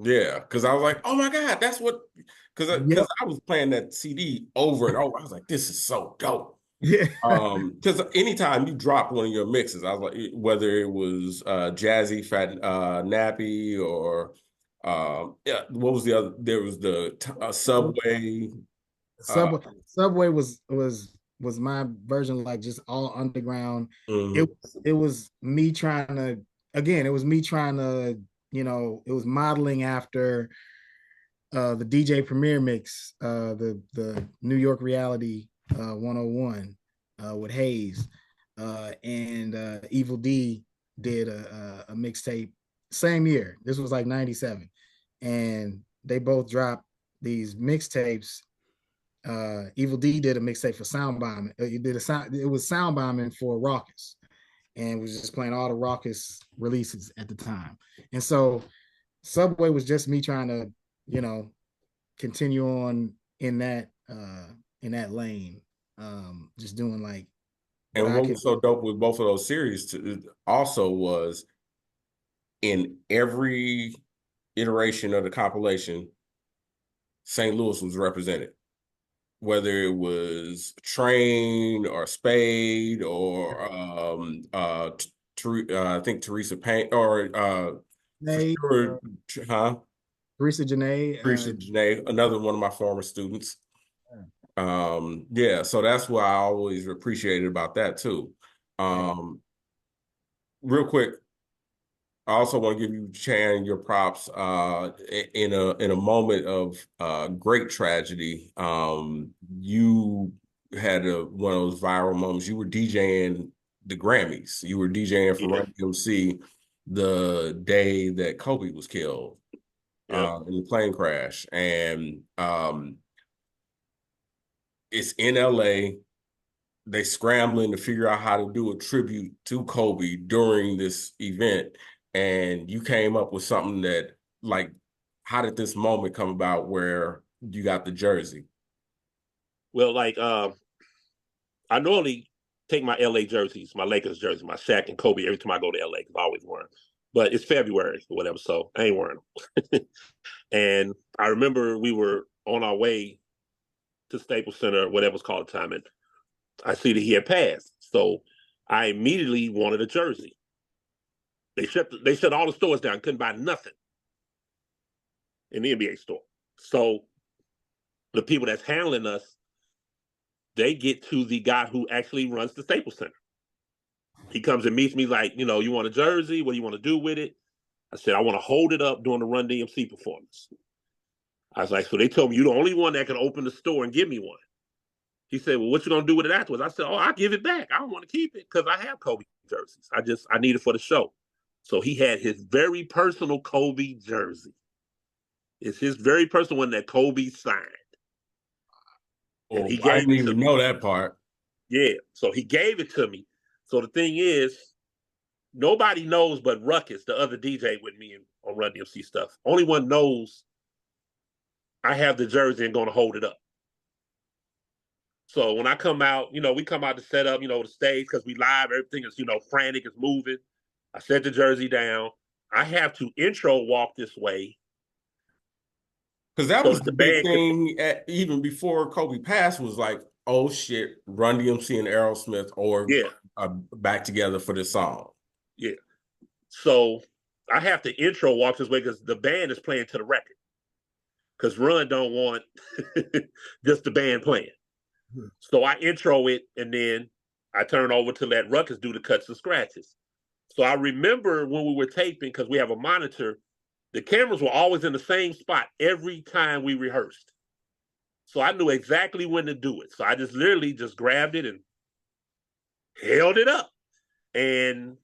Speaker 1: Yeah. Because I was like, oh my God, that's what. Because
Speaker 3: Yep.
Speaker 1: I was playing that CD over and over. I was like, this is so dope.
Speaker 3: Yeah.
Speaker 1: Because anytime you drop one of your mixes, I was like, whether it was Jazzy Fat Nappy or yeah, what was the other? There was the Subway. Uh,
Speaker 3: Subway was my version, like just all underground. It
Speaker 1: mhm.
Speaker 3: it was me trying to, again, it was me trying to, it was modeling after the DJ Premier mix, the New York Reality 101 with Hayes, and Evil D did a mixtape same year. This was like 97, and they both dropped these mixtapes. Evil D did a mixtape for Sound Bombing. He did it was Sound Bombing for Raucous, and was just playing all the Raucous releases at the time. And so Subway was just me trying to, you know, continue on in that lane. Just doing like what
Speaker 1: And
Speaker 3: I
Speaker 1: what
Speaker 3: could.
Speaker 1: was so dope with both of those series also was in every iteration of the compilation, St. Louis was represented, whether it was Train or Spade or I think Teresa Payne or for
Speaker 3: Janae,
Speaker 1: sure, huh?
Speaker 3: Teresa Janae.
Speaker 1: Teresa Janae, another one of my former students. Yeah, so that's what I always appreciated about that too.
Speaker 3: Yeah.
Speaker 1: Um, real quick, I also want to give you, Chan, your props. In a moment of great tragedy, you had one of those viral moments. You were DJing the Grammys. You were DJing for
Speaker 2: Yeah.
Speaker 1: Run DMC the day that Kobe was killed
Speaker 2: Yep.
Speaker 1: in the plane crash, and it's in LA. They scrambling to figure out how to do a tribute to Kobe during this event, and you came up with something that, like, how did this moment come about where you got the jersey?
Speaker 2: Well, like I normally take my LA jerseys, my Lakers jersey, my Shaq and Kobe every time I go to LA because I always wear them. But it's February or whatever, so I ain't wearing them. And I remember we were on our way to Staples Center, whatever it's called at the time, and I see that he had passed. So I immediately wanted a jersey. They shut all the stores down, couldn't buy nothing in the NBA store. So the people that's handling us, they get to the guy who actually runs the Staples Center. He comes and meets me like, you want a jersey? What do you want to do with it? I said, I want to hold it up during the Run DMC performance. I was like, so they told me you're the only one that can open the store and give me one. He said, well, what you gonna do with it afterwards? I said, oh, I'll give it back. I don't want to keep it because I have Kobe jerseys. I need it for the show. So he had his very personal Kobe jersey. It's his very personal one that Kobe signed. And
Speaker 1: Oh,
Speaker 2: he
Speaker 1: I
Speaker 2: gave
Speaker 1: didn't
Speaker 2: it to
Speaker 1: even
Speaker 2: me.
Speaker 1: know that part.
Speaker 2: Yeah. So he gave it to me. So the thing is, nobody knows but Ruckus, the other DJ with me on Run DMC stuff. Only one knows I have the jersey and going to hold it up. So when I come out, we come out to set up, the stage because we live, everything is, frantic, it's moving. I set the jersey down. I have to intro walk this way
Speaker 1: Because that
Speaker 2: so
Speaker 1: was
Speaker 2: that
Speaker 1: the
Speaker 2: the
Speaker 1: big
Speaker 2: band can.
Speaker 1: thing even before Kobe passed, was like, oh shit, Run DMC and Aerosmith or
Speaker 2: Yeah,
Speaker 1: back together for this song.
Speaker 2: yeah. So I have to intro walk this way because the band is playing to the record. Because Run don't want just the band playing. So I intro it and then I turn over to let Ruckus do the cuts and scratches. So I remember when we were taping, because we have a monitor, the cameras were always in the same spot every time we rehearsed. So I knew exactly when to do it. So I just literally just grabbed it and held it up. And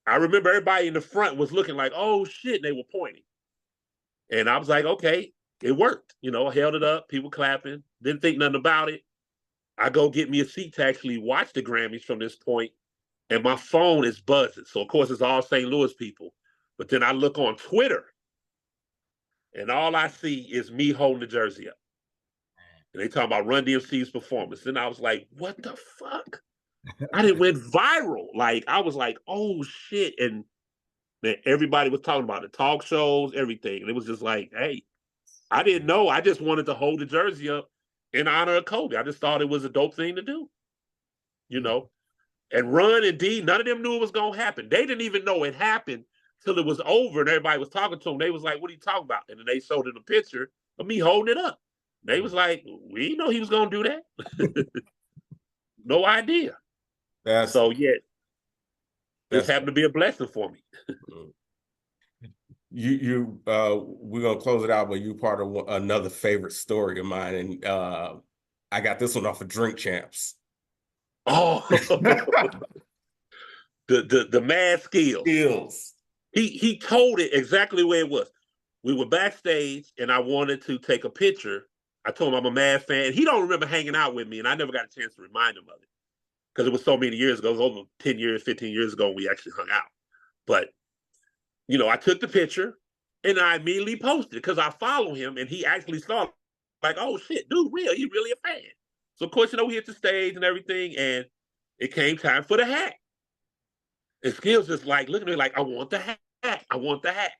Speaker 2: I remember everybody in the front was looking like, oh shit, and they were pointing. And I was like, okay, it worked. I held it up, people clapping, didn't think nothing about it. I go get me a seat to actually watch the Grammys from this point, and my phone is buzzing. So of course it's all St. Louis people. But then I look on Twitter, and all I see is me holding the jersey up. And they talk about Run DMC's performance. And I was like, what the fuck? I didn't went viral. Like, I was like, oh shit. And man, everybody was talking about it, talk shows, everything. And it was just like, hey, I didn't know. I just wanted to hold the jersey up in honor of Kobe. I just thought it was a dope thing to do, you know? And Run and D, none of them knew it was going to happen. They didn't even know it happened till it was over and everybody was talking to them. They was like, what are you talking about? And then they showed them a picture of me holding it up. They was like, we didn't know he was going to do that. No idea. So, yeah, this happened to be a blessing for me.
Speaker 1: We're gonna close it out, but you part of another favorite story of mine, and I got this one off of Drink Champs.
Speaker 2: Oh, the mad
Speaker 1: skills.
Speaker 2: He told it exactly where it was. We were backstage, and I wanted to take a picture. I told him I'm a mad fan. He don't remember hanging out with me, and I never got a chance to remind him of it because it was so many years ago. It was over 10 years, 15 years ago when we actually hung out. But, I took the picture, and I immediately posted it because I follow him, and he actually saw like, oh, shit, dude, he really a fan. So, of course, we hit the stage and everything, and it came time for the hat. And Skills just like, look at me like, I want the hat. I want the hat.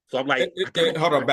Speaker 2: So I'm like,
Speaker 1: Hold on.